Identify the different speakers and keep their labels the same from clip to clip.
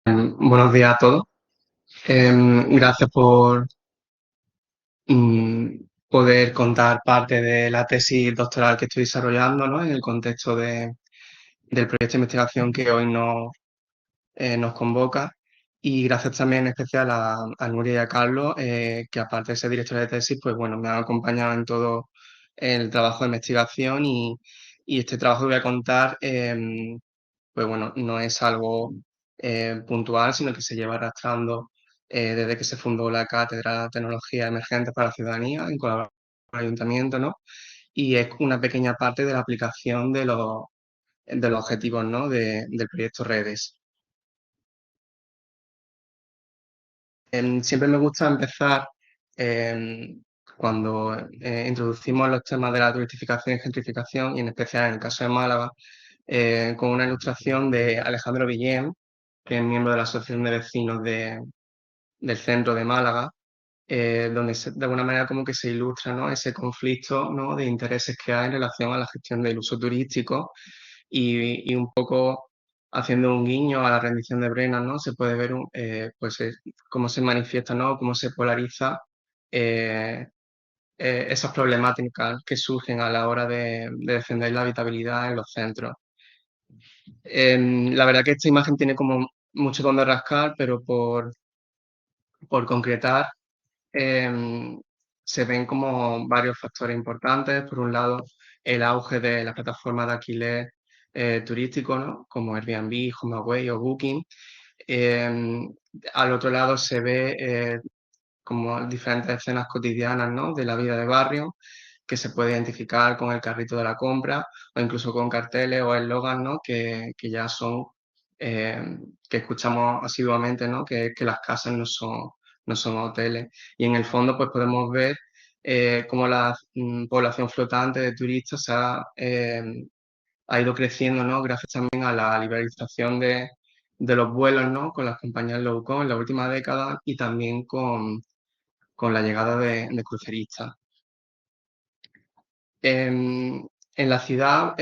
Speaker 1: Buenos días a todos. Gracias por poder contar parte de la tesis doctoral que estoy desarrollando, ¿no? En el contexto del proyecto de investigación que hoy nos convoca. Y gracias también en especial a Nuria y a Carlos, que aparte de ser directora de tesis, pues bueno, me han acompañado en todo el trabajo de investigación y este trabajo que voy a contar, pues bueno, no es algo puntual, sino que se lleva arrastrando desde que se fundó la Cátedra de Tecnología Emergente para la Ciudadanía en colaboración con el Ayuntamiento, ¿no? Y es una pequeña parte de la aplicación de los objetivos, ¿no? Del proyecto Redes. Siempre me gusta empezar cuando introducimos los temas de la turistificación y gentrificación, y en especial en el caso de Málaga, con una ilustración de Alejandro Villén, que es miembro de la Asociación de Vecinos del Centro de Málaga, donde de alguna manera como que se ilustra, ¿no? Ese conflicto, ¿no? De intereses que hay en relación a la gestión del uso turístico y un poco haciendo un guiño a la rendición de Brennan, ¿no? Se puede ver pues, cómo se manifiesta, ¿no? Cómo se polariza eh, esas problemáticas que surgen a la hora de defender la habitabilidad en los centros. La verdad que esta imagen tiene como mucho donde rascar, pero por concretar, em, se ven como varios factores importantes. Por un lado, el auge de las plataformas de alquiler turístico, ¿no? Como Airbnb, HomeAway o Booking. Em, Al otro lado se ve como diferentes escenas cotidianas, ¿no? De la vida de barrio, que se puede identificar con el carrito de la compra o incluso con carteles o eslogans, ¿no? Que ya son, eh, que escuchamos asiduamente, ¿no? Que las casas no son hoteles. Y en el fondo, pues podemos ver cómo la población flotante de turistas ha ido creciendo, ¿no? Gracias también a la liberalización de los vuelos, ¿no? Con las compañías low cost en la última década y también con la llegada de cruceristas. En la ciudad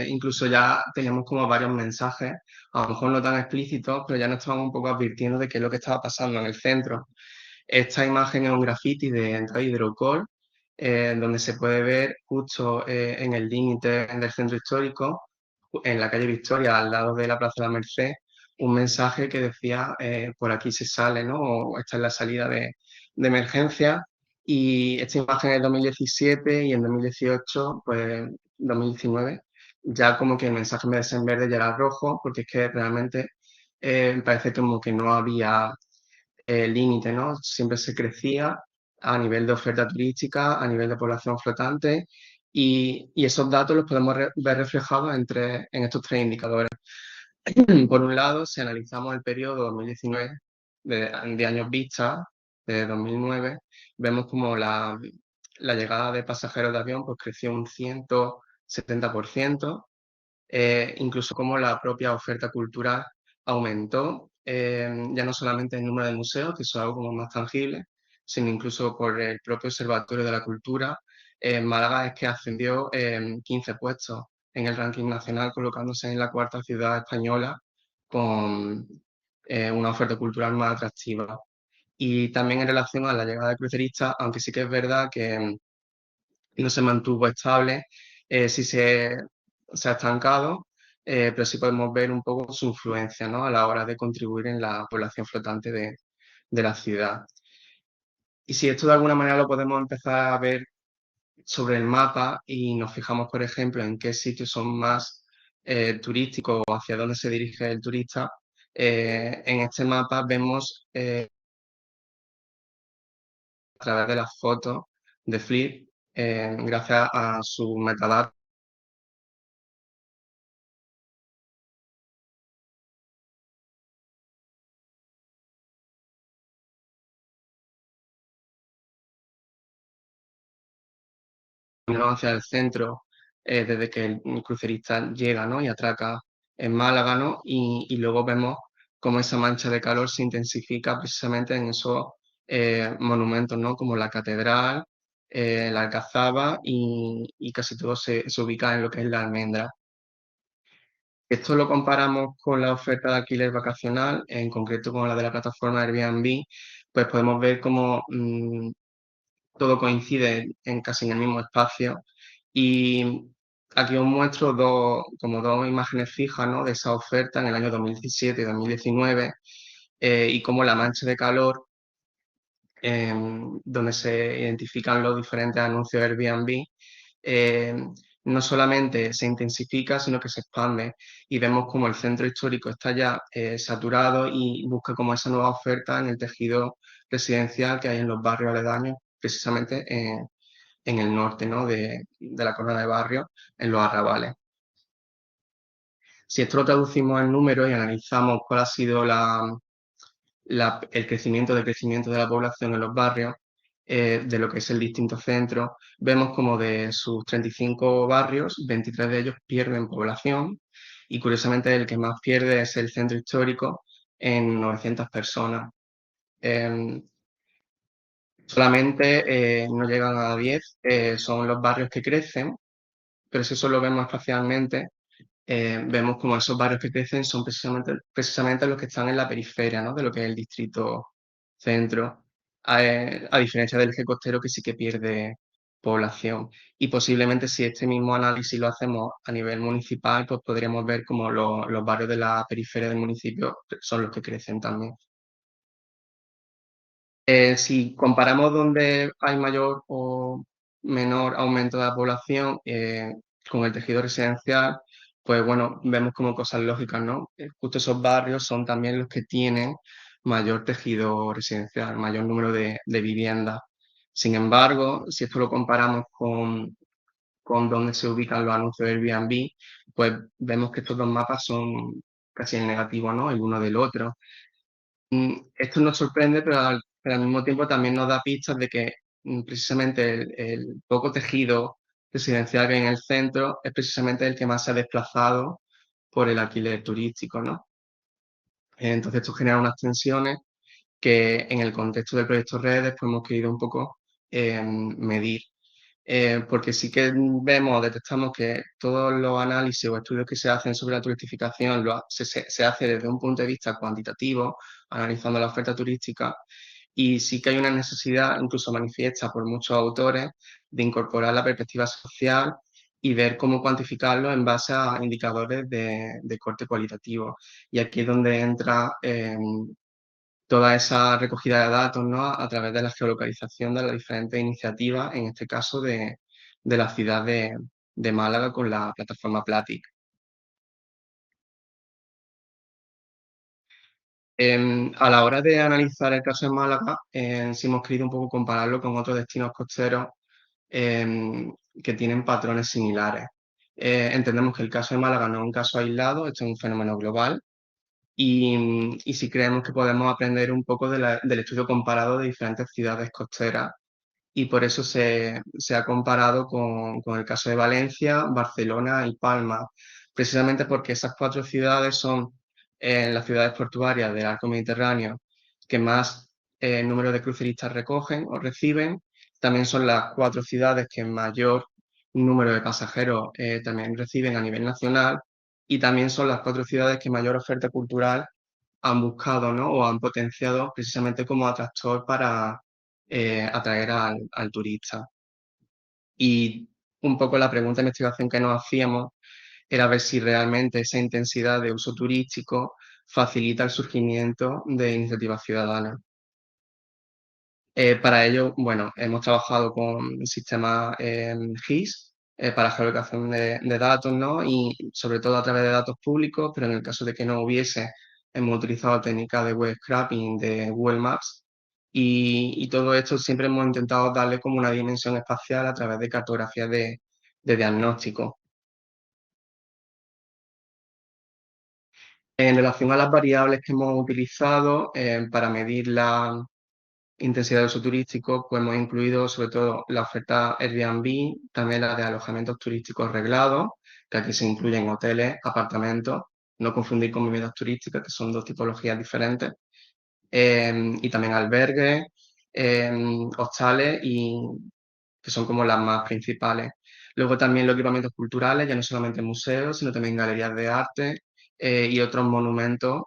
Speaker 1: incluso ya teníamos como varios mensajes, a lo mejor no tan explícitos, pero ya nos estaban un poco advirtiendo de qué es lo que estaba pasando en el centro. Esta imagen es un graffiti de entrada Hidrocol, donde se puede ver justo en el límite del centro histórico, en la calle Victoria, al lado de la Plaza de la Merced, un mensaje que decía por aquí se sale, ¿no? O esta es la salida de emergencia. Y esta imagen es 2017 y en 2018, pues 2019, ya como que el mensaje en vez de ser en verde ya era rojo, porque es que realmente parece como que no había límite, ¿no? Siempre se crecía a nivel de oferta turística, a nivel de población flotante, y esos datos los podemos ver reflejados en estos tres indicadores. Por un lado, si analizamos el periodo 2019 de años vista, de 2009, vemos como la llegada de pasajeros de avión pues, creció un 170%, incluso como la propia oferta cultural aumentó, ya no solamente el número de museos, que eso es algo como más tangible, sino incluso por el propio Observatorio de la Cultura. Málaga es que ascendió 15 puestos en el ranking nacional, colocándose en la cuarta ciudad española con una oferta cultural más atractiva. Y también en relación a la llegada de cruceristas, aunque sí que es verdad que no se mantuvo estable, sí se ha estancado, pero sí podemos ver un poco su influencia, ¿no? A la hora de contribuir en la población flotante de la ciudad. Y si esto de alguna manera lo podemos empezar a ver sobre el mapa y nos fijamos, por ejemplo, en qué sitios son más turísticos o hacia dónde se dirige el turista, en este mapa vemos a través de las fotos de Flip, gracias a su metadatos, hacia el centro desde que el crucerista llega, ¿no? Y atraca en Málaga, ¿no? Y luego vemos cómo esa mancha de calor se intensifica precisamente en esos monumentos, ¿no? Como la catedral, la Alcazaba y casi todo se ubica en lo que es la Almendra. Esto lo comparamos con la oferta de alquiler vacacional, en concreto con la de la plataforma Airbnb, pues podemos ver cómo todo coincide en casi en el mismo espacio. Y aquí os muestro como dos imágenes fijas, ¿no? De esa oferta en el año 2017 y 2019, y cómo la mancha de calor, donde se identifican los diferentes anuncios de Airbnb, eh, no solamente se intensifica, sino que se expande y vemos como el centro histórico está ya saturado y busca como esa nueva oferta en el tejido residencial que hay en los barrios aledaños, precisamente en el norte, ¿no? de la corona de barrios, en los arrabales. Si esto lo traducimos en números y analizamos cuál ha sido el crecimiento de la población en los barrios, de lo que es el distinto centro, vemos como de sus 35 barrios, 23 de ellos pierden población y curiosamente el que más pierde es el centro histórico en 900 personas. Em, Solamente no llegan a 10, son los barrios que crecen, pero si eso lo vemos espacialmente, vemos como esos barrios que crecen son precisamente los que están en la periferia, ¿no? De lo que es el distrito centro, a diferencia del eje costero que sí que pierde población. Y posiblemente si este mismo análisis lo hacemos a nivel municipal, pues podríamos ver como los barrios de la periferia del municipio son los que crecen también. Si comparamos donde hay mayor o menor aumento de la población con el tejido residencial, pues bueno, vemos como cosas lógicas, ¿no? Justo esos barrios son también los que tienen mayor tejido residencial, mayor número de viviendas. Sin embargo, si esto lo comparamos con donde se ubican los anuncios de Airbnb, pues vemos que estos dos mapas son casi en negativo, ¿no? El uno del otro. Esto nos sorprende, pero al mismo tiempo también nos da pistas de que precisamente el poco tejido residencial que hay en el centro es precisamente el que más se ha desplazado por el alquiler turístico, ¿no? Entonces esto genera unas tensiones que en el contexto del proyecto Redes pues hemos querido un poco medir. Porque sí que vemos, detectamos que todos los análisis o estudios que se hacen sobre la turistificación se hace desde un punto de vista cuantitativo, analizando la oferta turística, y sí que hay una necesidad, incluso manifiesta por muchos autores, de incorporar la perspectiva social y ver cómo cuantificarlo en base a indicadores de corte cualitativo. Y aquí es donde entra toda esa recogida de datos, ¿no? A través de la geolocalización de las diferentes iniciativas, en este caso de la ciudad de Málaga con la plataforma Platic. A la hora de analizar el caso de Málaga, sí hemos querido un poco compararlo con otros destinos costeros que tienen patrones similares. Entendemos que el caso de Málaga no es un caso aislado, esto es un fenómeno global y sí creemos que podemos aprender un poco del estudio comparado de diferentes ciudades costeras y por eso se ha comparado con el caso de Valencia, Barcelona y Palma, precisamente porque esas cuatro ciudades son las ciudades portuarias del arco mediterráneo que más número de cruceristas recogen o reciben, también son las cuatro ciudades que mayor número de pasajeros también reciben a nivel nacional y también son las cuatro ciudades que mayor oferta cultural han buscado, ¿no? O han potenciado precisamente como atractor para atraer al turista. Y un poco la pregunta de investigación que nos hacíamos era ver si realmente esa intensidad de uso turístico facilita el surgimiento de iniciativas ciudadanas. Para ello, bueno, hemos trabajado con sistemas GIS para geolocación de datos, ¿no? Y sobre todo a través de datos públicos, pero en el caso de que no hubiese, hemos utilizado técnicas de web scraping de Google Maps y todo esto siempre hemos intentado darle como una dimensión espacial a través de cartografías de diagnóstico. En relación a las variables que hemos utilizado para medir la intensidad de uso turístico, pues hemos incluido sobre todo la oferta Airbnb, también la de alojamientos turísticos reglados, que aquí se incluyen hoteles, apartamentos, no confundir con viviendas turísticas, que son dos tipologías diferentes, y también albergues, hostales, y que son como las más principales. Luego también los equipamientos culturales, ya no solamente museos, sino también galerías de arte y otros monumentos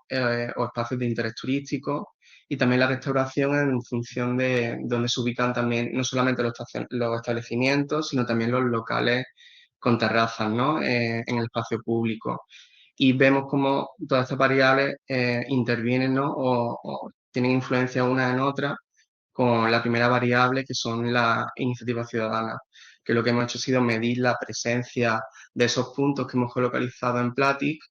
Speaker 1: o espacios de interés turístico. Y también la restauración en función de donde se ubican también no solamente los establecimientos, sino también los locales con terrazas, ¿no? En el espacio público. Y vemos cómo todas estas variables intervienen, ¿no? O tienen influencia una en otra con la primera variable, que son las iniciativas ciudadanas, que lo que hemos hecho ha sido medir la presencia de esos puntos que hemos geolocalizado en Platic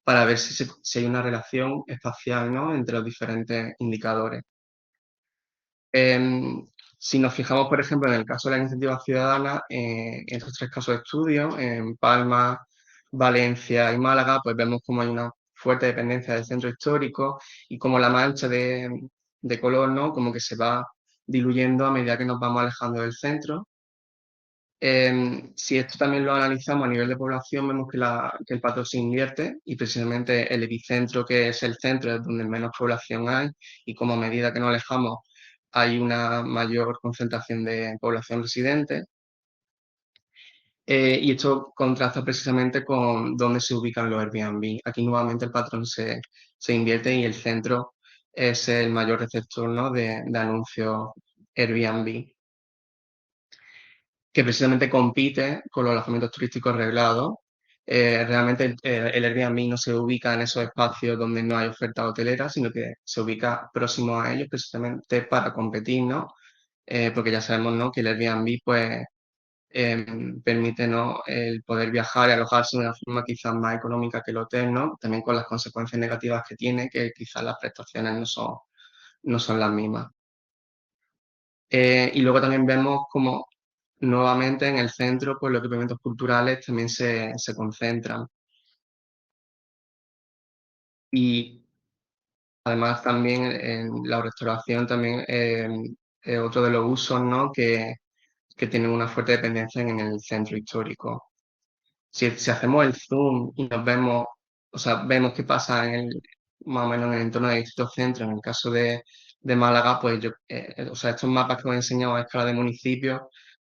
Speaker 1: para ver si hay una relación espacial, ¿no? Entre los diferentes indicadores. Si nos fijamos, por ejemplo, en el caso de la iniciativa ciudadana, en estos tres casos de estudio, en Palma, Valencia y Málaga, pues vemos cómo hay una fuerte dependencia del centro histórico y cómo la mancha de color, ¿no? Como que se va diluyendo a medida que nos vamos alejando del centro. Si esto también lo analizamos a nivel de población, vemos que el patrón se invierte y precisamente el epicentro, que es el centro, es donde menos población hay y como a medida que nos alejamos hay una mayor concentración de población residente. Y esto contrasta precisamente con dónde se ubican los Airbnb. Aquí nuevamente el patrón se invierte y el centro es el mayor receptor, ¿no? de anuncios Airbnb, que precisamente compite con los alojamientos turísticos reglados. Realmente el Airbnb no se ubica en esos espacios donde no hay oferta hotelera, sino que se ubica próximo a ellos precisamente para competir, ¿no? Porque ya sabemos, ¿no? que el Airbnb pues, permite, ¿no? el poder viajar y alojarse de una forma quizás más económica que el hotel, ¿no? También con las consecuencias negativas que tiene, que quizás las prestaciones no son las mismas. Y luego también vemos como nuevamente en el centro, pues los equipamientos culturales también se concentran. Y además también en la restauración también es otro de los usos, ¿no? que tienen una fuerte dependencia en el centro histórico. Si hacemos el zoom y nos vemos, o sea, vemos qué pasa más o menos en el entorno de distintos centros, en el caso de Málaga, pues o sea, estos mapas que os he enseñado a escala de municipios,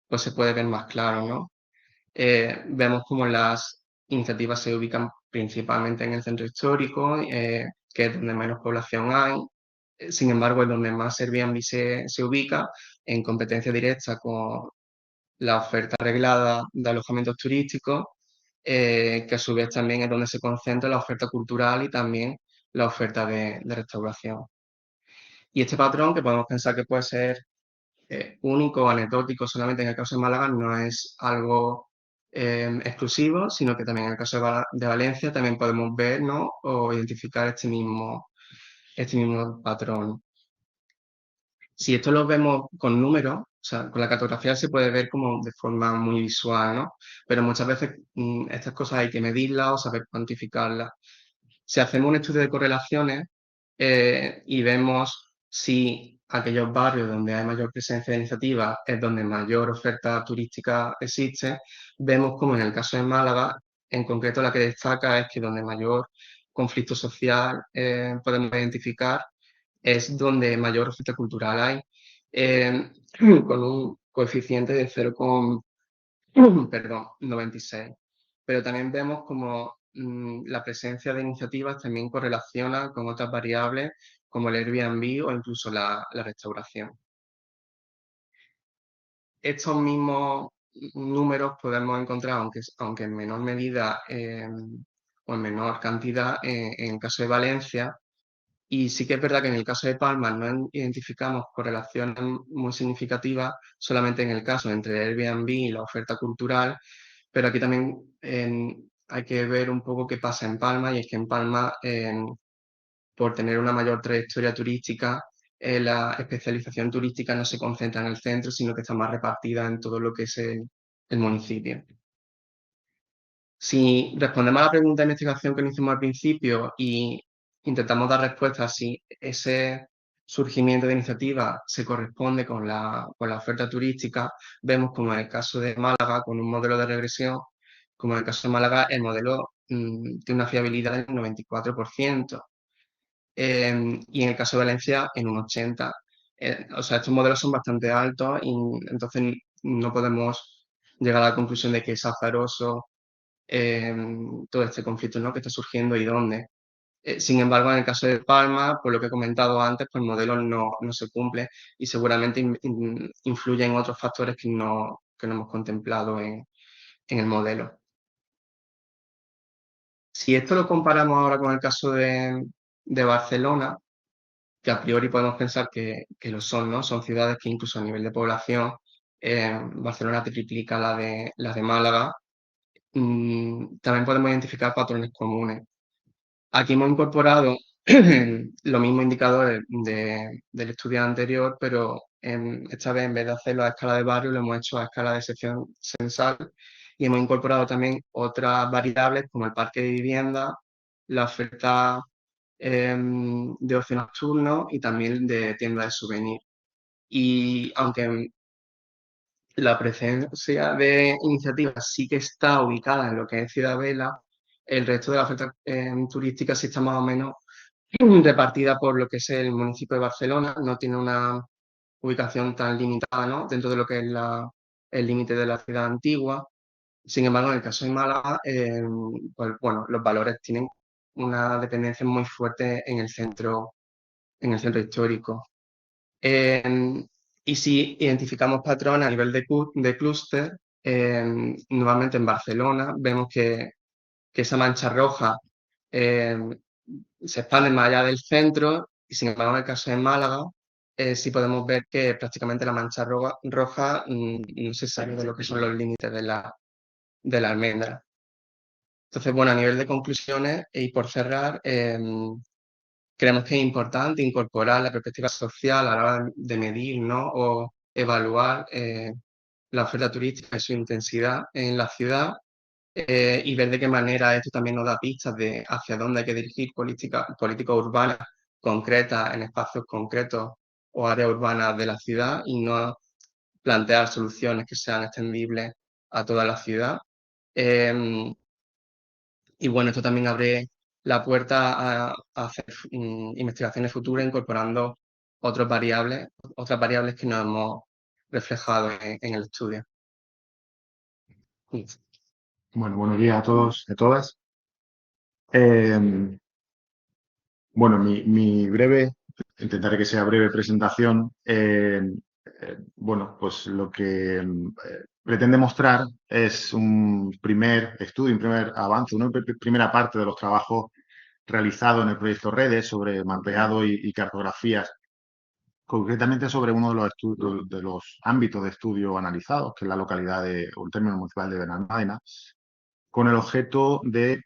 Speaker 1: pues se puede ver más claro, ¿no? Vemos como las iniciativas se ubican principalmente en el centro histórico, que es donde menos población hay. Sin embargo, es donde más Airbnb se ubica en competencia directa con la oferta reglada de alojamientos turísticos, que a su vez también es donde se concentra la oferta cultural y también la oferta de restauración. Y este patrón, que podemos pensar que puede ser único, anecdótico, solamente en el caso de Málaga, no es algo exclusivo, sino que también en el caso de Valencia también podemos ver, ¿no? o identificar este mismo patrón. Si esto lo vemos con números, o sea, con la cartografía se puede ver como de forma muy visual, ¿no? Pero muchas veces estas cosas hay que medirlas o saber cuantificarlas. Si hacemos un estudio de correlaciones y vemos si aquellos barrios donde hay mayor presencia de iniciativas es donde mayor oferta turística existe, vemos como en el caso de Málaga, en concreto la que destaca es que donde mayor conflicto social podemos identificar es donde mayor oferta cultural hay, eh, con un coeficiente de 0,96. Pero también vemos como la presencia de iniciativas también correlaciona con otras variables como el Airbnb o incluso la restauración. Estos mismos números podemos encontrar, aunque en menor medida o en menor cantidad, en el caso de Valencia. Y sí que es verdad que en el caso de Palma no identificamos correlaciones muy significativas solamente en el caso entre el Airbnb y la oferta cultural, pero aquí también hay que ver un poco qué pasa en Palma, y es que en Palma, por tener una mayor trayectoria turística, la especialización turística no se concentra en el centro, sino que está más repartida en todo lo que es el municipio. Si respondemos a la pregunta de investigación que nos hicimos al principio y intentamos dar respuesta a si ese surgimiento de iniciativa se corresponde con la oferta turística, vemos como en el caso de Málaga, con un modelo de regresión, como en el caso de Málaga, el modelo tiene una fiabilidad del 94%, y en el caso de Valencia en un 80%. O sea, estos modelos son bastante altos y entonces no podemos llega a la conclusión de que es azaroso todo este conflicto, ¿no?, que está surgiendo y dónde. Sin embargo, en el caso de Palma, por lo que he comentado antes, pues el modelo no se cumple y seguramente influyen otros factores que no hemos contemplado en el modelo. Si esto lo comparamos ahora con el caso de Barcelona, que a priori podemos pensar que lo son, ¿no? Son ciudades que incluso a nivel de población, Barcelona triplica la de Málaga. También podemos identificar patrones comunes. Aquí hemos incorporado los mismos indicadores del estudio anterior, pero esta vez en vez de hacerlo a escala de barrio, lo hemos hecho a escala de sección censal y hemos incorporado también otras variables como el parque de vivienda, la oferta de ocio nocturno y también de tiendas de souvenir. Y aunque la presencia de iniciativas sí que está ubicada en lo que es Ciudad Vela, el resto de la oferta turística sí está más o menos repartida por lo que es el municipio de Barcelona, no tiene una ubicación tan limitada, ¿no?, dentro de lo que es el límite de la ciudad antigua. Sin embargo, en el caso de Málaga, pues bueno, los valores tienen una dependencia muy fuerte en el centro histórico. Y si identificamos patrones a nivel de clúster, nuevamente en Barcelona vemos que esa mancha roja eh, se expande más allá del centro y sin embargo en el caso de Málaga sí podemos ver que prácticamente la mancha roja no se sale de lo que son los límites de la almendra. Entonces, bueno, a nivel de conclusiones y por cerrar, creemos que es importante incorporar la perspectiva social a la hora de medir, ¿no?, o evaluar la oferta turística y su intensidad en la ciudad y ver de qué manera esto también nos da pistas de hacia dónde hay que dirigir políticas urbanas concretas en espacios concretos o áreas urbanas de la ciudad y no plantear soluciones que sean extendibles a toda la ciudad. Em, y bueno, esto también abre la puerta a hacer investigaciones futuras incorporando otras variables que no hemos reflejado en el estudio.
Speaker 2: Bueno, buenos días a todos y a todas. Eh, bueno, intentaré que sea breve presentación. Bueno, pues lo que pretende mostrar es un primer estudio, un primer avance, una primera parte de los trabajos realizados en el proyecto Redes sobre mapeado y cartografías, concretamente sobre uno de los ámbitos de estudio analizados, que es la localidad o el término municipal de Benalmádena, con el objeto de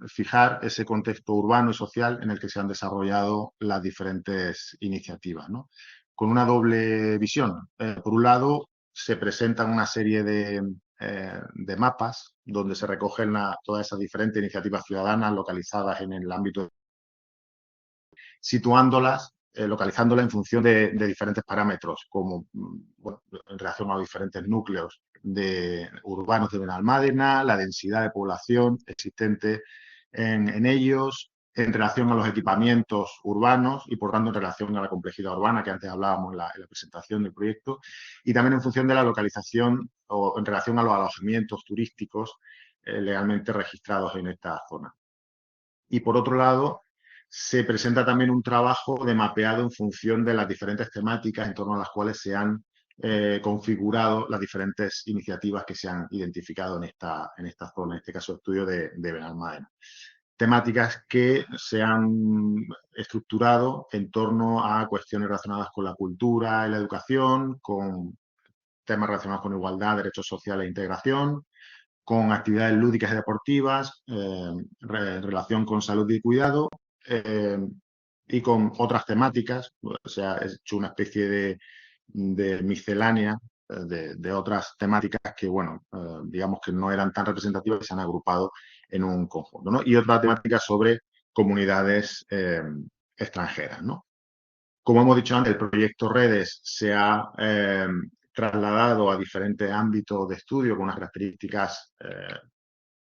Speaker 2: fijar ese contexto urbano y social en el que se han desarrollado las diferentes iniciativas, ¿no? Con una doble visión. Por un lado, se presentan una serie de mapas donde se recogen todas esas diferentes iniciativas ciudadanas localizadas en el ámbito, situándolas, localizándolas en función de diferentes parámetros, como bueno, en relación a los diferentes núcleos urbanos de Benalmádena, la densidad de población existente en ellos, en relación a los equipamientos urbanos y, por tanto, en relación a la complejidad urbana que antes hablábamos en la presentación del proyecto, y también en función de la localización o en relación a los alojamientos turísticos legalmente registrados en esta zona. Y, por otro lado, se presenta también un trabajo de mapeado en función de las diferentes temáticas en torno a las cuales se han configurado las diferentes iniciativas que se han identificado en esta zona, en este caso estudio de Benalmádena. Temáticas que se han estructurado en torno a cuestiones relacionadas con la cultura y la educación, con temas relacionados con igualdad, derechos sociales e integración, con actividades lúdicas y deportivas, en relación con salud y cuidado, y con otras temáticas. O sea, he hecho una especie de miscelánea de otras temáticas que, bueno, digamos que no eran tan representativas y se han agrupado en un conjunto, ¿no? Y otra temática sobre comunidades extranjeras, ¿no? Como hemos dicho antes, el proyecto Redes se ha trasladado a diferentes ámbitos de estudio con unas características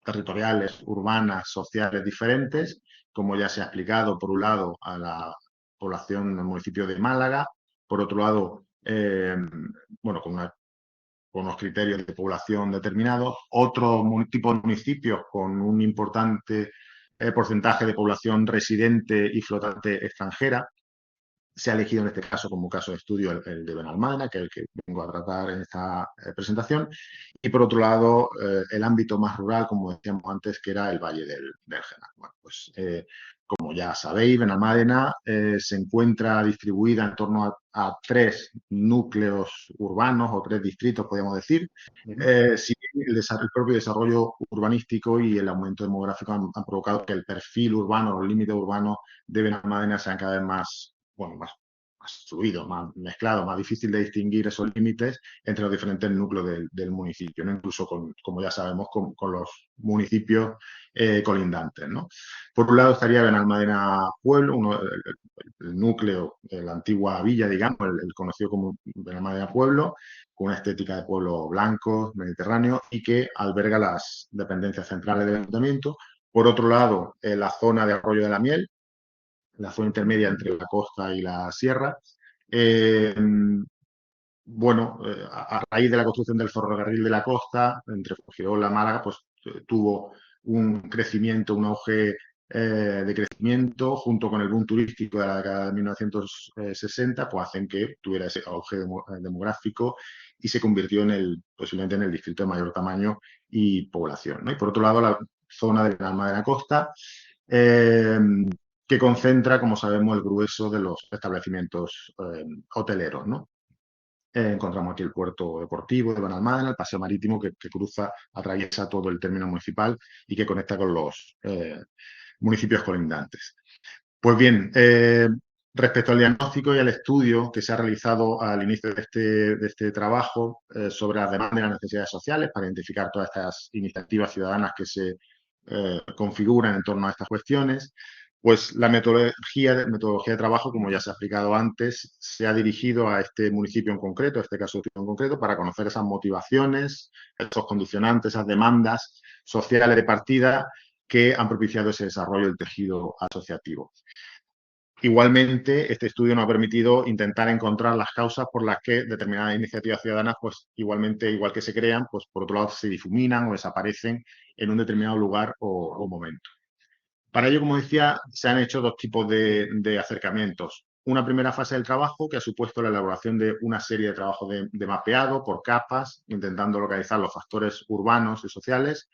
Speaker 2: territoriales, urbanas, sociales diferentes, como ya se ha explicado, por un lado, a la población del municipio de Málaga, por otro lado, bueno, con una con unos criterios de población determinados, otro tipo de municipios con un importante porcentaje de población residente y flotante extranjera. Se ha elegido en este caso como caso de estudio el de Benalmádena, que es el que vengo a tratar en esta presentación, y por otro lado el ámbito más rural, como decíamos antes, que era el Valle del Genal. Bueno, pues como ya sabéis, Benalmádena se encuentra distribuida en torno a tres núcleos urbanos o tres distritos, podríamos decir. Si bien el propio desarrollo urbanístico y el aumento demográfico han provocado que el perfil urbano, los límites urbanos de Benalmádena sean cada vez más, bueno, más fluido, más mezclado, más difícil de distinguir esos límites entre los diferentes núcleos del municipio, ¿no? Incluso como ya sabemos, con los municipios colindantes, ¿no? Por un lado estaría Benalmádena Pueblo, el núcleo, la antigua villa, digamos, el conocido como Benalmádena Pueblo, con una estética de pueblo blanco, mediterráneo, y que alberga las dependencias centrales del ayuntamiento. Por otro lado, la zona de Arroyo de la Miel, la zona intermedia entre la costa y la sierra. Eh, bueno, a raíz de la construcción del ferrocarril de la costa, entre Fuengirola y Málaga, pues tuvo un crecimiento, un auge de crecimiento, junto con el boom turístico de la década de 1960, pues hacen que tuviera ese auge demográfico y se convirtió posiblemente en el distrito de mayor tamaño y población, ¿no? Y por otro lado, la zona de la Alma de la Costa, eh, que concentra, como sabemos, el grueso de los establecimientos hoteleros, ¿no? Encontramos aquí el puerto deportivo de Benalmádena, el paseo marítimo que cruza, atraviesa todo el término municipal y que conecta con los municipios colindantes. Pues bien, respecto al diagnóstico y al estudio que se ha realizado al inicio de este trabajo sobre las demandas y las necesidades sociales para identificar todas estas iniciativas ciudadanas que se configuran en torno a estas cuestiones, pues la metodología de trabajo, como ya se ha explicado antes, se ha dirigido a este municipio en concreto, a este caso en concreto, para conocer esas motivaciones, esos condicionantes, esas demandas sociales de partida que han propiciado ese desarrollo del tejido asociativo. Igualmente, este estudio nos ha permitido intentar encontrar las causas por las que determinadas iniciativas ciudadanas, pues igualmente, igual que se crean, pues por otro lado se difuminan o desaparecen en un determinado lugar o momento. Para ello, como decía, se han hecho dos tipos de acercamientos. Una primera fase del trabajo que ha supuesto la elaboración de una serie de trabajos de mapeado por capas, intentando localizar los factores urbanos y sociales,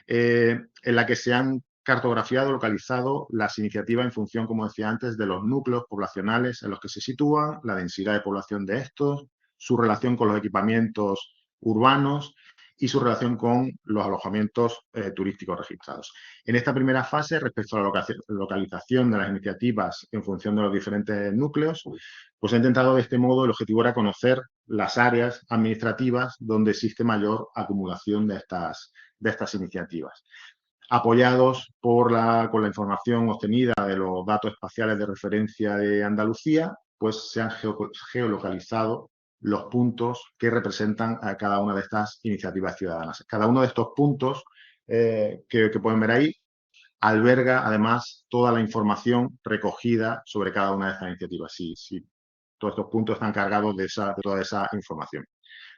Speaker 2: en la que se han cartografiado, localizado las iniciativas en función, como decía antes, de los núcleos poblacionales en los que se sitúan, la densidad de población de estos, su relación con los equipamientos urbanos y su relación con los alojamientos turísticos registrados. En esta primera fase, respecto a la localización de las iniciativas en función de los diferentes núcleos, pues he intentado de este modo, el objetivo era conocer las áreas administrativas donde existe mayor acumulación de estas iniciativas. Apoyados con la información obtenida de los datos espaciales de referencia de Andalucía, pues se han geolocalizado los puntos que representan a cada una de estas iniciativas ciudadanas. Cada uno de estos puntos que pueden ver ahí alberga además toda la información recogida sobre cada una de estas iniciativas. Sí, todos estos puntos están cargados de toda esa información.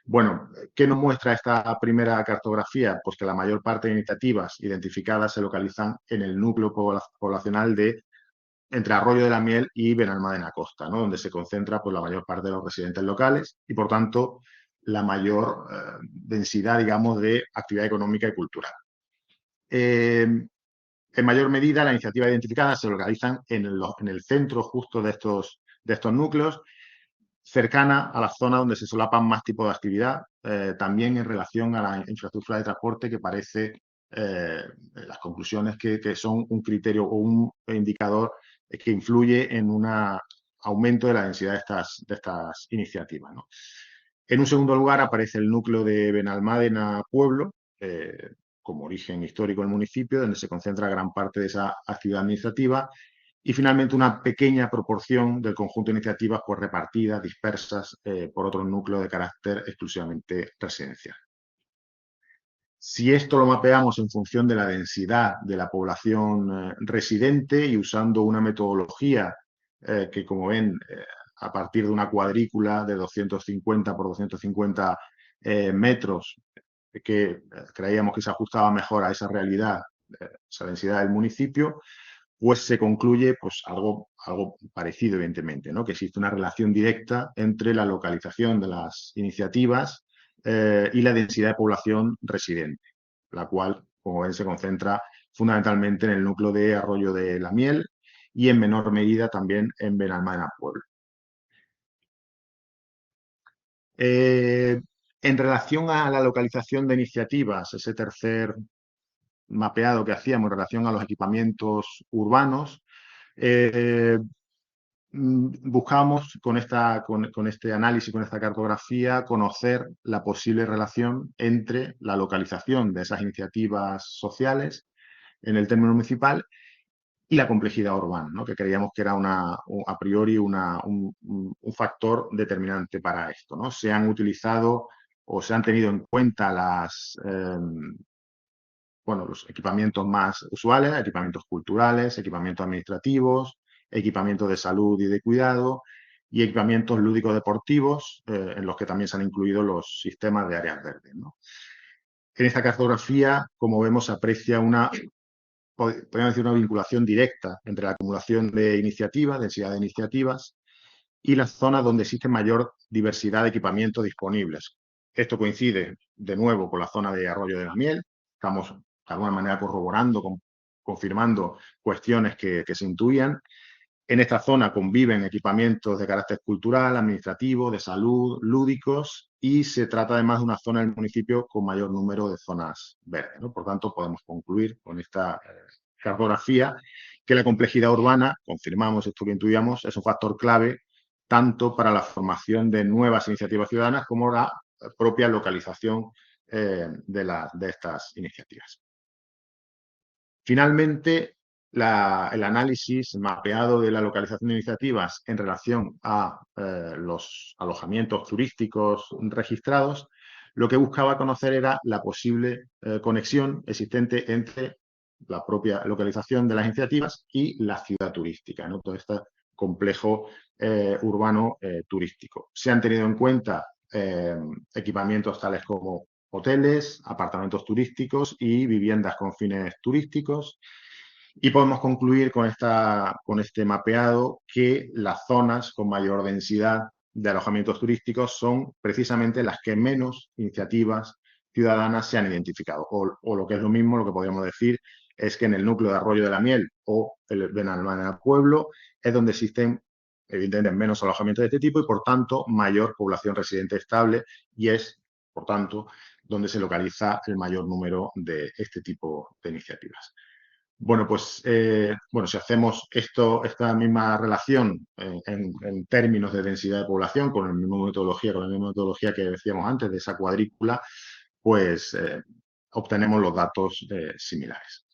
Speaker 2: Bueno, ¿qué nos muestra esta primera cartografía? Pues que la mayor parte de iniciativas identificadas se localizan en el núcleo poblacional de entre Arroyo de la Miel y Benalmádena Costa, ¿no? Donde se concentra pues, la mayor parte de los residentes locales y, por tanto, la mayor densidad, digamos, de actividad económica y cultural. En mayor medida, las iniciativas identificadas se localizan en el centro justo de estos núcleos, cercana a la zona donde se solapan más tipos de actividad, también en relación a la infraestructura de transporte que parece las conclusiones que son un criterio o un indicador que influye en un aumento de la densidad de estas iniciativas, ¿no? En un segundo lugar aparece el núcleo de Benalmádena Pueblo, como origen histórico del municipio, donde se concentra gran parte de esa actividad administrativa, y finalmente una pequeña proporción del conjunto de iniciativas pues, repartidas, dispersas por otros núcleos de carácter exclusivamente residencial. Si esto lo mapeamos en función de la densidad de la población residente y usando una metodología que, como ven, a partir de una cuadrícula de 250 por 250 metros que creíamos que se ajustaba mejor a esa realidad, esa densidad del municipio, pues se concluye pues, algo parecido, evidentemente, ¿no? Que existe una relación directa entre la localización de las iniciativas y la densidad de población residente, la cual, como ven, se concentra fundamentalmente en el núcleo de Arroyo de la Miel y en menor medida también en Benalmádena Pueblo. En relación a la localización de iniciativas, ese tercer mapeado que hacíamos en relación a los equipamientos urbanos, buscamos con este análisis, con esta cartografía, conocer la posible relación entre la localización de esas iniciativas sociales en el término municipal y la complejidad urbana, ¿no? Que creíamos que era a priori un factor determinante para esto, ¿no? Se han utilizado o se han tenido en cuenta los equipamientos más usuales, equipamientos culturales, equipamientos administrativos, equipamientos de salud y de cuidado y equipamientos lúdico-deportivos, en los que también se han incluido los sistemas de áreas verdes, ¿no? En esta cartografía, como vemos, se aprecia podríamos decir, una vinculación directa entre la acumulación de iniciativas, densidad de iniciativas, y las zonas donde existe mayor diversidad de equipamientos disponibles. Esto coincide, de nuevo, con la zona de Arroyo de la Miel. Estamos, de alguna manera, corroborando, confirmando cuestiones que se intuían. En esta zona conviven equipamientos de carácter cultural, administrativo, de salud, lúdicos, y se trata además de una zona del municipio con mayor número de zonas verdes, ¿no? Por tanto, podemos concluir con esta cartografía que la complejidad urbana, confirmamos esto que intuíamos, es un factor clave tanto para la formación de nuevas iniciativas ciudadanas como la propia localización de estas iniciativas. Finalmente, el análisis mapeado de la localización de iniciativas en relación a los alojamientos turísticos registrados, lo que buscaba conocer era la posible conexión existente entre la propia localización de las iniciativas y la ciudad turística, ¿no? Todo este complejo urbano turístico. Se han tenido en cuenta equipamientos tales como hoteles, apartamentos turísticos y viviendas con fines turísticos. Y podemos concluir con este mapeado que las zonas con mayor densidad de alojamientos turísticos son precisamente las que menos iniciativas ciudadanas se han identificado. O lo que es lo mismo, lo que podríamos decir es que en el núcleo de Arroyo de la Miel o el Benalmádena Pueblo es donde existen evidentemente menos alojamientos de este tipo y por tanto mayor población residente estable y es, por tanto, donde se localiza el mayor número de este tipo de iniciativas. Bueno, pues si hacemos esta misma relación en términos de densidad de población con la misma metodología que decíamos antes de esa cuadrícula, pues obtenemos los datos similares.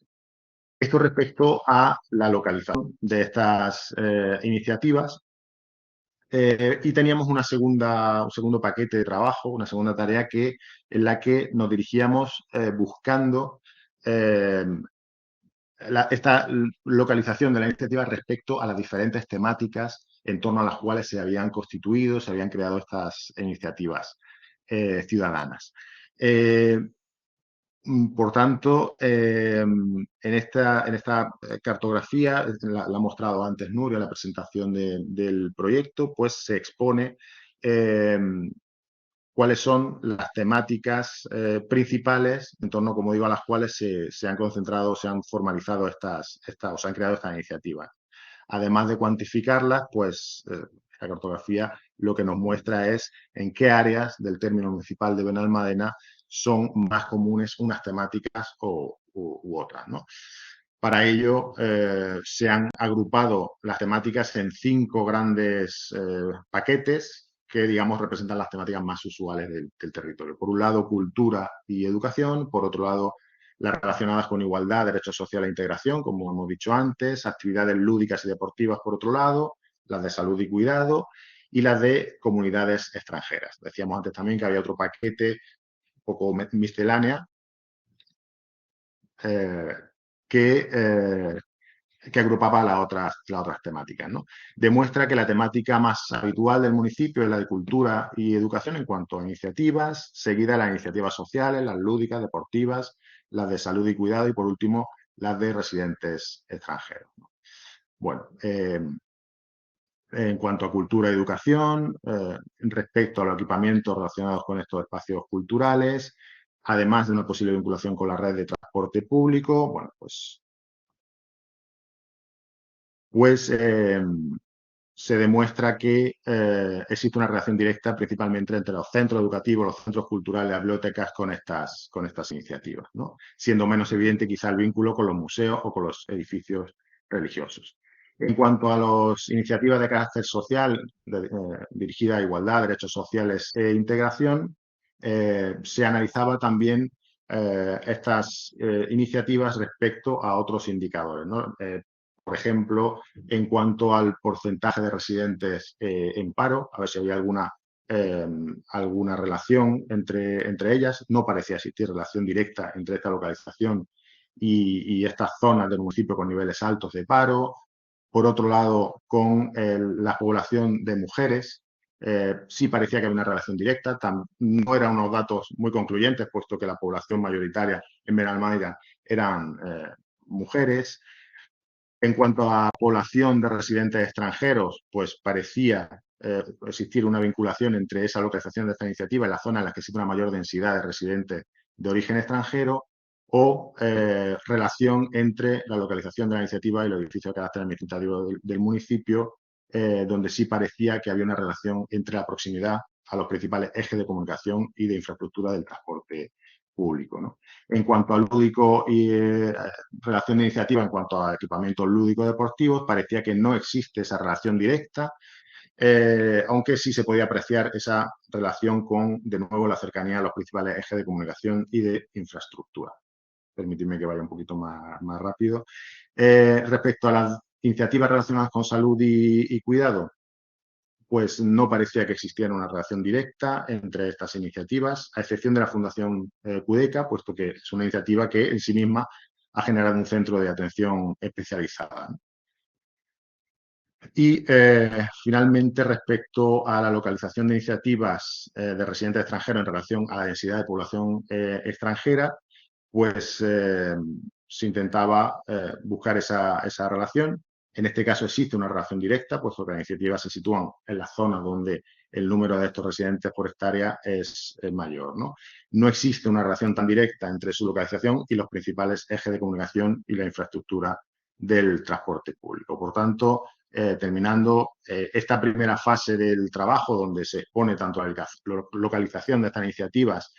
Speaker 2: Esto respecto a la localización de estas iniciativas. Y teníamos un segundo paquete de trabajo, una segunda tarea en la que nos dirigíamos buscando esta localización de la iniciativa respecto a las diferentes temáticas en torno a las cuales se habían constituido, se habían creado estas iniciativas ciudadanas. Por tanto, en esta cartografía, la ha mostrado antes Nuria en la presentación del proyecto, pues se expone cuáles son las temáticas principales en torno, como digo, a las cuales se han concentrado, se han formalizado o se han creado estas iniciativas. Además de cuantificarlas, pues la cartografía lo que nos muestra es en qué áreas del término municipal de Benalmádena son más comunes unas temáticas u otras, ¿no? Para ello se han agrupado las temáticas en 5 grandes paquetes que, digamos, representan las temáticas más usuales del territorio. Por un lado, cultura y educación. Por otro lado, las relacionadas con igualdad, derechos sociales e integración, como hemos dicho antes. Actividades lúdicas y deportivas, por otro lado. Las de salud y cuidado. Y las de comunidades extranjeras. Decíamos antes también que había otro paquete un poco miscelánea que que agrupaba las otras temáticas, ¿no? Demuestra que la temática más habitual del municipio es la de cultura y educación en cuanto a iniciativas, seguida las iniciativas sociales, las lúdicas, deportivas, las de salud y cuidado y, por último, las de residentes extranjeros, ¿no? Bueno, en cuanto a cultura y educación, respecto a los equipamientos relacionados con estos espacios culturales, además de una posible vinculación con la red de transporte público, bueno, pues se demuestra que existe una relación directa principalmente entre los centros educativos, los centros culturales, las bibliotecas con estas iniciativas, ¿no? Siendo menos evidente quizá el vínculo con los museos o con los edificios religiosos. En cuanto a las iniciativas de carácter social dirigidas a igualdad, derechos sociales e integración, se analizaba también estas iniciativas respecto a otros indicadores, ¿no? Por ejemplo, en cuanto al porcentaje de residentes en paro, a ver si había alguna relación entre ellas. No parecía existir relación directa entre esta localización y estas zonas del municipio con niveles altos de paro. Por otro lado, con la población de mujeres, sí parecía que había una relación directa. No eran unos datos muy concluyentes, puesto que la población mayoritaria en Benalmádena eran mujeres. En cuanto a población de residentes extranjeros, pues parecía existir una vinculación entre esa localización de esta iniciativa y la zona en la que existe una mayor densidad de residentes de origen extranjero o relación entre la localización de la iniciativa y los edificios de carácter administrativo del municipio, donde sí parecía que había una relación entre la proximidad a los principales ejes de comunicación y de infraestructura del transporte público, ¿no? En cuanto al lúdico y relación de iniciativa, en cuanto a equipamientos lúdicos deportivos, parecía que no existe esa relación directa, aunque sí se podía apreciar esa relación con, de nuevo, la cercanía a los principales ejes de comunicación y de infraestructura. Permitidme que vaya un poquito más rápido. Respecto a las iniciativas relacionadas con salud y cuidado, pues no parecía que existiera una relación directa entre estas iniciativas, a excepción de la Fundación Cudeca, puesto que es una iniciativa que en sí misma ha generado un centro de atención especializada. Y finalmente, respecto a la localización de iniciativas de residentes extranjeros en relación a la densidad de población extranjera, pues se intentaba buscar esa relación. En este caso existe una relación directa, puesto que las iniciativas se sitúan en las zonas donde el número de estos residentes por hectárea es mayor, ¿no? No existe una relación tan directa entre su localización y los principales ejes de comunicación y la infraestructura del transporte público. Por tanto, terminando esta primera fase del trabajo, donde se expone tanto la localización de estas iniciativas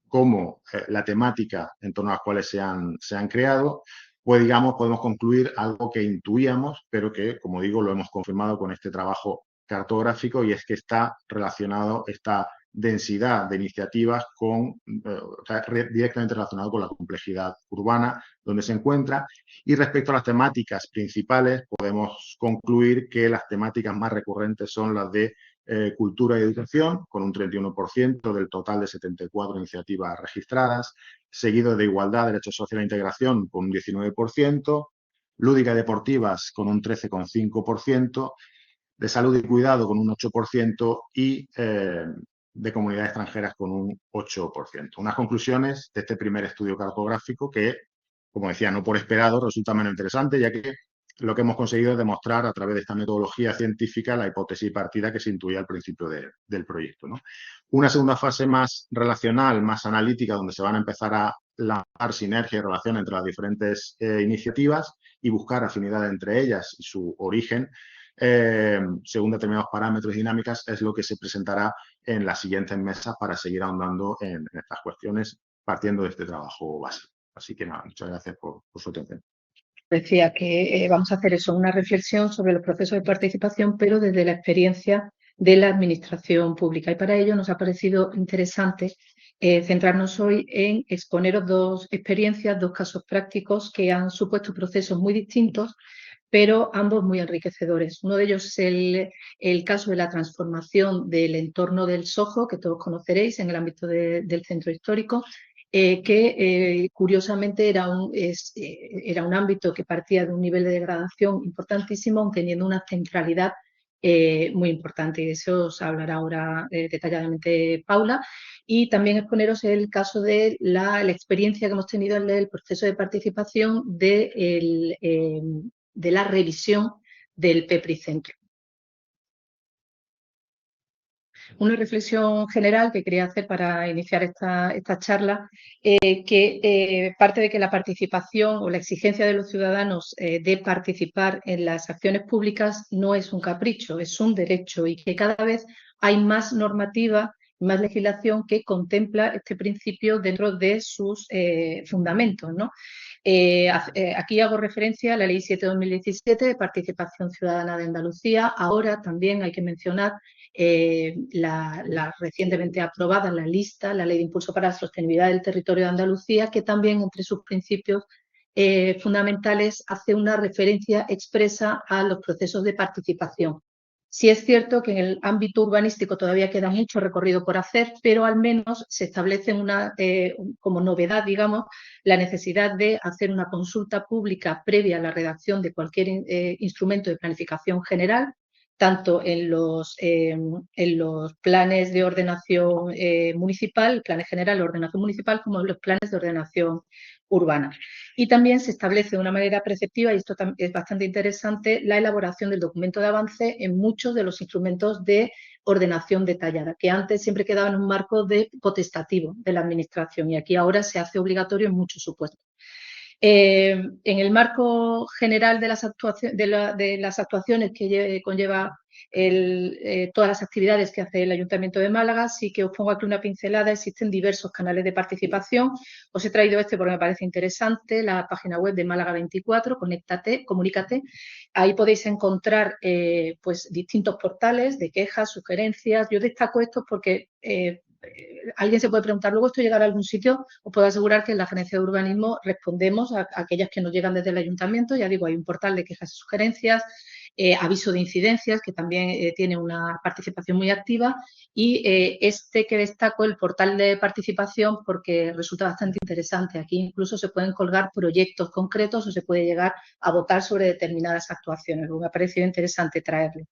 Speaker 2: como la temática en torno a las cuales se han creado, pues digamos, podemos concluir algo que intuíamos, pero que, como digo, lo hemos confirmado con este trabajo cartográfico, y es que está relacionado esta densidad de iniciativas está directamente relacionado con la complejidad urbana donde se encuentra. Y respecto a las temáticas principales, podemos concluir que las temáticas más recurrentes son las de cultura y educación, con un 31% del total de 74 iniciativas registradas, seguido de igualdad, derechos sociales e integración, con un 19%, lúdica y deportivas, con un 13,5%, de salud y cuidado, con un 8%, y de comunidades extranjeras, con un 8%. Unas conclusiones de este primer estudio cartográfico que, como decía, no por esperado, resulta menos interesante, ya que lo que hemos conseguido es demostrar a través de esta metodología científica la hipótesis partida que se intuía al principio del proyecto, ¿no? Una segunda fase más relacional, más analítica, donde se van a empezar a lanzar sinergia y relación entre las diferentes iniciativas y buscar afinidad entre ellas y su origen, según determinados parámetros y dinámicas, es lo que se presentará en las siguientes mesas para seguir ahondando en estas cuestiones, partiendo de este trabajo básico. Así que nada, muchas gracias por su atención.
Speaker 3: Decía que vamos a hacer eso, una reflexión sobre los procesos de participación, pero desde la experiencia de la administración pública. Y para ello nos ha parecido interesante centrarnos hoy en exponeros dos experiencias, dos casos prácticos que han supuesto procesos muy distintos, pero ambos muy enriquecedores. Uno de ellos es el caso de la transformación del entorno del Soho, que todos conoceréis en el ámbito del centro histórico, que curiosamente era un ámbito que partía de un nivel de degradación importantísimo, aun teniendo una centralidad muy importante, y de eso os hablará ahora detalladamente Paula. Y también exponeros el caso de la experiencia que hemos tenido en el proceso de participación de la revisión del PEPRI-Centro. Una reflexión general que quería hacer para iniciar esta charla, que parte de que la participación o la exigencia de los ciudadanos de participar en las acciones públicas no es un capricho, es un derecho, y que cada vez hay más normativa, más legislación que contempla este principio dentro de sus fundamentos, ¿no? Aquí hago referencia a la Ley 7/2017 de Participación Ciudadana de Andalucía. Ahora también hay que mencionar la recientemente aprobada la lista, la Ley de Impulso para la Sostenibilidad del Territorio de Andalucía, que también entre sus principios fundamentales hace una referencia expresa a los procesos de participación. Sí es cierto que en el ámbito urbanístico todavía queda mucho recorrido por hacer, pero al menos se establece como novedad, digamos, la necesidad de hacer una consulta pública previa a la redacción de cualquier instrumento de planificación general, tanto en los planes de ordenación municipal, planes generales de ordenación municipal, como en los planes de ordenación urbana. Y también se establece de una manera preceptiva, y esto es bastante interesante, la elaboración del documento de avance en muchos de los instrumentos de ordenación detallada, que antes siempre quedaba en un marco potestativo de la Administración, y aquí ahora se hace obligatorio en muchos supuestos. En el marco general de las actuaciones que conlleva todas las actividades que hace el Ayuntamiento de Málaga, sí que os pongo aquí una pincelada. Existen diversos canales de participación. Os he traído este porque me parece interesante, la página web de Málaga 24, Comunícate. Ahí podéis encontrar pues distintos portales de quejas, sugerencias. Yo destaco estos porque alguien se puede preguntar, ¿luego esto llegará a algún sitio? Os puedo asegurar que en la Gerencia de Urbanismo respondemos a aquellas que nos llegan desde el Ayuntamiento. Ya digo, hay un portal de quejas y sugerencias, aviso de incidencias, que también tiene una participación muy activa, y este que destaco, el portal de participación, porque resulta bastante interesante. Aquí incluso se pueden colgar proyectos concretos o se puede llegar a votar sobre determinadas actuaciones. Me ha parecido interesante traerlo.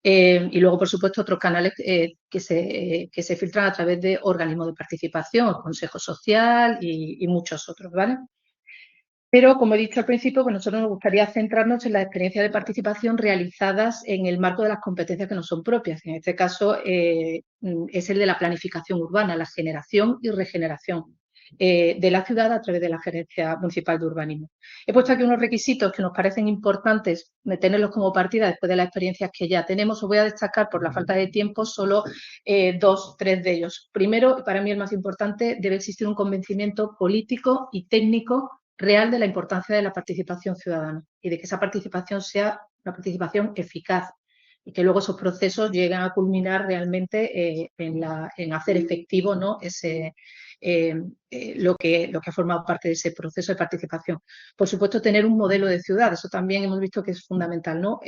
Speaker 3: Y luego, por supuesto, otros canales que se filtran a través de organismos de participación, el Consejo Social y muchos otros, ¿vale? Pero, como he dicho al principio, pues nosotros nos gustaría centrarnos en las experiencias de participación realizadas en el marco de las competencias que nos son propias. En este caso, es el de la planificación urbana, la generación y regeneración de la ciudad a través de la Gerencia Municipal de Urbanismo. He puesto aquí unos requisitos que nos parecen importantes tenerlos como partida después de las experiencias que ya tenemos. Os voy a destacar, por la falta de tiempo, solo 2, 3 de ellos. Primero, y para mí el más importante, debe existir un convencimiento político y técnico real de la importancia de la participación ciudadana y de que esa participación sea una participación eficaz y que luego esos procesos lleguen a culminar realmente en hacer efectivo, ¿no? Lo que ha formado parte de ese proceso de participación. Por supuesto, tener un modelo de ciudad, eso también hemos visto que es fundamental, ¿no?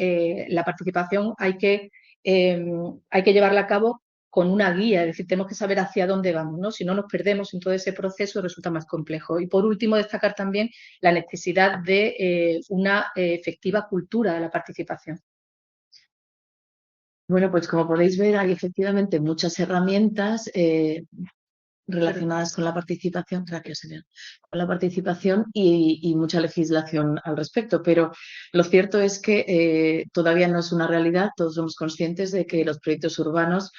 Speaker 3: La participación hay que llevarla a cabo con una guía, es decir, tenemos que saber hacia dónde vamos, ¿no? Si no, nos perdemos en todo ese proceso, resulta más complejo. Y por último, destacar también la necesidad de una efectiva cultura de la participación.
Speaker 4: Bueno, pues como podéis ver, hay efectivamente muchas herramientas relacionadas con la participación, y mucha legislación al respecto, pero lo cierto es que todavía no es una realidad. Todos somos conscientes de que los proyectos urbanos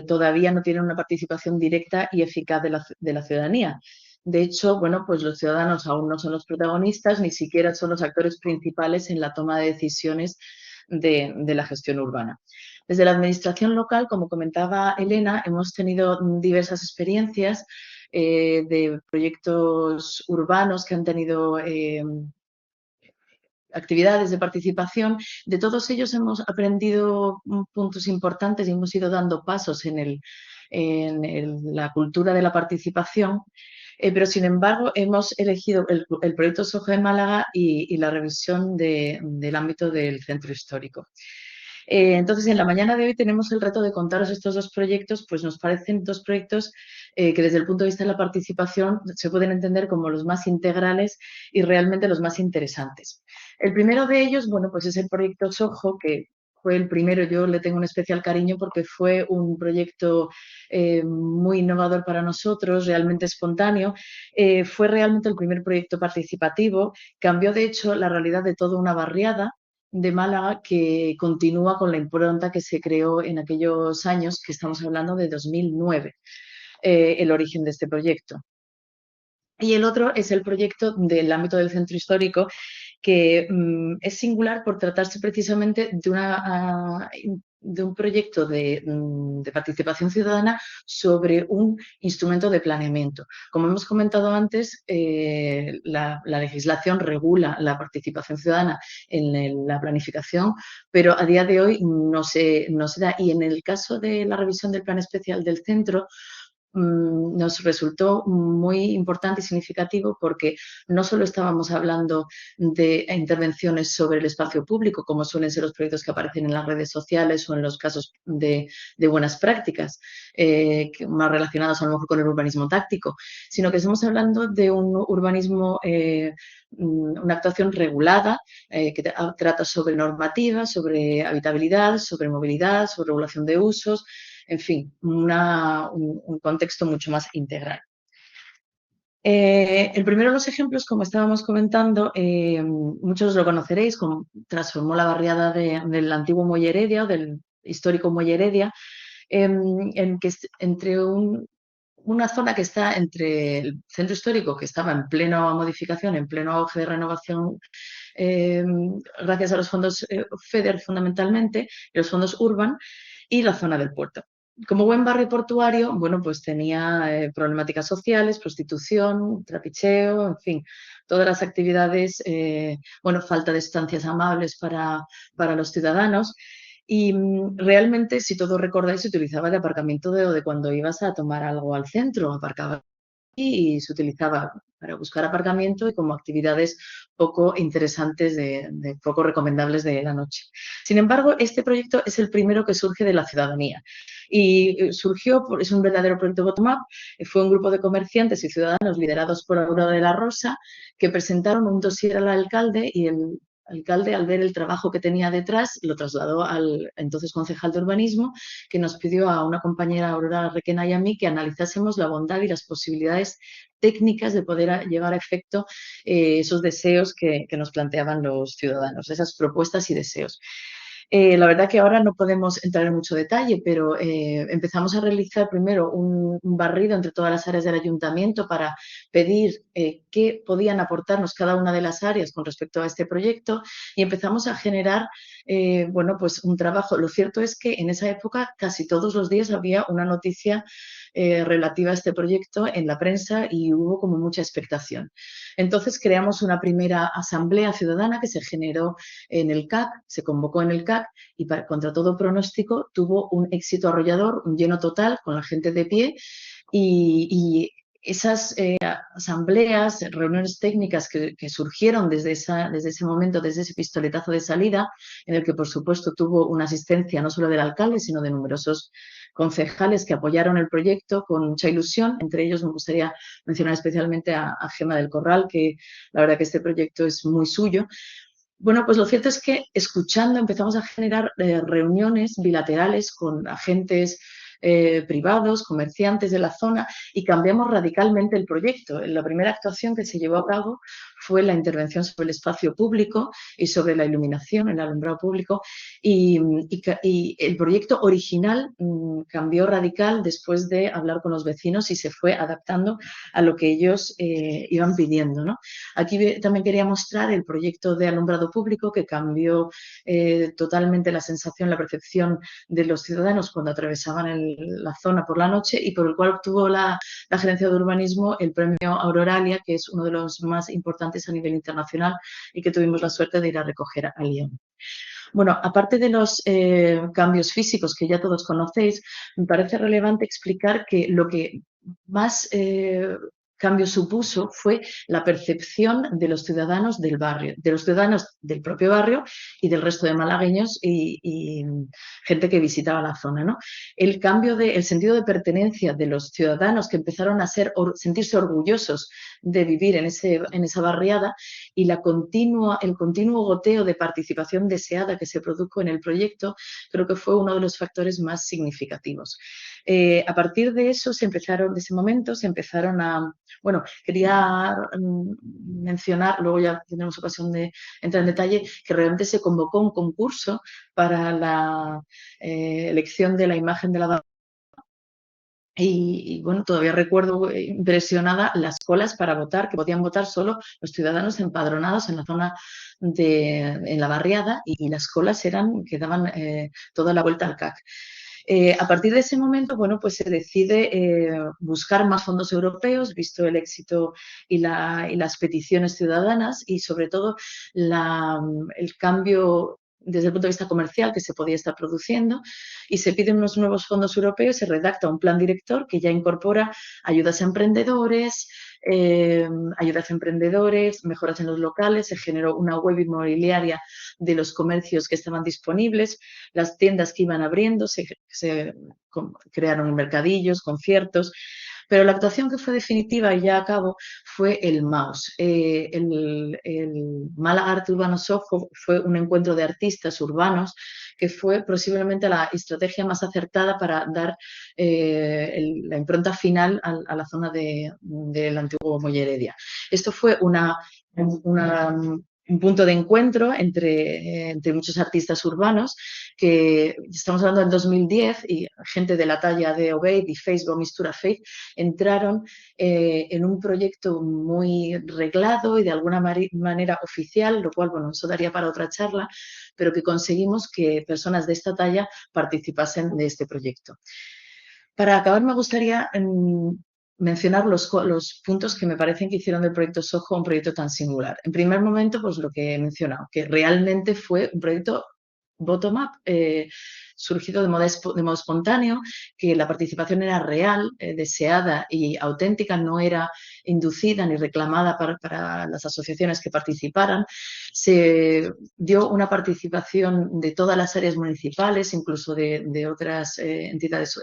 Speaker 4: todavía no tienen una participación directa y eficaz de la ciudadanía. De hecho, bueno, pues los ciudadanos aún no son los protagonistas, ni siquiera son los actores principales en la toma de decisiones de la gestión urbana. Desde la administración local, como comentaba Elena, hemos tenido diversas experiencias de proyectos urbanos que han tenido actividades de participación. De todos ellos hemos aprendido puntos importantes y hemos ido dando pasos en la cultura de la participación. Pero, sin embargo, hemos elegido el proyecto SOGE de Málaga y la revisión del ámbito del centro histórico. Entonces, en la mañana de hoy tenemos el reto de contaros estos dos proyectos, pues nos parecen dos proyectos que desde el punto de vista de la participación se pueden entender como los más integrales y realmente los más interesantes. El primero de ellos, bueno, pues es el proyecto SOHO, que fue el primero. Yo le tengo un especial cariño porque fue un proyecto muy innovador para nosotros, realmente espontáneo. Fue realmente el primer proyecto participativo. Cambió, de hecho, la realidad de toda una barriada de Málaga, que continúa con la impronta que se creó en aquellos años, que estamos hablando de 2009, el origen de este proyecto. Y el otro es el proyecto del ámbito del centro histórico, que es singular por tratarse precisamente de un proyecto de participación ciudadana sobre un instrumento de planeamiento. Como hemos comentado antes, la legislación regula la participación ciudadana en la planificación, pero a día de hoy no se da. Y en el caso de la revisión del plan especial del centro, nos resultó muy importante y significativo, porque no solo estábamos hablando de intervenciones sobre el espacio público, como suelen ser los proyectos que aparecen en las redes sociales o en los casos de buenas prácticas, más relacionados a lo mejor con el urbanismo táctico, sino que estamos hablando de un urbanismo, una actuación regulada, que trata sobre normativa, sobre habitabilidad, sobre movilidad, sobre regulación de usos, en fin, un contexto mucho más integral. El primero de los ejemplos, como estábamos comentando, muchos lo conoceréis, transformó la barriada del antiguo Muelle Heredia, o del histórico Muelle Heredia, entre una zona que está entre el centro histórico, que estaba en plena modificación, en pleno auge de renovación, gracias a los fondos FEDER fundamentalmente, y los fondos Urban, y la zona del puerto. Como buen barrio portuario, bueno, pues tenía problemáticas sociales, prostitución, trapicheo, en fin, todas las actividades, bueno, falta de estancias amables para los ciudadanos. Y realmente, si todos recordáis, se utilizaba de aparcamiento de cuando ibas a tomar algo al centro, aparcabas y se utilizaba para buscar aparcamiento y como actividades poco interesantes, poco recomendables de la noche. Sin embargo, este proyecto es el primero que surge de la ciudadanía y es un verdadero proyecto bottom-up. Fue un grupo de comerciantes y ciudadanos liderados por Aurora de la Rosa, que presentaron un dossier al alcalde, y el alcalde, al ver el trabajo que tenía detrás, lo trasladó al entonces concejal de urbanismo, que nos pidió a una compañera, Aurora Requena, y a mí, que analizásemos la bondad y las posibilidades técnicas de poder llevar a efecto esos deseos que nos planteaban los ciudadanos, esas propuestas y deseos. La verdad que ahora no podemos entrar en mucho detalle, pero empezamos a realizar primero un barrido entre todas las áreas del ayuntamiento para pedir qué podían aportarnos cada una de las áreas con respecto a este proyecto, y empezamos a generar, bueno, pues un trabajo. Lo cierto es que en esa época casi todos los días había una noticia relativa a este proyecto en la prensa y hubo como mucha expectación. Entonces creamos una primera asamblea ciudadana que se generó en el CAC, se convocó en el CAC, y contra todo pronóstico tuvo un éxito arrollador, un lleno total, con la gente de pie, y esas asambleas, reuniones técnicas que surgieron desde ese momento, desde ese pistoletazo de salida, en el que por supuesto tuvo una asistencia no solo del alcalde, sino de numerosos concejales que apoyaron el proyecto con mucha ilusión. Entre ellos me gustaría mencionar especialmente a Gemma del Corral, que la verdad que este proyecto es muy suyo. Bueno, pues lo cierto es que escuchando empezamos a generar reuniones bilaterales con agentes privados, comerciantes de la zona, y cambiamos radicalmente el proyecto. La primera actuación que se llevó a cabo fue la intervención sobre el espacio público y sobre la iluminación, el alumbrado público, y el proyecto original cambió radical después de hablar con los vecinos y se fue adaptando a lo que ellos iban pidiendo, ¿no? Aquí también quería mostrar el proyecto de alumbrado público, que cambió totalmente la sensación, la percepción de los ciudadanos cuando atravesaban la zona por la noche, y por el cual obtuvo la Gerencia de Urbanismo el premio Auroralia, que es uno de los más importantes a nivel internacional y que tuvimos la suerte de ir a recoger a Lyon. Bueno, aparte de los cambios físicos que ya todos conocéis, me parece relevante explicar que lo que más cambio supuso fue la percepción de los ciudadanos del barrio, de los ciudadanos del propio barrio y del resto de malagueños y gente que visitaba la zona, ¿no? El cambio el sentido de pertenencia de los ciudadanos que empezaron a sentirse orgullosos de vivir en esa barriada y el continuo goteo de participación deseada que se produjo en el proyecto, creo que fue uno de los factores más significativos. A partir de eso, de ese momento, se empezaron a... Bueno, quería mencionar, luego ya tendremos ocasión de entrar en detalle, que realmente se convocó un concurso para la elección de la imagen de la... Y bueno, todavía recuerdo impresionada las colas para votar, que podían votar solo los ciudadanos empadronados en la zona en la barriada, y las colas que daban toda la vuelta al CAC. A partir de ese momento, bueno, pues se decide buscar más fondos europeos, visto el éxito y las peticiones ciudadanas y sobre todo el cambio desde el punto de vista comercial que se podía estar produciendo, y se piden unos nuevos fondos europeos, se redacta un plan director que ya incorpora ayudas a emprendedores, mejoras en los locales, se generó una web inmobiliaria de los comercios que estaban disponibles, las tiendas que iban abriendo, se crearon mercadillos, conciertos. Pero la actuación que fue definitiva y ya a cabo fue el MAUS. El Málaga Arte Urbano Soho fue un encuentro de artistas urbanos que fue posiblemente la estrategia más acertada para dar la impronta final a la zona del antiguo Muelle Heredia. Esto fue un punto de encuentro entre muchos artistas urbanos, que estamos hablando del 2010, y gente de la talla de Obeid y Facebook, Mistura Faith, entraron en un proyecto muy reglado y de alguna manera oficial, lo cual, bueno, eso daría para otra charla, pero que conseguimos que personas de esta talla participasen de este proyecto. Para acabar, me gustaría mencionar los puntos que me parecen que hicieron del proyecto Soho un proyecto tan singular. En primer momento, pues lo que he mencionado, que realmente fue un proyecto bottom-up, surgido de modo espontáneo, que la participación era real, deseada y auténtica, no era inducida ni reclamada para las asociaciones que participaran. Se dio una participación de todas las áreas municipales, incluso de otras entidades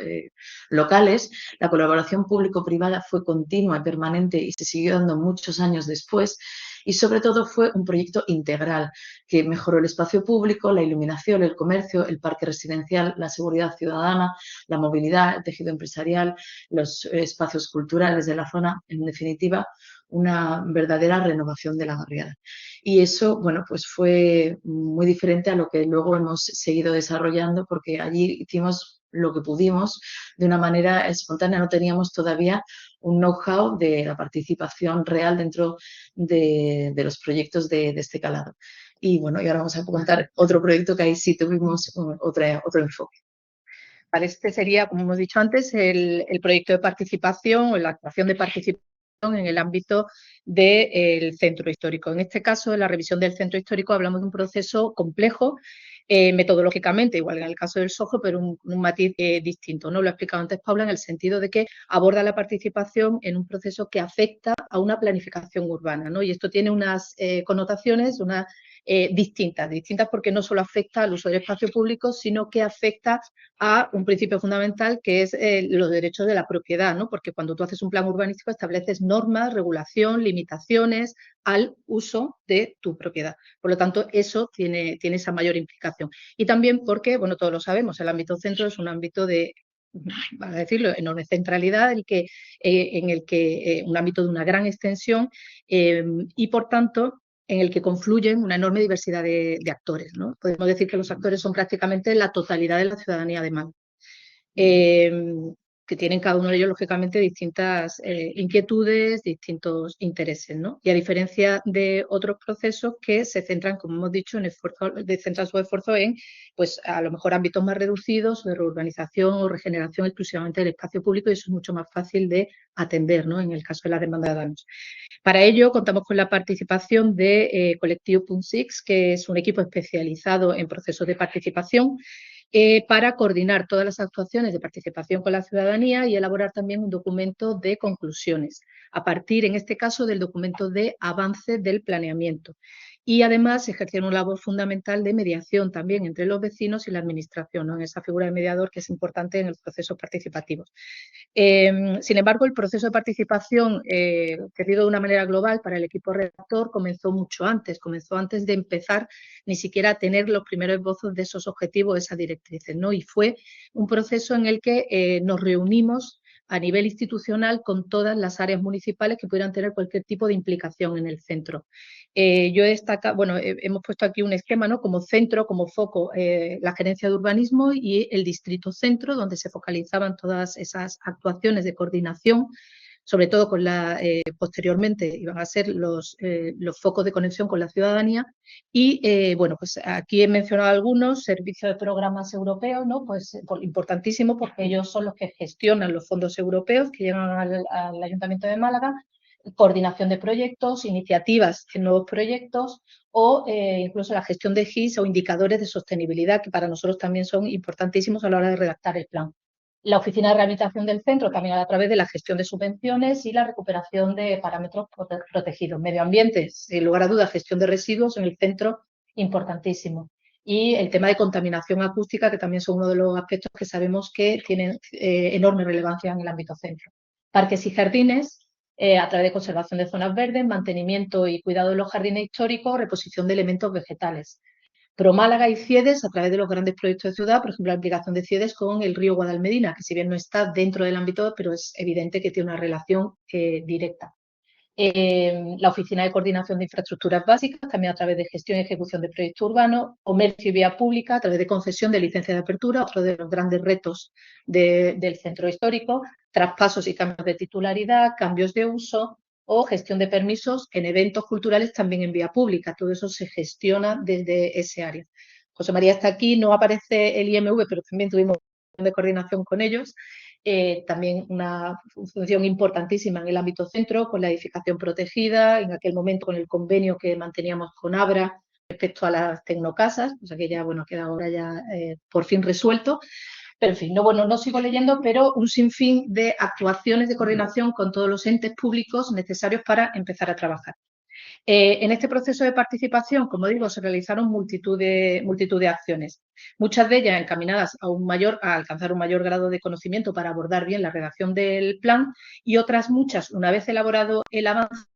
Speaker 4: locales. La colaboración público-privada fue continua y permanente y se siguió dando muchos años después. Y sobre todo fue un proyecto integral que mejoró el espacio público, la iluminación, el comercio, el parque residencial, la seguridad ciudadana, la movilidad, el tejido empresarial, los espacios culturales de la zona, en definitiva, una verdadera renovación de la barriada. Y eso, bueno, pues fue muy diferente a lo que luego hemos seguido desarrollando, porque allí hicimos lo que pudimos de una manera espontánea, no teníamos todavía un know-how de la participación real dentro de los proyectos de este calado. Y bueno, y ahora vamos a contar otro proyecto que ahí sí tuvimos otro enfoque.
Speaker 3: Vale, este sería, como hemos dicho antes, el proyecto de participación o la actuación de participación en el ámbito del centro histórico. En este caso, en la revisión del centro histórico, hablamos de un proceso complejo, metodológicamente, igual en el caso del Soho, pero un matiz distinto, ¿no? Lo ha explicado antes Paula, en el sentido de que aborda la participación en un proceso que afecta a una planificación urbana, ¿no? Y esto tiene unas connotaciones, distintas porque no solo afecta al uso del espacio público, sino que afecta a un principio fundamental que es los derechos de la propiedad, ¿no? Porque cuando tú haces un plan urbanístico estableces normas, regulación, limitaciones al uso de tu propiedad. Por lo tanto, eso tiene esa mayor implicación. Y también porque, bueno, todos lo sabemos, el ámbito centro es un ámbito de, para decirlo, enorme centralidad, en el que un ámbito de una gran extensión y, por tanto, en el que confluyen una enorme diversidad de actores, ¿no? Podemos decir que los actores son prácticamente la totalidad de la ciudadanía de Málaga, que tienen cada uno de ellos, lógicamente, distintas inquietudes, distintos intereses, ¿no? Y a diferencia de otros procesos que se centran, como hemos dicho, centran su esfuerzo en, pues, a lo mejor ámbitos más reducidos, de reurbanización o regeneración exclusivamente del espacio público, y eso es mucho más fácil de atender, ¿no? En el caso de la demanda de daños. Para ello, contamos con la participación de Colectivo Punt 6, que es un equipo especializado en procesos de participación, para coordinar todas las actuaciones de participación con la ciudadanía y elaborar también un documento de conclusiones, a partir, en este caso, del documento de avance del planeamiento. Y además ejercer una labor fundamental de mediación también entre los vecinos y la administración, ¿no? En esa figura de mediador que es importante en el proceso participativo. Sin embargo, el proceso de participación, que digo de una manera global para el equipo redactor, comenzó antes de empezar ni siquiera a tener los primeros esbozos de esos objetivos, esas directrices, ¿no? Y fue un proceso en el que nos reunimos a nivel institucional con todas las áreas municipales que pudieran tener cualquier tipo de implicación en el centro. Yo he destacado, bueno, hemos puesto aquí un esquema, ¿no? Como centro, como foco, la gerencia de urbanismo y el distrito centro, donde se focalizaban todas esas actuaciones de coordinación, sobre todo con posteriormente iban a ser los focos de conexión con la ciudadanía. Y bueno, pues aquí he mencionado algunos, servicios de programas europeos, ¿no? Pues importantísimo, porque ellos son los que gestionan los fondos europeos que llegan al Ayuntamiento de Málaga, coordinación de proyectos, iniciativas en nuevos proyectos o incluso la gestión de GIS o indicadores de sostenibilidad, que para nosotros también son importantísimos a la hora de redactar el plan. La oficina de rehabilitación del centro también a través de la gestión de subvenciones y la recuperación de parámetros protegidos. Medio ambiente, sin lugar a dudas, gestión de residuos en el centro, importantísimo. Y el tema de contaminación acústica, que también son uno de los aspectos que sabemos que tienen enorme relevancia en el ámbito centro. Parques y jardines, a través de conservación de zonas verdes, mantenimiento y cuidado de los jardines históricos, reposición de elementos vegetales. ProMálaga y CIEDES a través de los grandes proyectos de ciudad, por ejemplo, la implicación de CIEDES con el río Guadalmedina, que si bien no está dentro del ámbito, pero es evidente que tiene una relación directa. La Oficina de Coordinación de Infraestructuras Básicas, también a través de gestión y ejecución de proyectos urbanos, comercio y vía pública, a través de concesión de licencia de apertura, otro de los grandes retos del centro histórico, traspasos y cambios de titularidad, cambios de uso o gestión de permisos en eventos culturales también en vía pública. Todo eso se gestiona desde ese área. José María está aquí, no aparece el IMV, pero también tuvimos de coordinación con ellos. También una función importantísima en el ámbito centro, con la edificación protegida, en aquel momento con el convenio que manteníamos con Abra respecto a las tecnocasas, o sea que ya, bueno, queda ahora ya por fin resuelto. Pero en fin, no, bueno, no sigo leyendo, pero un sinfín de actuaciones de coordinación con todos los entes públicos necesarios para empezar a trabajar. En este proceso de participación, como digo, se realizaron multitud de acciones, muchas de ellas encaminadas a alcanzar un mayor grado de conocimiento para abordar bien la redacción del plan y otras muchas, una vez elaborado el avance,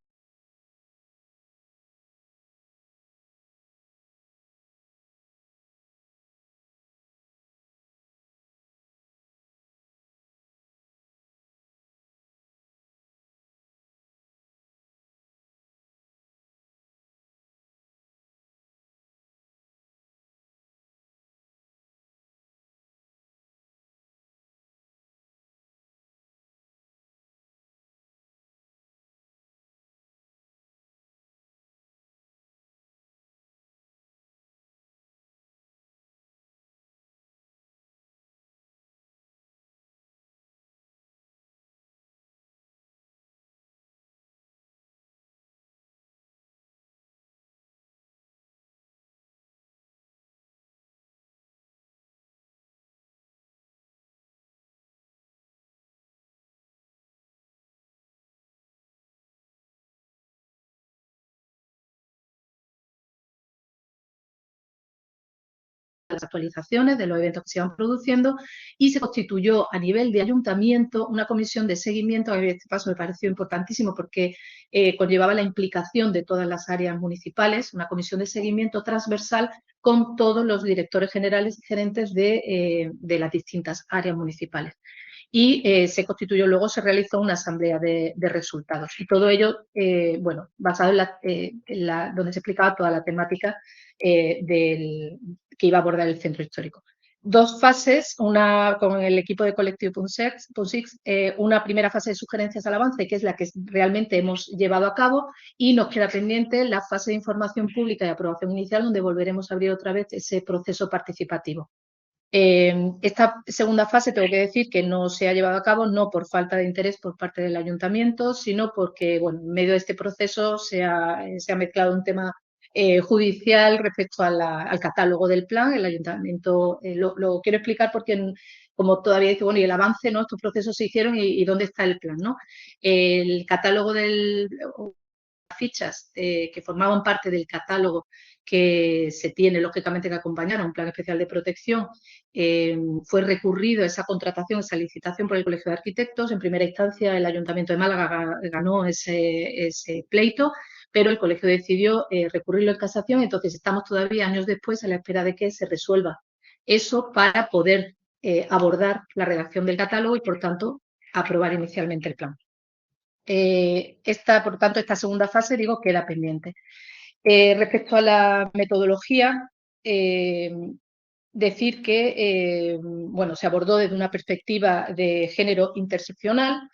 Speaker 3: las actualizaciones de los eventos que se iban produciendo y se constituyó a nivel de ayuntamiento una comisión de seguimiento. A mí este paso me pareció importantísimo porque conllevaba la implicación de todas las áreas municipales, una comisión de seguimiento transversal con todos los directores generales y gerentes de las distintas áreas municipales. Y se constituyó, luego se realizó una asamblea de resultados. Y todo ello, bueno, basado donde se explicaba toda la temática que iba a abordar el centro histórico. Dos fases, una con el equipo de Colectivo Punsix, una primera fase de sugerencias al avance, que es la que realmente hemos llevado a cabo, y nos queda pendiente la fase de información pública y aprobación inicial, donde volveremos a abrir otra vez ese proceso participativo. Esta segunda fase tengo que decir que no se ha llevado a cabo no por falta de interés por parte del ayuntamiento, sino porque, bueno, en medio de este proceso se ha mezclado un tema judicial respecto al catálogo del plan. El ayuntamiento lo quiero explicar porque como todavía dice, bueno, y el avance, ¿no? Estos procesos se hicieron y dónde está el plan, ¿no? El catálogo las fichas que formaban parte del catálogo que se tiene, lógicamente, que acompañar a un plan especial de protección, fue recurrido esa contratación, esa licitación por el Colegio de Arquitectos. En primera instancia, el Ayuntamiento de Málaga ganó ese pleito, pero el colegio decidió recurrirlo en casación. Entonces, estamos todavía años después a la espera de que se resuelva eso para poder abordar la redacción del catálogo y, por tanto, aprobar inicialmente el plan. Por tanto, esta segunda fase, digo, queda pendiente. Respecto a la metodología, decir que bueno, se abordó desde una perspectiva de género interseccional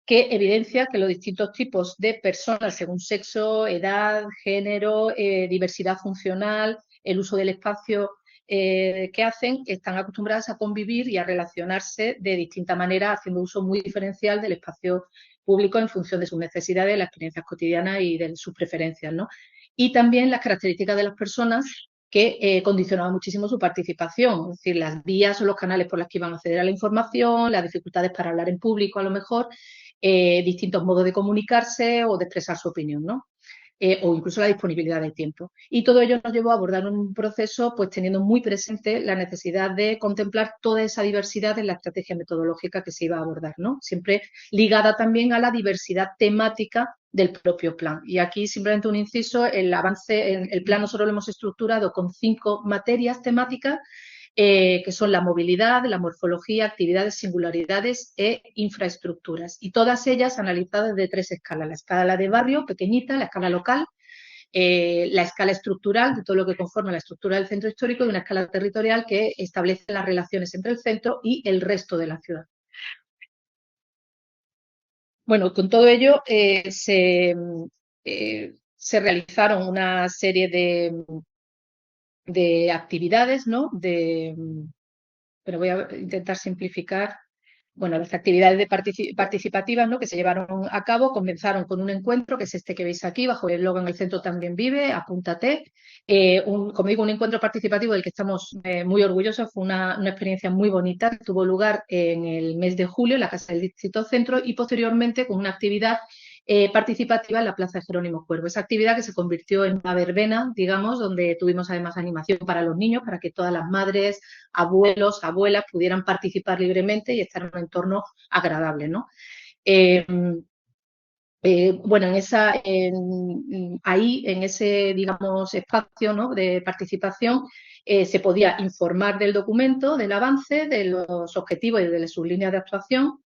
Speaker 3: que evidencia que los distintos tipos de personas, según sexo, edad, género, diversidad funcional, el uso del espacio que hacen, están acostumbradas a convivir y a relacionarse de distinta manera, haciendo uso muy diferencial del espacio público en función de sus necesidades, las experiencias cotidianas y de sus preferencias, ¿no? Y también las características de las personas que condicionaban muchísimo su participación, es decir, las vías o los canales por los que iban a acceder a la información, las dificultades para hablar en público a lo mejor, distintos modos de comunicarse o de expresar su opinión, ¿no? O incluso la disponibilidad del tiempo. Y todo ello nos llevó a abordar un proceso pues teniendo muy presente la necesidad de contemplar toda esa diversidad en la estrategia metodológica que se iba a abordar, ¿no? Siempre ligada también a la diversidad temática del propio plan. Y aquí simplemente un inciso, el avance, el plan nosotros lo hemos estructurado con 5 materias temáticas, que son la movilidad, la morfología, actividades, singularidades e infraestructuras. Y todas ellas analizadas de 3 escalas. La escala de barrio, pequeñita, la escala local, la escala estructural de todo lo que conforma la estructura del centro histórico y una escala territorial que establece las relaciones entre el centro y el resto de la ciudad. Bueno, con todo ello se realizaron una serie de actividades, ¿no? Pero voy a intentar simplificar. Bueno, las actividades participativas, ¿no? Que se llevaron a cabo comenzaron con un encuentro, que es este que veis aquí, bajo el eslogan "El centro también vive, apúntate". Como digo, un encuentro participativo del que estamos muy orgullosos. Fue una experiencia muy bonita que tuvo lugar en el mes de julio en la Casa del Distrito Centro y posteriormente con una actividad participativa en la Plaza de Jerónimo Cuervo. Esa actividad que se convirtió en una verbena, digamos, donde tuvimos además animación para los niños, para que todas las madres, abuelos, abuelas pudieran participar libremente y estar en un entorno agradable, ¿no? Bueno, ahí, en ese, digamos, espacio, ¿no? de participación, se podía informar del documento, del avance, de los objetivos y de sus líneas de actuación.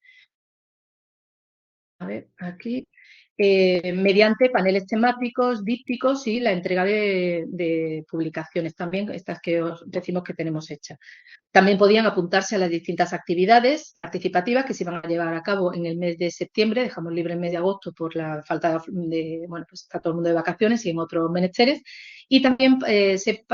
Speaker 3: A ver, aquí. Mediante paneles temáticos, dípticos y la entrega de publicaciones también, estas que os decimos que tenemos hechas. También podían apuntarse a las distintas actividades participativas que se iban a llevar a cabo en el mes de septiembre. Dejamos libre el mes de agosto por la falta de bueno, pues está todo el mundo de vacaciones y en otros menesteres. Y también se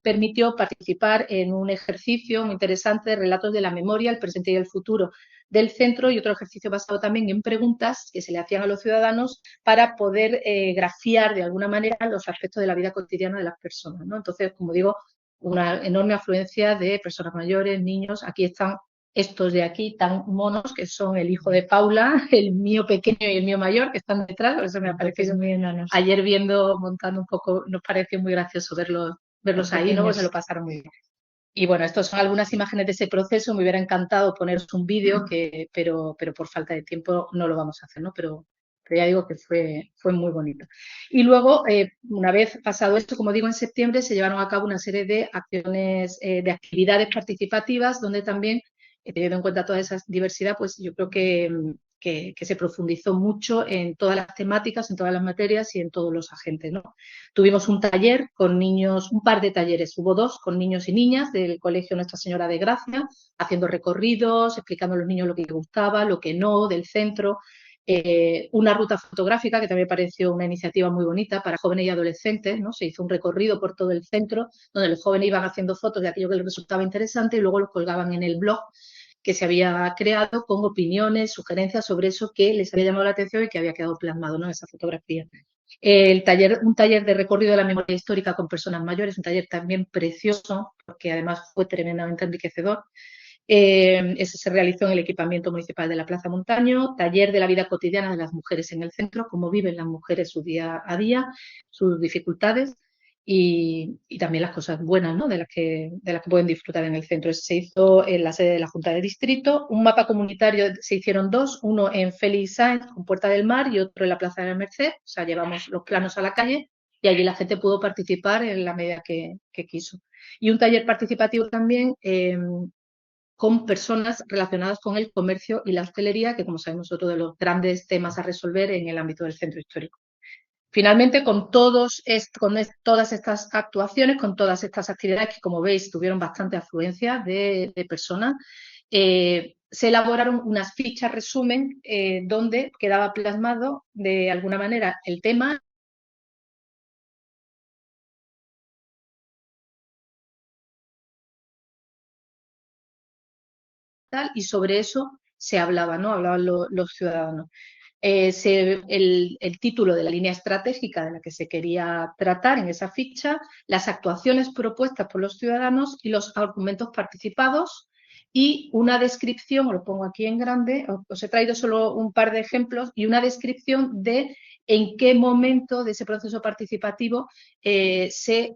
Speaker 3: permitió participar en un ejercicio muy interesante de relatos de la memoria, el presente y el futuro del centro, y otro ejercicio basado también en preguntas que se le hacían a los ciudadanos para poder grafiar de alguna manera los aspectos de la vida cotidiana de las personas, ¿no? Entonces, como digo, una enorme afluencia de personas mayores, niños. Aquí están estos de aquí tan monos, que son el hijo de Paula, el mío pequeño y el mío mayor, que están detrás. Por eso me parece muy enanos. Ayer montando un poco, nos pareció muy gracioso verlos ahí, ¿no? Pues se lo pasaron muy bien. Y bueno, estas son algunas imágenes de ese proceso. Me hubiera encantado poneros un vídeo, pero por falta de tiempo no lo vamos a hacer, ¿no? Pero ya digo que fue muy bonito. Y luego, una vez pasado esto, como digo, en septiembre se llevaron a cabo una serie de acciones, de actividades participativas, donde también, teniendo en cuenta toda esa diversidad, pues yo creo que se profundizó mucho en todas las temáticas, en todas las materias y en todos los agentes, ¿no? Tuvimos un taller con niños, un par de talleres, hubo 2 con niños y niñas del Colegio Nuestra Señora de Gracia, haciendo recorridos, explicando a los niños lo que les gustaba, lo que no, del centro. Una ruta fotográfica que también me pareció una iniciativa muy bonita para jóvenes y adolescentes, ¿no? Se hizo un recorrido por todo el centro donde los jóvenes iban haciendo fotos de aquello que les resultaba interesante y luego los colgaban en el blog que se había creado con opiniones, sugerencias sobre eso que les había llamado la atención y que había quedado plasmado, ¿no? Esa fotografía. Un taller de recorrido de la memoria histórica con personas mayores, un taller también precioso, porque además fue tremendamente enriquecedor. Ese se realizó en el equipamiento municipal de la Plaza Montaño, taller de la vida cotidiana de las mujeres en el centro, cómo viven las mujeres su día a día, sus dificultades y también las cosas buenas, ¿no?, de las que pueden disfrutar en el centro. Se hizo en la sede de la Junta de Distrito, un mapa comunitario, se hicieron dos, uno en Félix Sáenz con Puerta del Mar y otro en la Plaza de la Merced, o sea, llevamos los planos a la calle y allí la gente pudo participar en la medida que quiso. Y un taller participativo también con personas relacionadas con el comercio y la hostelería, que como sabemos es otro de los grandes temas a resolver en el ámbito del centro histórico. Finalmente, con todas estas actuaciones, con todas estas actividades que, como veis, tuvieron bastante afluencia de personas, se elaboraron unas fichas resumen donde quedaba plasmado de alguna manera el tema y sobre eso se hablaba, ¿no? Hablaban los ciudadanos. El título de la línea estratégica de la que se quería tratar en esa ficha, las actuaciones propuestas por los ciudadanos y los argumentos participados y una descripción, os lo pongo aquí en grande, os he traído solo un par de ejemplos y una descripción de en qué momento de ese proceso participativo se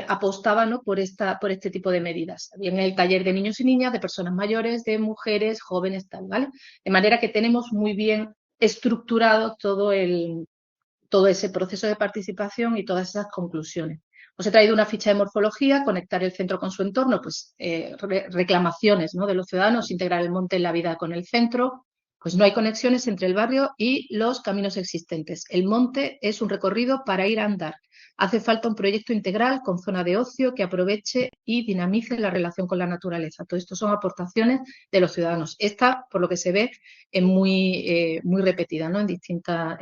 Speaker 3: apostaba, ¿no?, por este tipo de medidas. Bien, el taller de niños y niñas, de personas mayores, de mujeres, jóvenes, tal, ¿vale? De manera que tenemos muy bien estructurado todo ese proceso de participación y todas esas conclusiones. Os he traído una ficha de morfología, conectar el centro con su entorno, pues reclamaciones, ¿no?, de los ciudadanos, integrar el monte en la vida con el centro, pues no hay conexiones entre el barrio y los caminos existentes. El monte es un recorrido para ir a andar. Hace falta un proyecto integral con zona de ocio que aproveche y dinamice la relación con la naturaleza. Todo esto son aportaciones de los ciudadanos. Esta, por lo que se ve, es muy repetida, ¿no?, en distintas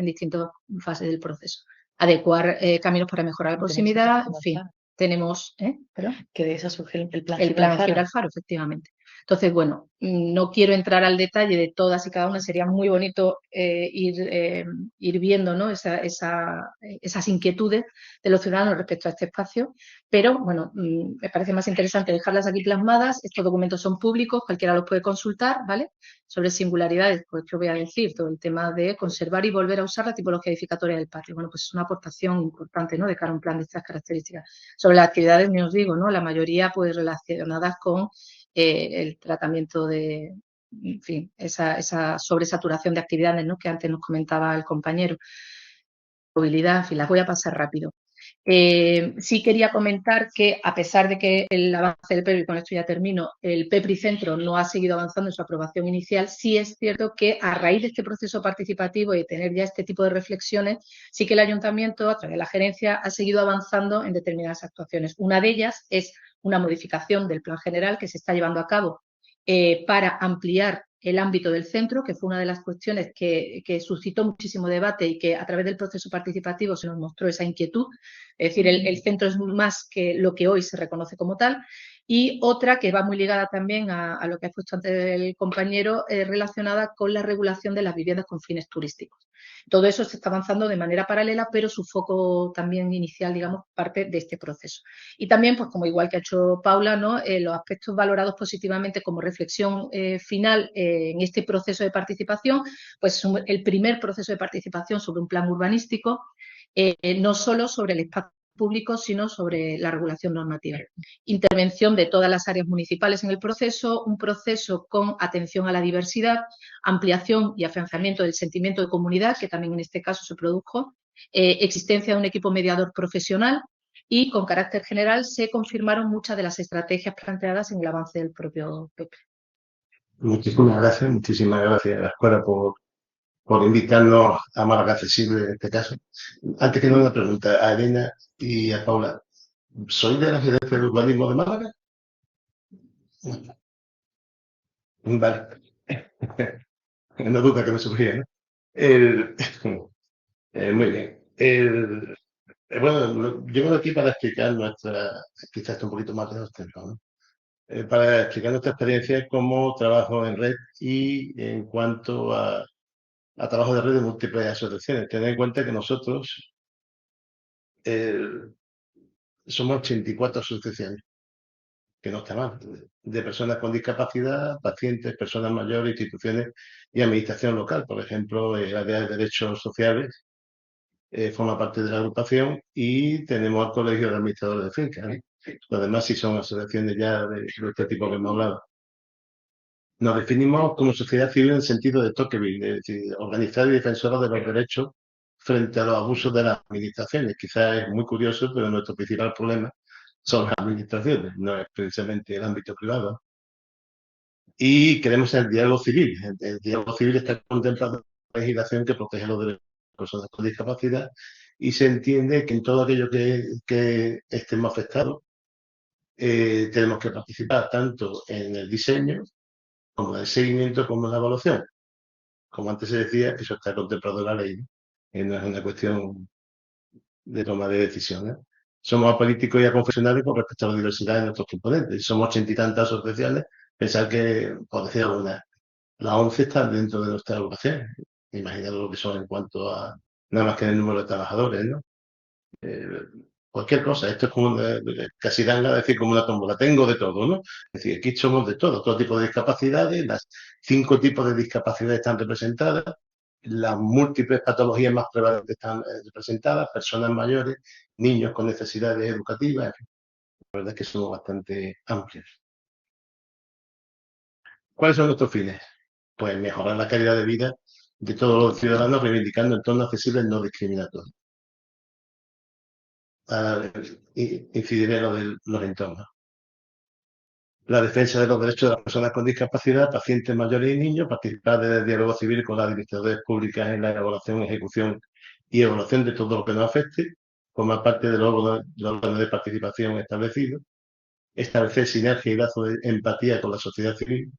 Speaker 3: fases del proceso. Adecuar caminos para mejorar la proximidad, en fin. Tenemos,
Speaker 4: que de esa surge el plan
Speaker 3: Gibralfaro, efectivamente. Entonces, bueno, no quiero entrar al detalle de todas y cada una, sería muy bonito ir viendo, ¿no?, esas inquietudes de los ciudadanos respecto a este espacio, pero bueno, me parece más interesante dejarlas aquí plasmadas. Estos documentos son públicos, cualquiera los puede consultar, ¿vale? Sobre singularidades, pues yo voy a decir todo el tema de conservar y volver a usar la tipología edificatoria del patio. Bueno, pues es una aportación importante, ¿no?, de cara a un plan de estas características. Sobre las actividades, ni os digo, ¿no?, la mayoría pues relacionadas con el tratamiento de, en fin, esa sobresaturación de actividades, ¿no?, que antes nos comentaba el compañero. Movilidad, en fin, las voy a pasar rápido. Sí quería comentar que, a pesar de que el avance del PEPRI, con esto ya termino, el PEPRI Centro no ha seguido avanzando en su aprobación inicial, sí es cierto que a raíz de este proceso participativo y de tener ya este tipo de reflexiones, sí que el Ayuntamiento, a través de la gerencia, ha seguido avanzando en determinadas actuaciones. Una de ellas es una modificación del plan general que se está llevando a cabo para ampliar el ámbito del centro, que fue una de las cuestiones que suscitó muchísimo debate y que a través del proceso participativo se nos mostró esa inquietud. Es decir, el centro es más que lo que hoy se reconoce como tal. Y otra que va muy ligada también a lo que ha puesto antes el compañero, relacionada con la regulación de las viviendas con fines turísticos. Todo eso se está avanzando de manera paralela, pero su foco también inicial, digamos, parte de este proceso. Y también, pues como igual que ha hecho Paula, ¿no?, los aspectos valorados positivamente como reflexión final en este proceso de participación, pues el primer proceso de participación sobre un plan urbanístico, no solo sobre el espacio público, sino sobre la regulación normativa. Intervención de todas las áreas municipales en el proceso, un proceso con atención a la diversidad, ampliación y afianzamiento del sentimiento de comunidad, que también en este caso se produjo, existencia de un equipo mediador profesional y, con carácter general, se confirmaron muchas de las estrategias planteadas en el avance del propio PEPRI.
Speaker 5: Muchísimas gracias a la Escuela por invitarnos a Málaga Accesible en este caso. Antes que nada, una pregunta a Elena y a Paula. ¿Sois de la Gerencia de Urbanismo de Málaga? Vale. Una duda que me surgía, ¿no? Muy bien. Bueno, yo vengo aquí para explicar quizás un poquito más de los temas, ¿no? Para explicar nuestra experiencia como trabajo en red y en cuanto a trabajo de red de múltiples asociaciones. Tened en cuenta que nosotros somos 84 asociaciones, que no está mal, de personas con discapacidad, pacientes, personas mayores, instituciones y administración local. Por ejemplo, el área de derechos sociales forma parte de la agrupación y tenemos al Colegio de Administradores de Fincas, ¿eh? Los demás sí son asociaciones ya de este tipo que hemos hablado. Nos definimos como sociedad civil en el sentido de Tocqueville, es decir, organizada y defensora de los derechos frente a los abusos de las administraciones. Quizás es muy curioso, pero nuestro principal problema son las administraciones, no es precisamente el ámbito privado. Y queremos el diálogo civil. El diálogo civil está contemplado en la legislación que protege los derechos de las personas con discapacidad y se entiende que en todo aquello que estemos afectados tenemos que participar tanto en el diseño como en el seguimiento como en la evaluación. Como antes se decía, eso está contemplado en la ley, ¿no? No es una cuestión de toma de decisiones. Somos apolíticos y aconfesionales con respecto a la diversidad de nuestros componentes. Somos 80 y tantas asociaciones. Pensar que, por decir alguna, las 11 están dentro de nuestra agrupación. Imaginad lo que son en cuanto a nada más que el número de trabajadores, ¿no? Eh, cualquier cosa. Esto es como casi dan a decir como una tómbola. Tengo de todo, ¿no? Es decir, aquí somos de todo tipo de discapacidades. Las 5 tipos de discapacidades están representadas. Las múltiples patologías más prevalentes están representadas. Personas mayores, niños con necesidades educativas. La verdad es que somos bastante amplios. ¿Cuáles son nuestros fines? Pues mejorar la calidad de vida de todos los ciudadanos, reivindicando entornos accesibles no discriminatorios. Incidiré en lo de los entornos. La defensa de los derechos de las personas con discapacidad, pacientes mayores y niños, participar del diálogo civil con las administraciones públicas en la elaboración, ejecución y evaluación de todo lo que nos afecte, formar parte de los órganos de participación establecidos, establecer sinergia y lazo de empatía con la sociedad civil,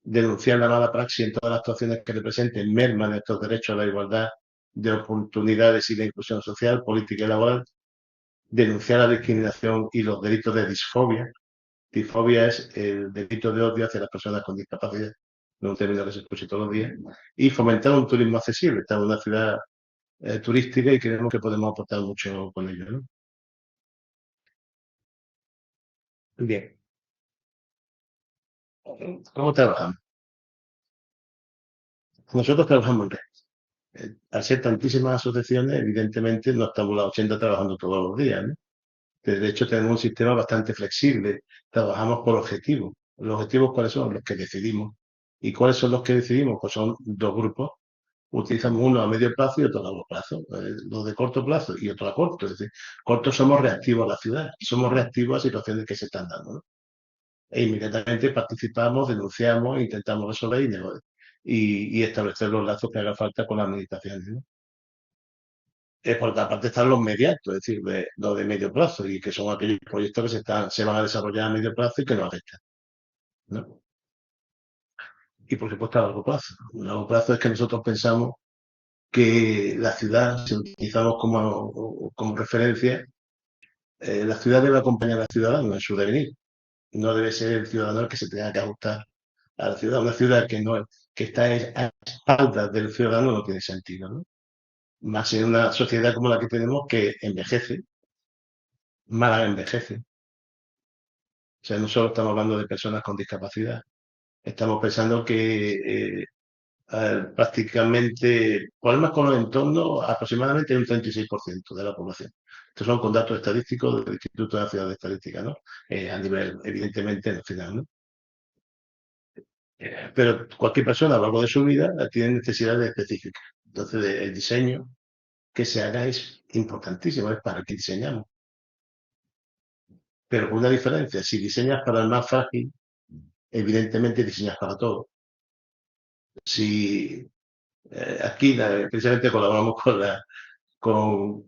Speaker 5: denunciar la mala praxis en todas las actuaciones que representen merma nuestros derechos a la igualdad de oportunidades y la inclusión social, política y laboral, denunciar la discriminación y los delitos de disfobia. Disfobia es el delito de odio hacia las personas con discapacidad, no un término que se escucha todos los días, y fomentar un turismo accesible. Estamos en una ciudad turística y creemos que podemos aportar mucho con ello, ¿no? Bien. ¿Cómo trabajamos? Nosotros trabajamos en red. Al ser tantísimas asociaciones, evidentemente no estamos las 80 trabajando todos los días, ¿no? De hecho, tenemos un sistema bastante flexible. Trabajamos por objetivos. ¿Los objetivos cuáles son? Los que decidimos. ¿Y cuáles son los que decidimos? Pues son 2 grupos. Utilizamos uno a medio plazo y otro a largo plazo. Los de corto plazo y otro a corto. Es decir, corto somos reactivos a la ciudad. Somos reactivos a situaciones que se están dando, ¿no? E inmediatamente participamos, denunciamos, intentamos resolver y establecer los lazos que haga falta con las administraciones, ¿no? Por otra parte están los mediatos, es decir, los de medio plazo, y que son aquellos proyectos que se van a desarrollar a medio plazo y que nos afectan, ¿no? Y por supuesto a largo plazo. A largo plazo es que nosotros pensamos que la ciudad, si utilizamos como referencia, la ciudad debe acompañar al ciudadano en su devenir. No debe ser el ciudadano el que se tenga que ajustar a la ciudad. Una ciudad que está a espaldas del ciudadano no tiene sentido, ¿no? Más en una sociedad como la que tenemos que envejece, Málaga envejece. O sea, no solo estamos hablando de personas con discapacidad, estamos pensando que prácticamente problemas con los entornos aproximadamente un 36% de la población. Estos son con datos estadísticos del Instituto Nacional de Estadística, ¿no? A nivel, evidentemente, nacional, ¿no? Pero cualquier persona a lo largo de su vida tiene necesidades específicas. Entonces, el diseño que se haga es importantísimo, es para el que diseñamos. Pero con una diferencia, si diseñas para el más frágil, evidentemente diseñas para todo. Si aquí precisamente colaboramos con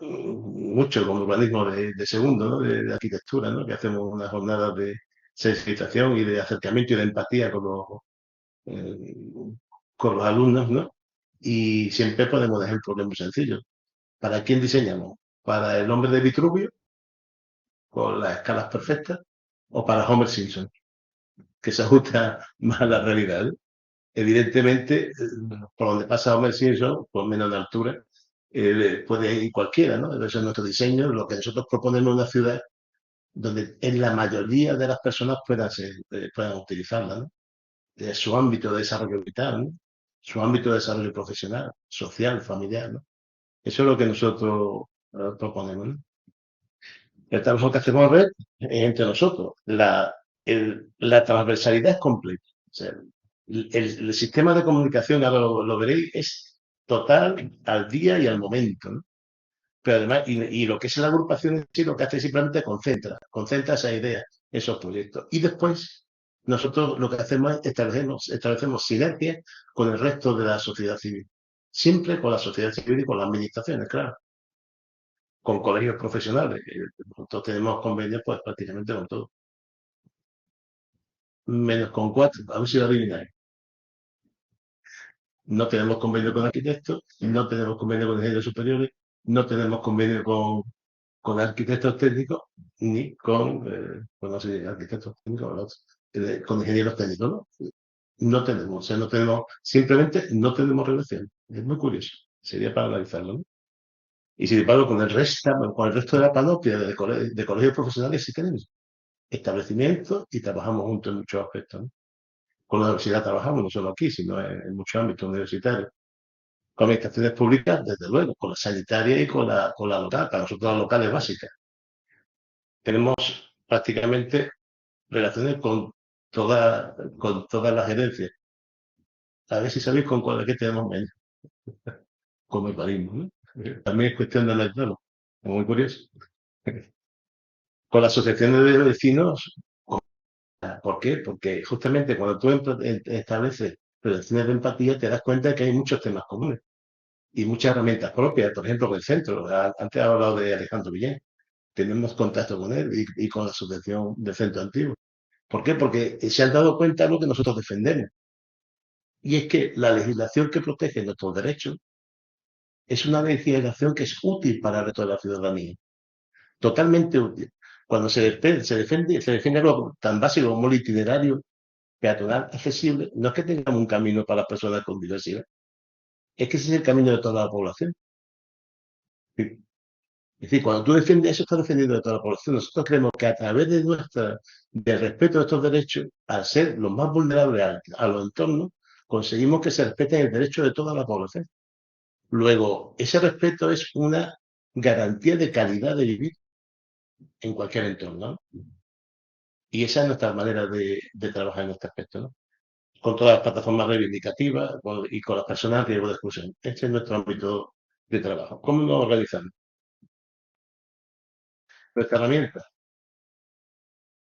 Speaker 5: mucho con urbanismo de segundo, ¿no? De arquitectura, ¿no? Que hacemos unas jornadas de sensibilización y de acercamiento y de empatía eh, con los alumnos, ¿no? Y siempre ponemos ejemplos muy sencillos. ¿Para quién diseñamos? ¿Para el hombre de Vitruvio, con las escalas perfectas, o para Homer Simpson, que se ajusta más a la realidad, ¿eh? Evidentemente, por donde pasa Homer Simpson, por menos de altura, puede ir cualquiera, ¿no? Eso es nuestro diseño, lo que nosotros proponemos en una ciudad donde en la mayoría de las personas puedan utilizarla, ¿no? De su ámbito de desarrollo vital, ¿no? Su ámbito de desarrollo profesional, social, familiar, ¿no? Eso es lo que nosotros proponemos, ¿no? El trabajo que hacemos en red es entre nosotros. La transversalidad es completa. O sea, el sistema de comunicación, ahora lo veréis, es total al día y al momento, ¿no? Pero además, y lo que es la agrupación en sí, lo que hace es simplemente concentra esas ideas, esos proyectos. Y después, nosotros lo que hacemos es establecemos sinergias con el resto de la sociedad civil. Siempre con la sociedad civil y con las administraciones, claro. Con colegios profesionales. Nosotros tenemos convenios pues prácticamente con todo. Menos con 4, a ver si lo adivináis. No tenemos convenio con arquitectos, no tenemos convenio con ingenieros superiores, no tenemos convenio con arquitectos técnicos, ni con, pues no sé, arquitectos técnicos, con ingenieros técnicos, ¿no? No tenemos, o sea, no tenemos, simplemente no tenemos relación. Es muy curioso. Sería para analizarlo, ¿no? Y sin embargo, con el resto de la panoplia de colegios profesionales sí tenemos establecimientos y trabajamos juntos en muchos aspectos, ¿no? Con la universidad trabajamos, no solo aquí, sino en muchos ámbitos universitarios. Con administraciones públicas, desde luego, con la sanitaria y con la local, para nosotros la local es básica. Tenemos prácticamente relaciones con todas las gerencias. A ver si sabéis con cuál es que tenemos menos, con el parismo, ¿no? También es cuestión de analizarlo. Es muy curioso. Con las asociaciones de vecinos, ¿por qué? Porque justamente cuando tú estableces relaciones de empatía, te das cuenta de que hay muchos temas comunes y muchas herramientas propias. Por ejemplo, con el centro. Antes he hablado de Alejandro Villén. Tenemos contacto con él y con la asociación del centro antiguo. ¿Por qué? Porque se han dado cuenta de lo que nosotros defendemos. Y es que la legislación que protege nuestros derechos es una legislación que es útil para el resto de la ciudadanía. Totalmente útil. Cuando se defiende algo tan básico como el itinerario peatonal accesible, no es que tengamos un camino para las personas con diversidad, es que ese es el camino de toda la población. Es decir, cuando tú defiendes eso, estás defendiendo de toda la población. Nosotros creemos que a través del respeto de estos derechos, al ser los más vulnerables a los entornos, conseguimos que se respeten el derecho de toda la población. Luego, ese respeto es una garantía de calidad de vivir en cualquier entorno, ¿no? Y esa es nuestra manera de trabajar en este aspecto, ¿no? Con todas las plataformas reivindicativas y con las personas en riesgo de exclusión. Este es nuestro ámbito de trabajo. ¿Cómo nos organizamos? Nuestra herramienta.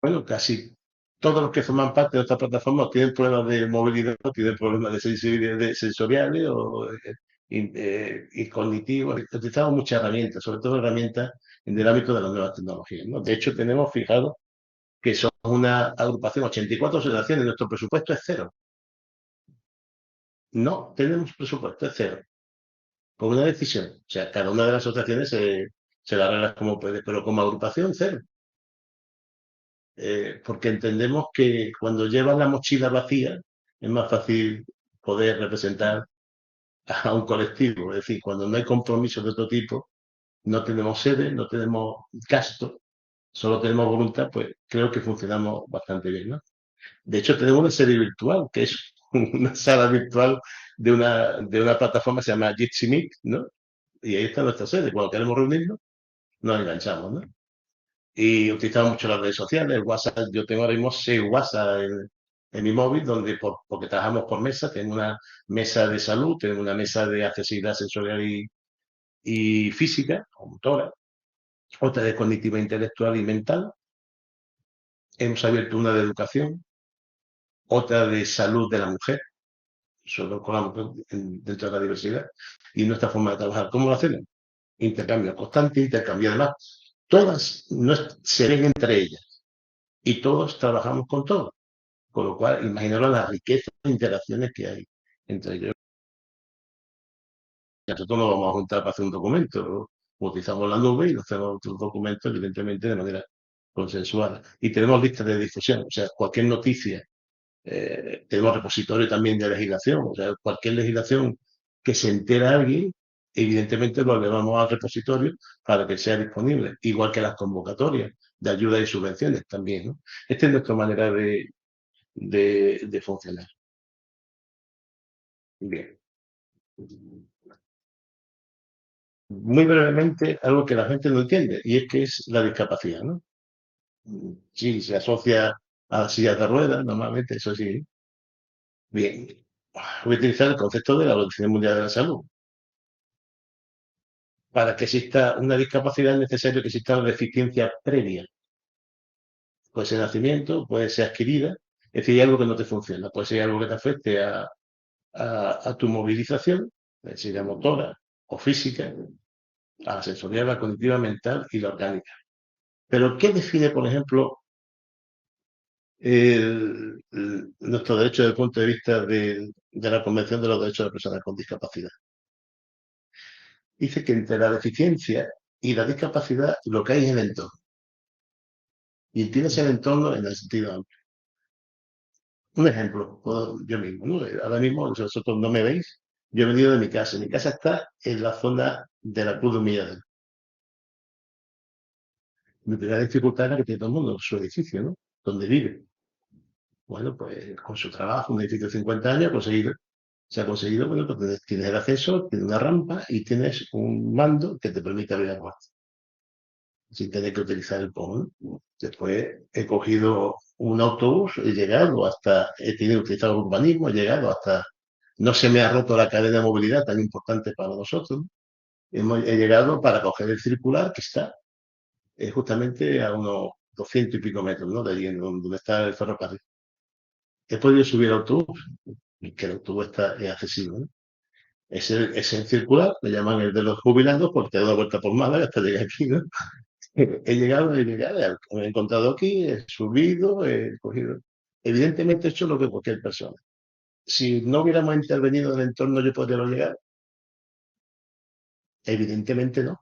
Speaker 5: Bueno, casi todos los que forman parte de esta plataforma tienen problemas de movilidad, tienen problemas de sensibilidad sensoriales y cognitivos. Utilizamos muchas herramientas, sobre todo herramientas en el ámbito de las nuevas tecnologías, ¿no? De hecho, tenemos fijado que somos una agrupación, 84 asociaciones, nuestro presupuesto es cero. No tenemos presupuesto, es cero. Por una decisión. O sea, cada una de las asociaciones se la arregla como puede, pero como agrupación, cero. Porque entendemos que cuando llevas la mochila vacía es más fácil poder representar a un colectivo. Es decir, cuando no hay compromisos de otro tipo, no tenemos sede, no tenemos gasto, solo tenemos voluntad, pues creo que funcionamos bastante bien, ¿no? De hecho, tenemos una serie virtual, que es una sala virtual de una plataforma que se llama Jitsi Meet, ¿no? Y ahí está nuestra sede. Cuando queremos reunirnos, nos enganchamos, ¿no? Y utilizamos mucho las redes sociales, el WhatsApp. Yo tengo ahora mismo 6 WhatsApp en mi móvil, porque trabajamos por mesa. Tengo una mesa de salud, tengo una mesa de accesibilidad sensorial y física, o motora, otra de cognitiva intelectual y mental. Hemos abierto una de educación, otra de salud de la mujer, solo colamos dentro de la diversidad, y nuestra forma de trabajar. ¿Cómo lo hacemos? Intercambio constante, intercambio además. Todas se ven entre ellas y todos trabajamos con todos. Con lo cual, imaginaros la riqueza de interacciones que hay entre ellos. Nosotros nos vamos a juntar para hacer un documento, utilizamos la nube y nos hacemos otros documentos, evidentemente, de manera consensuada. Y tenemos listas de difusión, o sea, cualquier noticia. Tenemos repositorio también de legislación, o sea, cualquier legislación que se entera alguien, evidentemente lo elevamos al repositorio para que sea disponible, igual que las convocatorias de ayuda y subvenciones también, ¿no? Esta es nuestra manera de funcionar. Bien. Muy brevemente, algo que la gente no entiende, y es que es la discapacidad, ¿no? Sí, se asocia a las sillas de ruedas, normalmente, eso sí. Bien, voy a utilizar el concepto de la Organización Mundial de la Salud. Para que exista una discapacidad es necesario que exista una deficiencia previa. Puede ser nacimiento, puede ser adquirida, es decir, hay algo que no te funciona, puede ser algo que te afecte a tu movilización, es decir, la motora o física, a la sensorial, la cognitiva, mental y la orgánica. Pero, ¿qué define, por ejemplo, nuestro derecho desde el punto de vista de la Convención de los Derechos de las Personas con Discapacidad? Dice que entre la deficiencia y la discapacidad lo que hay es el entorno. Y entiendes el entorno en el sentido amplio. Un ejemplo, yo mismo, ¿no? Ahora mismo vosotros no me veis, yo he venido de mi casa. Mi casa está en la zona de la Cruz de Humilladero. Mi primera dificultad era que tiene todo el mundo, su edificio, ¿no? Donde vive. Bueno, pues con su trabajo, un edificio de 50 años, se ha conseguido, bueno, pues tienes el acceso, tienes una rampa y tienes un mando que te permite abrir la puerta, sin tener que utilizar el PON. Después he cogido un autobús, he tenido que utilizar el urbanismo, he llegado hasta, no se me ha roto la cadena de movilidad tan importante para nosotros. He llegado para coger el circular que está justamente a unos 200 y pico metros, ¿no? De allí donde está el ferrocarril. He podido subir al autobús, que el autobús es accesible, ¿no? Es el circular, le llaman el de los jubilados, porque te da una vuelta por Málaga hasta llegar aquí, ¿no? He llegado, me he encontrado aquí, he subido, he cogido. Evidentemente, he hecho lo que cualquier persona. Si no hubiéramos intervenido en el entorno, ¿yo podría llegar? Evidentemente no.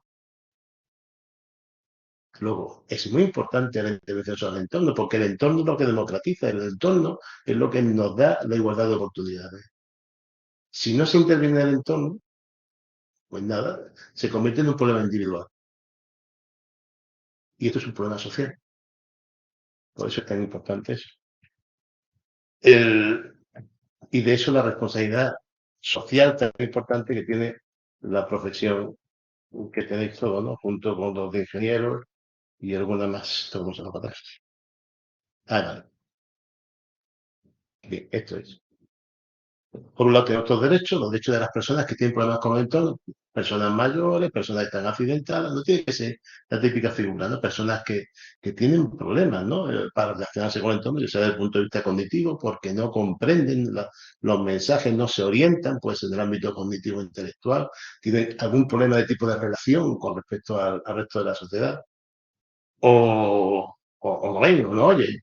Speaker 5: Luego, es muy importante la intervención sobre el entorno, porque el entorno es lo que democratiza, el entorno es lo que nos da la igualdad de oportunidades. Si no se interviene en el entorno, pues nada, se convierte en un problema individual. Y esto es un problema social. Por eso es tan importante eso. Y de eso la responsabilidad social tan importante que tiene la profesión que tenéis todos, ¿no? Junto con los de ingenieros y alguna más, todos los para atrás. Vale. Bien, esto es. Por un lado tenemos los derechos de las personas que tienen problemas con el entorno, personas mayores, personas que están accidentadas, no tiene que ser la típica figura, ¿no? Personas que tienen problemas, ¿no? Para relacionarse con el entorno, ya sea desde el punto de vista cognitivo, porque no comprenden los mensajes, no se orientan, pues en el ámbito cognitivo intelectual, tienen algún problema de tipo de relación con respecto al resto de la sociedad, o no ven, o no oyen,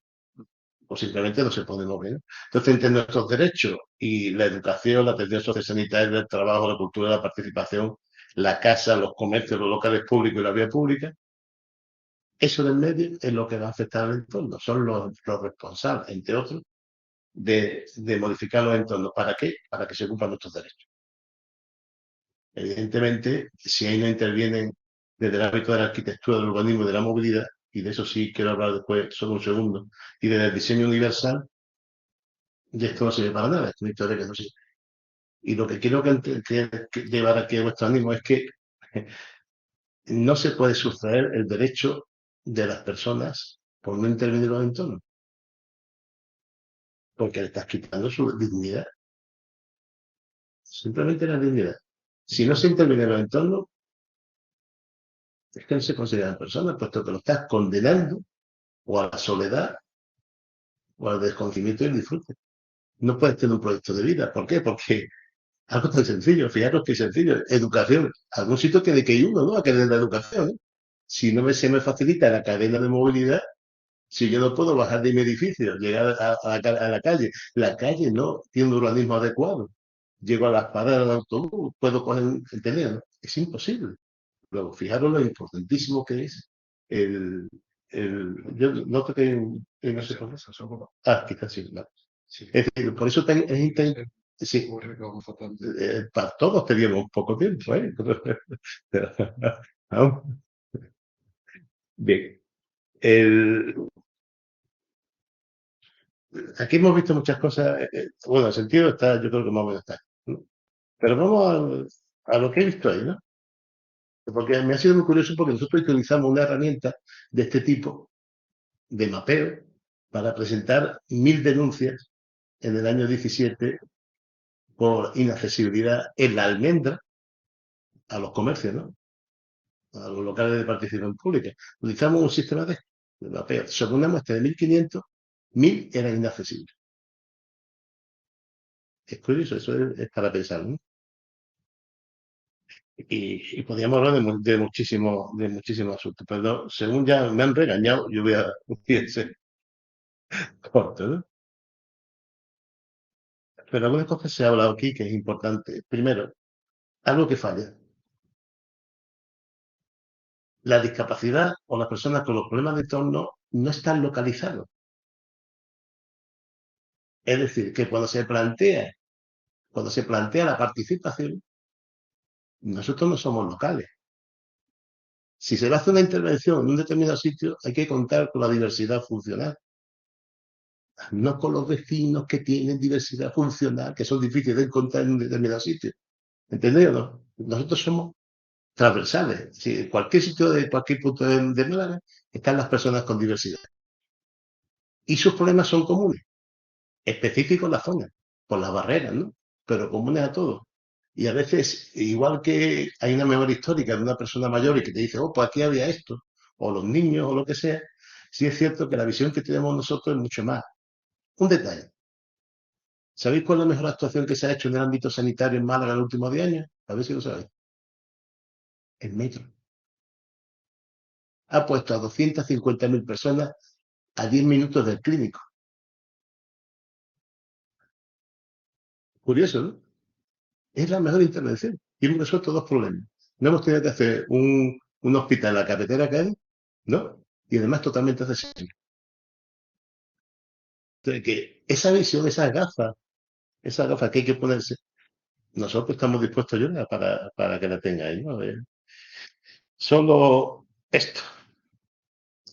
Speaker 5: o simplemente no se pueden mover. Entonces, entre nuestros derechos y la educación, la atención sociosanitaria, el trabajo, la cultura, la participación, la casa, los comercios, los locales públicos y la vía pública, eso del medio es lo que va a afectar al entorno. Son los responsables, entre otros, de modificar los entornos. ¿Para qué? Para que se cumplan nuestros derechos. Evidentemente, si ahí no intervienen desde el ámbito de la arquitectura, del urbanismo y de la movilidad, y de eso sí quiero hablar después, solo un segundo, y desde el diseño universal, y esto no sirve para nada, es una historia que no sirve. Y lo que quiero que llevar aquí a vuestro ánimo es que no se puede sustraer el derecho de las personas por no intervenir en los entornos, porque le estás quitando su dignidad. Simplemente la dignidad. Si no se interviene en los entornos, es que no se consideran personas, puesto que lo estás condenando o a la soledad o al desconocimiento y el disfrute. No puedes tener un proyecto de vida. ¿Por qué? Porque algo tan sencillo, fijaros que sencillo, educación. Algún sitio tiene que ir uno, ¿no? A que den la educación. ¿Eh? Si no se me facilita la cadena de movilidad, si yo no puedo bajar de mi edificio, llegar a la calle no tiene un urbanismo adecuado. Llego a las paradas del autobús, puedo coger el teléfono. Es imposible. Luego, fijaros lo importantísimo que es yo noto que no sé por eso. Quizás sí, claro. Sí. Es decir, por eso es Sí,
Speaker 1: ocurre con fotos.
Speaker 5: para todos teníamos poco tiempo, ¿eh? Vamos. Bien. Aquí hemos visto muchas cosas. Bueno, el sentido está, yo creo que más o menos está, ¿no? Pero vamos a lo que he visto ahí, ¿no? Porque me ha sido muy curioso porque nosotros utilizamos una herramienta de este tipo, de mapeo, para presentar 1000 denuncias en el año 17 por inaccesibilidad en la almendra a los comercios, ¿no? A los locales de participación pública. Utilizamos un sistema de mapeo. Sobre una muestra de 1500, 1000 eran inaccesibles. Es curioso, eso es para pensar, ¿no? Y podríamos hablar de muchísimos asuntos, pero según ya me han regañado, yo voy a ser corto, ¿no? Pero algunas cosas se ha hablado aquí que es importante. Primero, algo que falla. La discapacidad o las personas con los problemas de entorno no están localizados. Es decir, que cuando se plantea la participación, nosotros no somos locales. Si se va a hacer una intervención en un determinado sitio, hay que contar con la diversidad funcional. No con los vecinos que tienen diversidad funcional, que son difíciles de encontrar en un determinado sitio. ¿Entendéis o no? Nosotros somos transversales. Si en cualquier sitio de cualquier punto de Málaga están las personas con diversidad. Y sus problemas son comunes, específicos en la zona, por las barreras, ¿no? Pero comunes a todos. Y a veces, igual que hay una memoria histórica de una persona mayor y que te dice, oh, pues aquí había esto, o los niños, o lo que sea, sí es cierto que la visión que tenemos nosotros es mucho más. Un detalle. ¿Sabéis cuál es la mejor actuación que se ha hecho en el ámbito sanitario en Málaga en los últimos 10 años? A ver si lo sabéis. El metro. Ha puesto a 250.000 personas a 10 minutos del clínico. Curioso, ¿no? Es la mejor intervención. Y hemos resuelto dos problemas. No hemos tenido que hacer un hospital en la carretera Cádiz, ¿no? Y además totalmente accesible. Entonces, que esa visión, esas gafas que hay que ponerse, nosotros estamos dispuestos a ayudar para que la tengáis, ¿no? Solo esto.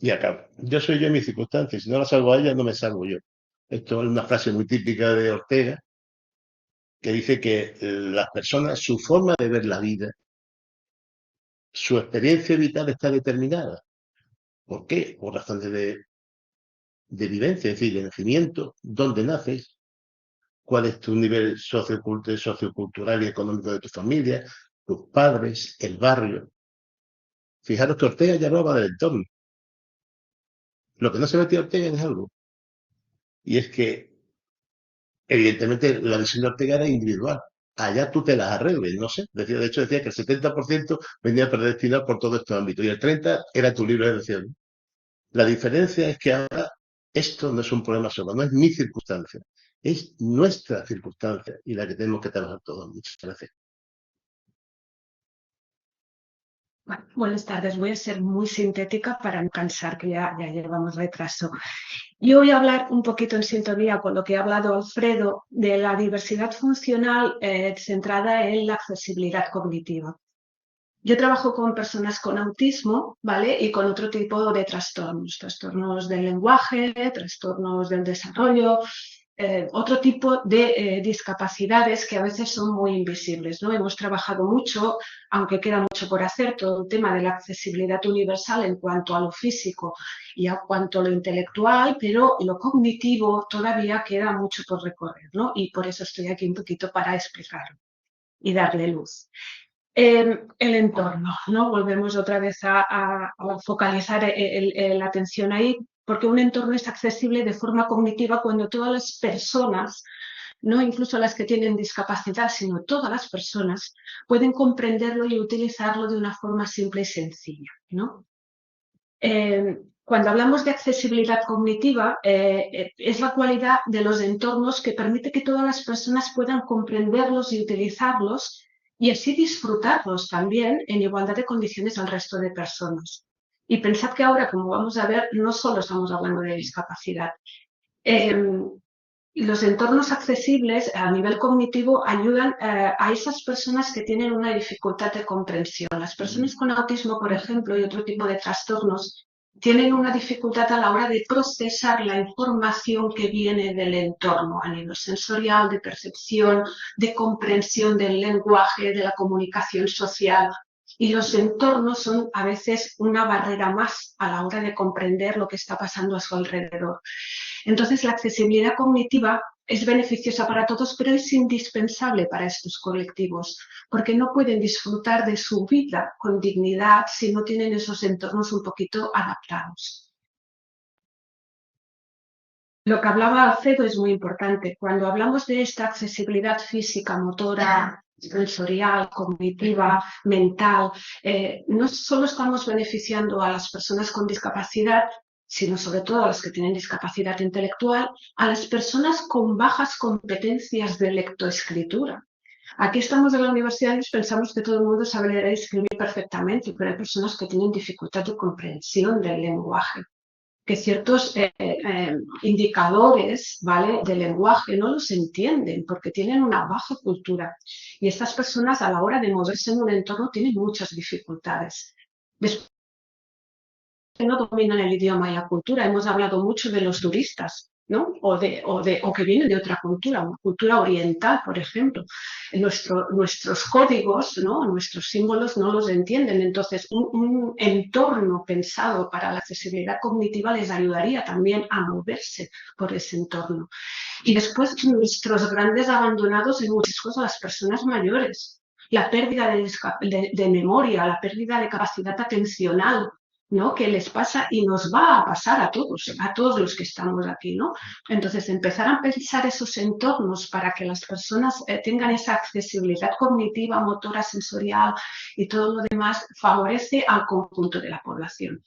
Speaker 5: Y acabo. Yo soy yo en mis circunstancias. Si no la salvo a ella, no me salvo yo. Esto es una frase muy típica de Ortega, que dice que las personas, su forma de ver la vida, su experiencia vital está determinada. ¿Por qué? Por razones de vivencia, es decir, de nacimiento, dónde naces, cuál es tu nivel sociocultural y económico de tu familia, tus padres, el barrio. Fijaros que Ortega ya hablaba del entorno. Lo que no se metía Ortega es algo. Y es que, evidentemente, la visión de Ortega era individual. Allá tú te las arregles, no sé. De hecho, decía que el 70% venía predestinado por todo este ámbito y el 30% era tu libre elección. La diferencia es que ahora esto no es un problema solo, no es mi circunstancia, es nuestra circunstancia y la que tenemos que trabajar todos. Muchas gracias.
Speaker 6: Bueno, buenas tardes. Voy a ser muy sintética para no cansar, que ya llevamos retraso. Yo voy a hablar un poquito en sintonía con lo que ha hablado Alfredo de la diversidad funcional centrada en la accesibilidad cognitiva. Yo trabajo con personas con autismo, ¿vale? Y con otro tipo de trastornos del lenguaje, trastornos del desarrollo, otro tipo de discapacidades que a veces son muy invisibles, ¿no? Hemos trabajado mucho, aunque queda mucho por hacer, todo el tema de la accesibilidad universal en cuanto a lo físico y en cuanto a lo intelectual, pero lo cognitivo todavía queda mucho por recorrer, ¿no? Y por eso estoy aquí un poquito para explicarlo y darle luz. El entorno, ¿no? Volvemos otra vez a focalizar la atención ahí, porque un entorno es accesible de forma cognitiva cuando todas las personas, no incluso las que tienen discapacidad, sino todas las personas, pueden comprenderlo y utilizarlo de una forma simple y sencilla, ¿no? Cuando hablamos de accesibilidad cognitiva, es la cualidad de los entornos que permite que todas las personas puedan comprenderlos y utilizarlos y así disfrutarlos también en igualdad de condiciones al resto de personas. Y pensad que ahora, como vamos a ver, no solo estamos hablando de discapacidad. los entornos accesibles a nivel cognitivo ayudan a esas personas que tienen una dificultad de comprensión. Las personas con autismo, por ejemplo, y otro tipo de trastornos, tienen una dificultad a la hora de procesar la información que viene del entorno a nivel sensorial, de percepción, de comprensión del lenguaje, de la comunicación social. Y los entornos son a veces una barrera más a la hora de comprender lo que está pasando a su alrededor. Entonces, la accesibilidad cognitiva es beneficiosa para todos, pero es indispensable para estos colectivos, porque no pueden disfrutar de su vida con dignidad si no tienen esos entornos un poquito adaptados. Lo que hablaba Alfredo es muy importante. Cuando hablamos de esta accesibilidad física, motora, sensorial, cognitiva, mental, no solo estamos beneficiando a las personas con discapacidad, sino sobre todo a los que tienen discapacidad intelectual, a las personas con bajas competencias de lectoescritura. Aquí estamos en la universidad y pensamos que todo el mundo sabe leer y escribir perfectamente, pero hay personas que tienen dificultad de comprensión del lenguaje, que ciertos indicadores, ¿vale?, del lenguaje no los entienden porque tienen una baja cultura. Y estas personas a la hora de moverse en un entorno tienen muchas dificultades. Después, no dominan el idioma y la cultura. Hemos hablado mucho de los turistas, ¿no? O que vienen de otra cultura, una cultura oriental, por ejemplo. Nuestros códigos, ¿no?, nuestros símbolos no los entienden. Entonces, un entorno pensado para la accesibilidad cognitiva les ayudaría también a moverse por ese entorno. Y después, nuestros grandes abandonados en muchas cosas, las personas mayores. La pérdida de memoria, la pérdida de capacidad atencional, ¿no?, que les pasa y nos va a pasar a todos los que estamos aquí, ¿no? Entonces, empezar a pensar esos entornos para que las personas tengan esa accesibilidad cognitiva, motora, sensorial y todo lo demás, favorece al conjunto de la población.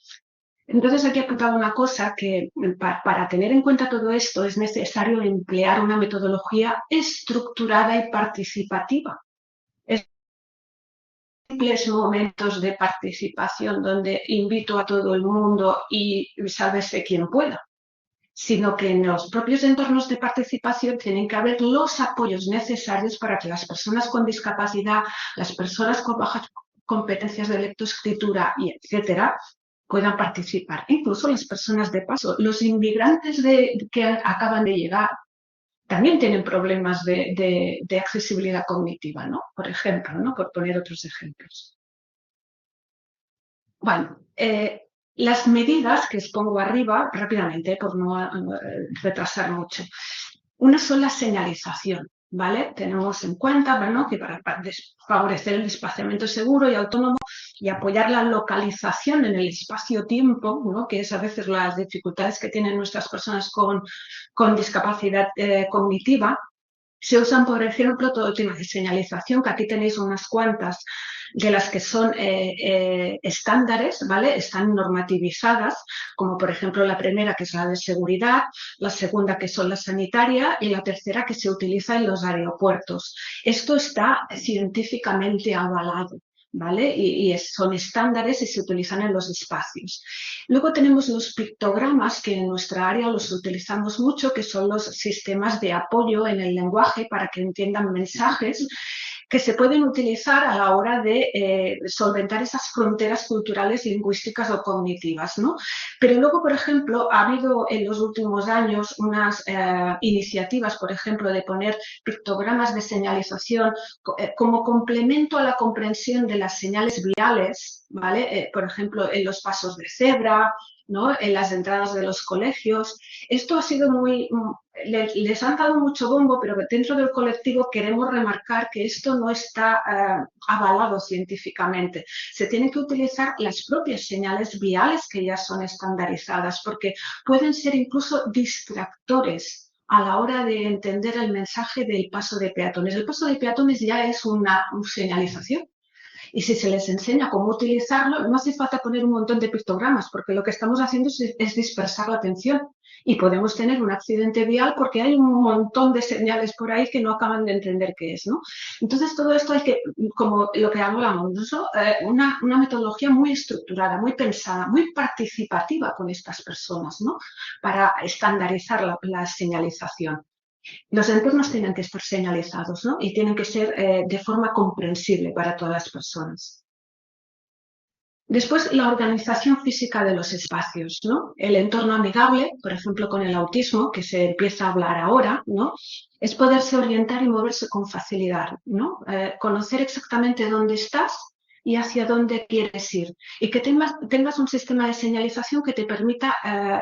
Speaker 6: Entonces, aquí he apuntado una cosa, que para tener en cuenta todo esto es necesario emplear una metodología estructurada y participativa. Simples momentos de participación donde invito a todo el mundo y sálvese quien pueda, sino que en los propios entornos de participación tienen que haber los apoyos necesarios para que las personas con discapacidad, las personas con bajas competencias de lectoescritura y etcétera, puedan participar. Incluso las personas de paso, los inmigrantes que acaban de llegar, también tienen problemas de accesibilidad cognitiva, ¿no? Por ejemplo, ¿no?, por poner otros ejemplos. Bueno, las medidas que os pongo arriba, rápidamente, por no retrasar mucho. Una son la señalización, ¿vale? Tenemos en cuenta, bueno, que para favorecer el desplazamiento seguro y autónomo y apoyar la localización en el espacio-tiempo, ¿no?, que es a veces las dificultades que tienen nuestras personas con discapacidad cognitiva, se usan, por ejemplo, todo el tema de señalización, que aquí tenéis unas cuantas de las que son estándares, ¿vale? Están normativizadas, como por ejemplo la primera, que es la de seguridad, la segunda, que son la sanitaria, y la tercera, que se utiliza en los aeropuertos. Esto está científicamente avalado, ¿vale? Y son estándares y se utilizan en los espacios. Luego tenemos los pictogramas, que en nuestra área los utilizamos mucho, que son los sistemas de apoyo en el lenguaje para que entiendan mensajes, que se pueden utilizar a la hora de solventar esas fronteras culturales, lingüísticas o cognitivas, ¿no? Pero luego, por ejemplo, ha habido en los últimos años unas iniciativas, por ejemplo, de poner pictogramas de señalización como complemento a la comprensión de las señales viales, ¿vale? Por ejemplo, en los pasos de cebra, ¿no?, en las entradas de los colegios. Esto ha sido les han dado mucho bombo, pero dentro del colectivo queremos remarcar que esto no está avalado científicamente. Se tienen que utilizar las propias señales viales que ya son estandarizadas, porque pueden ser incluso distractores a la hora de entender el mensaje del paso de peatones. El paso de peatones ya es una señalización. Y si se les enseña cómo utilizarlo, no hace falta poner un montón de pictogramas, porque lo que estamos haciendo es dispersar la atención. Y podemos tener un accidente vial porque hay un montón de señales por ahí que no acaban de entender qué es, ¿no? Entonces, todo esto hay que, como lo que hablamos, ¿no?, una metodología muy estructurada, muy pensada, muy participativa con estas personas, ¿no?, para estandarizar la señalización. Los entornos tienen que estar señalizados, ¿no? Y tienen que ser de forma comprensible para todas las personas. Después, la organización física de los espacios, ¿no? El entorno amigable, por ejemplo, con el autismo, que se empieza a hablar ahora, ¿no? Es poderse orientar y moverse con facilidad, ¿no? Conocer exactamente dónde estás y hacia dónde quieres ir. Y que tengas un sistema de señalización que te permita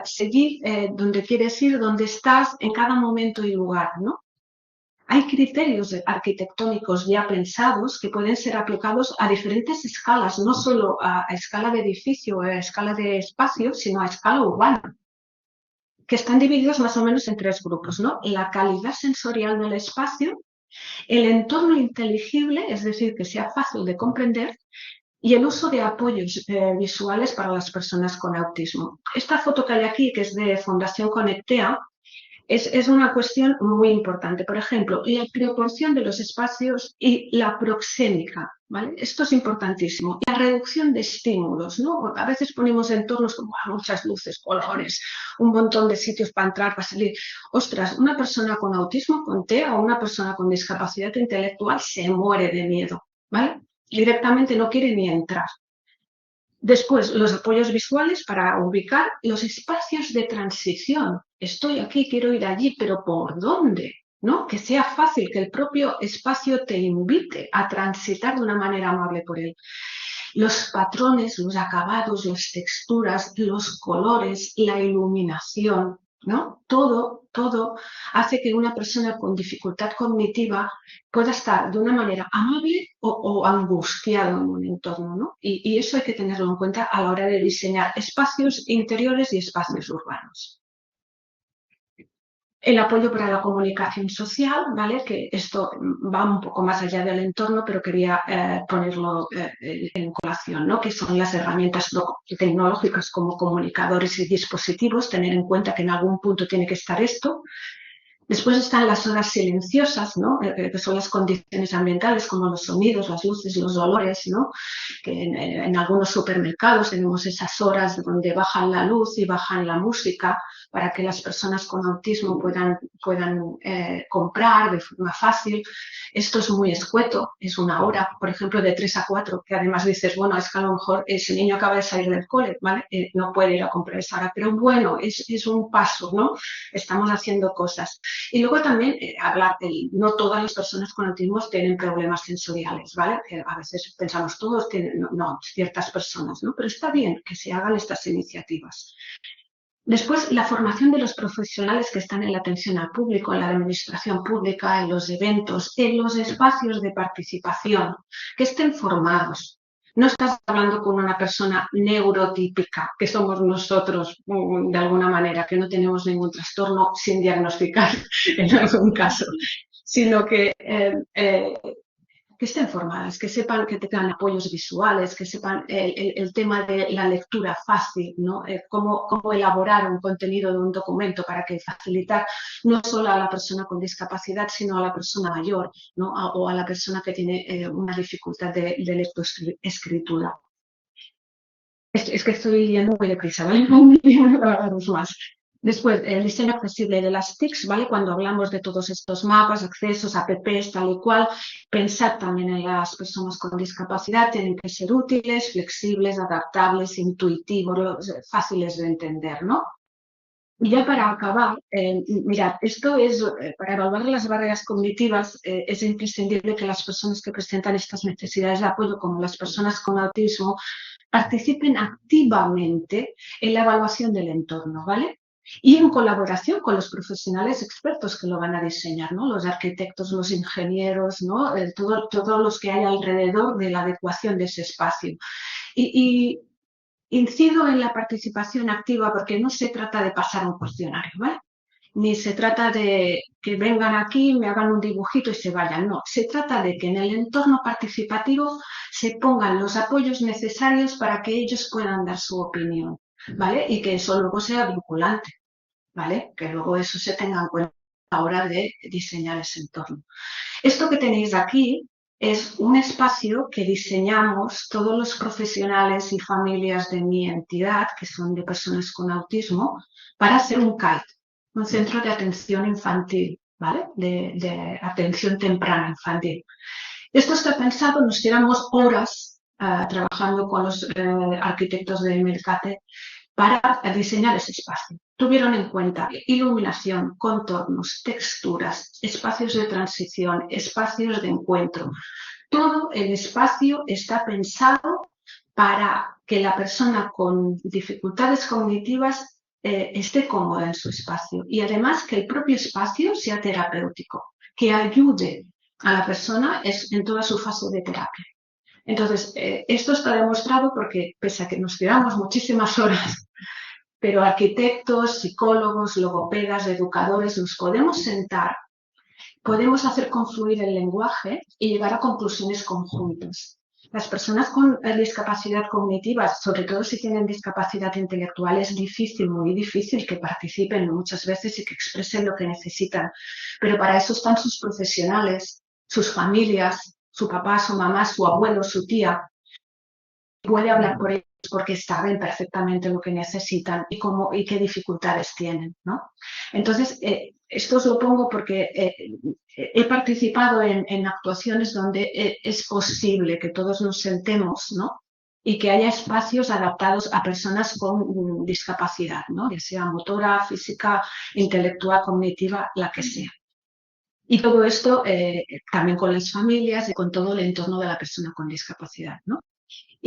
Speaker 6: seguir dónde quieres ir, dónde estás, en cada momento y lugar, ¿no? Hay criterios arquitectónicos ya pensados que pueden ser aplicados a diferentes escalas, no solo a escala de edificio o a escala de espacio, sino a escala urbana, que están divididos más o menos en 3 grupos, ¿no? La calidad sensorial del espacio, el entorno inteligible, es decir, que sea fácil de comprender, y el uso de apoyos visuales para las personas con autismo. Esta foto que hay aquí, que es de Fundación Conectea, es una cuestión muy importante. Por ejemplo, la proporción de los espacios y la proxémica, ¿vale? Esto es importantísimo. La reducción de estímulos, ¿no? A veces ponemos entornos con muchas luces, colores, un montón de sitios para entrar, para salir. Ostras, una persona con autismo, con TEA o una persona con discapacidad intelectual se muere de miedo, ¿vale? Directamente no quiere ni entrar. Después, los apoyos visuales para ubicar los espacios de transición. Estoy aquí, quiero ir allí, pero ¿por dónde? ¿No? Que sea fácil, que el propio espacio te invite a transitar de una manera amable por él. Los patrones, los acabados, las texturas, los colores, la iluminación, ¿no? Todo hace que una persona con dificultad cognitiva pueda estar de una manera amable o angustiado en un entorno, ¿no? Y eso hay que tenerlo en cuenta a la hora de diseñar espacios interiores y espacios urbanos. El apoyo para la comunicación social, ¿vale? Que esto va un poco más allá del entorno, pero quería ponerlo en colación, ¿no? Que son las herramientas tecnológicas como comunicadores y dispositivos, tener en cuenta que en algún punto tiene que estar esto. Después están las horas silenciosas, ¿no? Que son las condiciones ambientales como los sonidos, las luces, los olores, ¿no? Que en algunos supermercados tenemos esas horas donde bajan la luz y bajan la música para que las personas con autismo puedan comprar de forma fácil. Esto es muy escueto, es una hora, por ejemplo, de 3 a 4, que además dices, bueno, es que a lo mejor ese niño acaba de salir del cole, ¿vale? No puede ir a comprar esa hora, pero bueno, es un paso, ¿no? Estamos haciendo cosas. Y luego también hablar no todas las personas con autismo tienen problemas sensoriales, ¿vale? A veces pensamos todos tienen, no, ciertas personas, ¿no? Pero está bien que se hagan estas iniciativas. Después, la formación de los profesionales que están en la atención al público, en la administración pública, en los eventos, en los espacios de participación, que estén formados. No estás hablando con una persona neurotípica, que somos nosotros de alguna manera, que no tenemos ningún trastorno sin diagnosticar en algún caso, sino que estén formadas, que sepan que tengan apoyos visuales, que sepan el tema de la lectura fácil, ¿no? Cómo elaborar un contenido de un documento para que facilitar no solo a la persona con discapacidad, sino a la persona mayor, ¿no? O a la persona que tiene una dificultad de lectoescritura. Es que estoy yendo muy deprisa, ¿vale? Más. Después, el diseño accesible de las TICs, ¿vale? Cuando hablamos de todos estos mapas, accesos, apps, tal y cual, pensar también en las personas con discapacidad, tienen que ser útiles, flexibles, adaptables, intuitivos, fáciles de entender, ¿no? Y ya para acabar, mirad, esto es, para evaluar las barreras cognitivas, es imprescindible que las personas que presentan estas necesidades de apoyo, como las personas con autismo, participen activamente en la evaluación del entorno, ¿vale? Y en colaboración con los profesionales expertos que lo van a diseñar, ¿no? Los arquitectos, los ingenieros, ¿no? Todos los que hay alrededor de la adecuación de ese espacio. Y incido en la participación activa porque no se trata de pasar un cuestionario, ¿vale? Ni se trata de que vengan aquí, me hagan un dibujito y se vayan. No, se trata de que en el entorno participativo se pongan los apoyos necesarios para que ellos puedan dar su opinión, ¿vale? Y que eso luego sea vinculante, ¿vale? Que luego eso se tenga en cuenta a la hora de diseñar ese entorno. Esto que tenéis aquí es un espacio que diseñamos todos los profesionales y familias de mi entidad, que son de personas con autismo, para hacer un CAIT, un centro de atención infantil, ¿vale? De atención temprana infantil. Esto está pensado, nos tiramos horas trabajando con los arquitectos de Mercate para diseñar ese espacio. Tuvieron en cuenta iluminación, contornos, texturas, espacios de transición, espacios de encuentro. Todo el espacio está pensado para que la persona con dificultades cognitivas esté cómoda en su espacio y además que el propio espacio sea terapéutico, que ayude a la persona en toda su fase de terapia. Entonces, esto está demostrado porque, pese a que nos tiramos muchísimas horas, pero arquitectos, psicólogos, logopedas, educadores, nos podemos sentar, podemos hacer confluir el lenguaje y llegar a conclusiones conjuntas. Las personas con discapacidad cognitiva, sobre todo si tienen discapacidad intelectual, es difícil, muy difícil que participen muchas veces y que expresen lo que necesitan. Pero para eso están sus profesionales, sus familias, su papá, su mamá, su abuelo, su tía. Puede hablar por ellos porque saben perfectamente lo que necesitan y qué dificultades tienen, ¿no? Entonces, esto os lo pongo porque he participado en actuaciones donde es posible que todos nos sentemos, ¿no? Y que haya espacios adaptados a personas con discapacidad, ¿no? Ya sea motora, física, intelectual, cognitiva, la que sea. Y todo esto también con las familias y con todo el entorno de la persona con discapacidad, ¿no?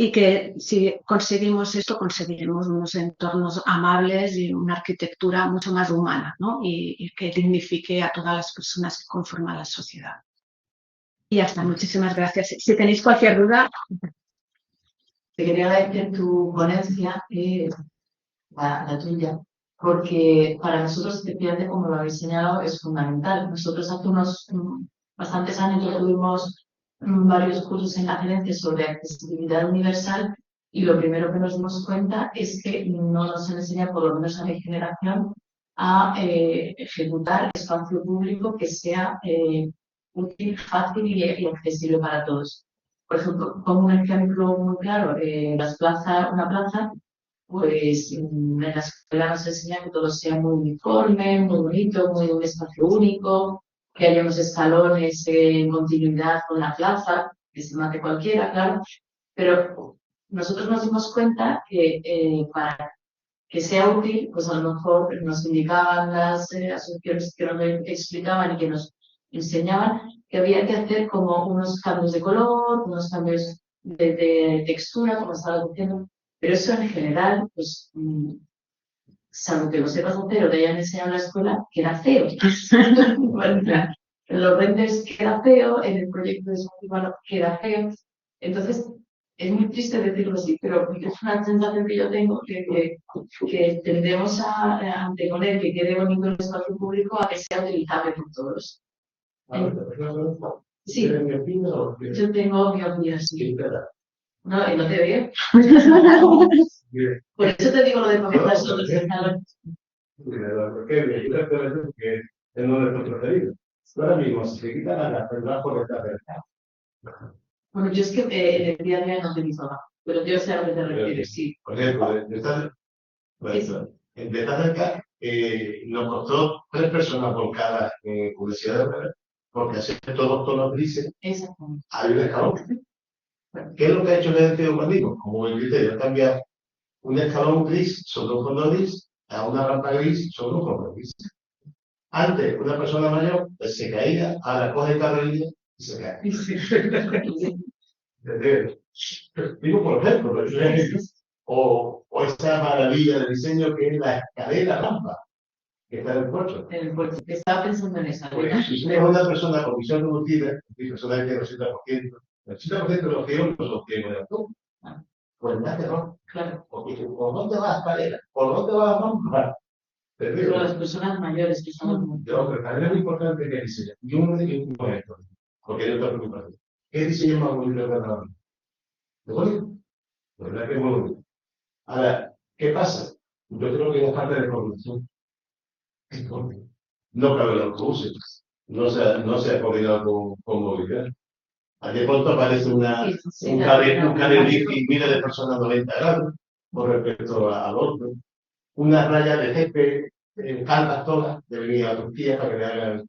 Speaker 6: Y que si conseguimos esto, conseguiremos unos entornos amables y una arquitectura mucho más humana, ¿no? Y que dignifique a todas las personas que conforman la sociedad. Y ya está, muchísimas gracias. Si tenéis cualquier duda.
Speaker 4: Te quería agradecer tu ponencia, la tuya, porque para nosotros, efectivamente, como lo habéis señalado, es fundamental. Nosotros hace unos bastantes años ya tuvimos varios cursos en la gerencia sobre accesibilidad universal y lo primero que nos dimos cuenta es que no nos enseña, por lo menos a mi generación, a ejecutar espacio público que sea útil, fácil y accesible para todos. Por ejemplo, como un ejemplo muy claro, una plaza, pues en la escuela nos enseña que todo sea muy uniforme, muy bonito, muy un espacio único, que haya unos escalones en continuidad con la plaza, que se mate cualquiera, claro, pero nosotros nos dimos cuenta que para que sea útil, pues a lo mejor nos indicaban las asociaciones que nos explicaban y que nos enseñaban que había que hacer como unos cambios de color, unos cambios de textura, como estaba diciendo, pero eso en general, pues, salvo que lo sepas hacer o te hayan enseñado en la escuela, queda feo. En los renders queda feo, en el proyecto de desarrollo queda feo. Entonces, es muy triste decirlo así, pero es una sensación que yo tengo que tendemos a anteponer que quede bonito el espacio público a que sea utilizable por todos. Sí, yo tengo mi opinión, sí. No, y no te veo. Por eso te digo lo de comentar sobre los escalones.
Speaker 5: Porque es uno de nuestros preferidos. Ahora mismo, si se quitan las tendrás por esta verdad.
Speaker 4: Bueno, yo es que en el día a día no utilizo nada, pero yo sé a lo que te refieres, sí.
Speaker 5: Por ejemplo, de esta cerca nos costó 3 personas por cada publicidad de web, porque así todos tonos grises.
Speaker 4: Exactamente.
Speaker 5: Hay un escalón. ¿Qué es lo que ha hecho el ente urbanismo? Como el criterio, cambiar un escalón gris sobre un fondo gris a una rampa gris sobre un fondo gris. Antes, una persona mayor se caía, ahora coge carrerilla y se cae. Digo, por ejemplo, o esa maravilla de diseño que es la escalera rampa, que está en el puerto.
Speaker 4: En el puerto. Estaba pensando en esa.
Speaker 5: Si tienes una persona con visión reducida, y persona que tiene el 80% de los ciegos no son ciegos de autor. Pues nada, no.
Speaker 4: Claro.
Speaker 5: Porque ¿por dónde vas, escalera? ¿Por dónde vas a rampa?
Speaker 4: Pero las personas mayores que son...
Speaker 5: Yo, pero también es muy importante que diseñe. Y uno de un proyecto, porque hay otra preocupación. ¿Qué diseño más bonito de cada uno? ¿Es bonito? La verdad que es muy bonito. Ahora, ¿qué pasa? Yo creo que hay una falta de coordinación. No cabe los autobuses. No se ha coordinado con movilidad. A de pronto aparece un carril y miles de personas a 90 grados con respecto al otro. Una raya de jefe calvas todas de venir a Turquía para que le hagan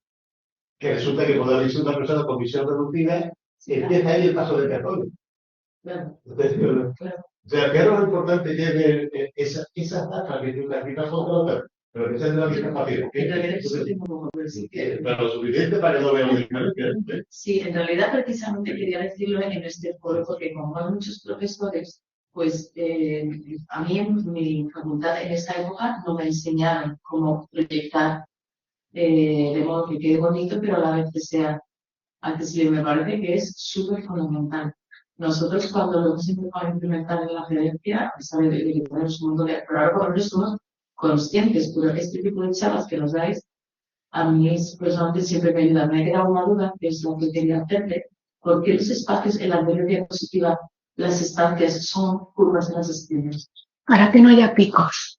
Speaker 5: que resulta que cuando dice una persona con visión reducida, empieza ahí el paso de peatones.
Speaker 4: Claro,
Speaker 5: Entonces,
Speaker 4: claro.
Speaker 5: o sea, que ahora lo importante es ver esa etapa que la quitas otra, pero que sea de la discapacidad.
Speaker 4: En realidad es lo último,
Speaker 5: Pero lo suficiente para que no vean diferencia.
Speaker 4: Sí, en realidad precisamente quería decirlo en este foro porque como hay muchos profesores, pues a mí en mi facultad en esta época no me enseñaron cómo proyectar de modo que quede bonito, pero a la vez que sea accesible. Me parece que es súper fundamental. Nosotros cuando lo hemos intentado implementar en la gerencia, a pesar de que tenemos un montón de... Pero ahora por lo menos somos conscientes, pero este tipo de charlas que nos dais, a mí personalmente siempre me ayuda. Me ha quedado una duda, que es lo que quería hacerte, ¿por qué los espacios en la anterior diapositiva, las estancias son curvas en las esquinas?
Speaker 6: Para que no haya picos.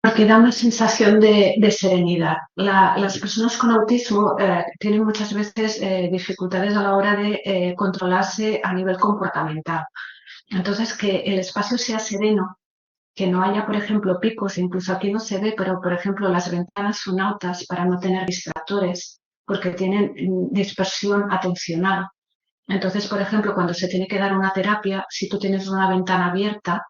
Speaker 6: Porque da una sensación de serenidad. Las personas con autismo tienen muchas veces dificultades a la hora de controlarse a nivel comportamental. Entonces, que el espacio sea sereno, que no haya, por ejemplo, picos, incluso aquí no se ve, pero, por ejemplo, las ventanas son altas para no tener distractores, porque tienen dispersión atencional. Entonces, por ejemplo, cuando se tiene que dar una terapia, si tú tienes una ventana abierta,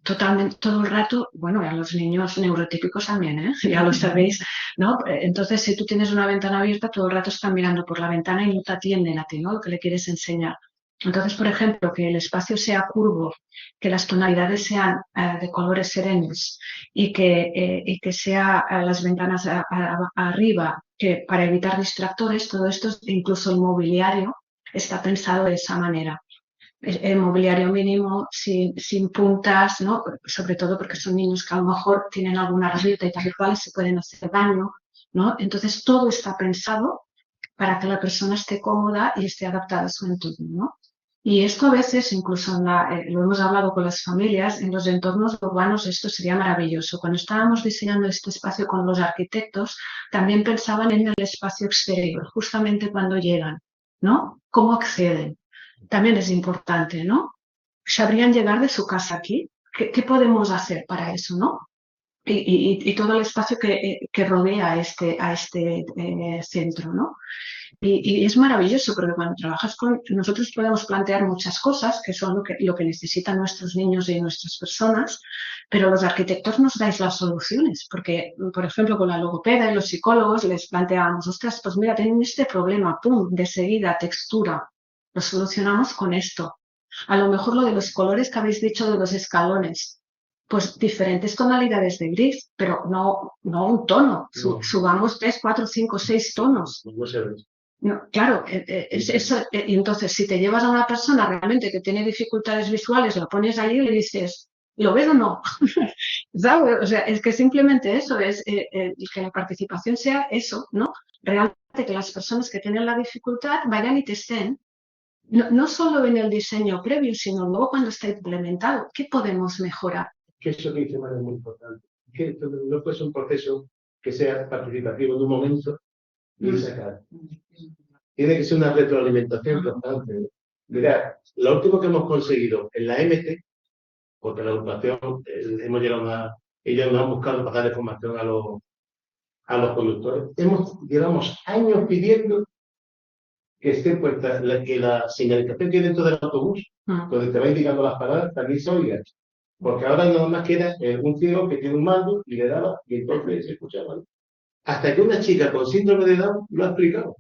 Speaker 6: totalmente todo el rato, bueno, y a los niños neurotípicos también, ya lo sabéis, ¿no? Entonces, si tú tienes una ventana abierta, todo el rato están mirando por la ventana y no te atienden a ti, ¿no? Lo que le quieres enseñar. Entonces, por ejemplo, que el espacio sea curvo, que las tonalidades sean de colores serenos y que sea las ventanas arriba, que para evitar distractores, todo esto, incluso el mobiliario, está pensado de esa manera. El mobiliario mínimo sin puntas, ¿no? Sobre todo porque son niños que a lo mejor tienen alguna rabieta y tal cual se pueden hacer daño, ¿no? Entonces todo está pensado para que la persona esté cómoda y esté adaptada a su entorno, ¿no? Y esto a veces, incluso lo hemos hablado con las familias, en los entornos urbanos esto sería maravilloso. Cuando estábamos diseñando este espacio con los arquitectos, también pensaban en el espacio exterior, justamente cuando llegan, ¿no? ¿Cómo acceden? También es importante, ¿no? ¿Sabrían llegar de su casa aquí? ¿Qué podemos hacer para eso, no? Y todo el espacio que rodea a este centro, ¿no? Y es maravilloso porque cuando trabajas nosotros podemos plantear muchas cosas que son lo que necesitan nuestros niños y nuestras personas, pero los arquitectos nos dais las soluciones, porque, por ejemplo, con la logopeda y los psicólogos les planteábamos, ostras, pues mira, tienen este problema, pum, de seguida, textura, lo solucionamos con esto. A lo mejor lo de los colores que habéis dicho de los escalones, pues diferentes tonalidades de gris, pero no un tono, subamos 3, 4, 5, 6 tonos.
Speaker 5: No se ve.
Speaker 6: No, claro, y entonces si te llevas a una persona realmente que tiene dificultades visuales, lo pones allí y le dices, ¿lo ves o no? ¿Sabes? O sea, es que simplemente eso, es que la participación sea eso, ¿no? Realmente que las personas que tienen la dificultad vayan y testen, no solo en el diseño previo, sino luego cuando está implementado, ¿qué podemos mejorar?
Speaker 5: Que eso que dice María es muy importante. Que esto no puede ser un proceso que sea participativo en un momento y sacar. Tiene que ser una retroalimentación constante. Mirad, lo último que hemos conseguido en la MT, porque la educación, hemos llegado ellos nos han buscado para darle formación a los conductores. Llevamos años pidiendo que esté puesta, que la señalización que hay dentro del autobús, donde te va indicando las paradas, también se oiga. Porque ahora nada más queda un ciego que tiene un mando y le daba, y entonces se escuchaba. Hasta que una chica con síndrome de Down lo ha explicado.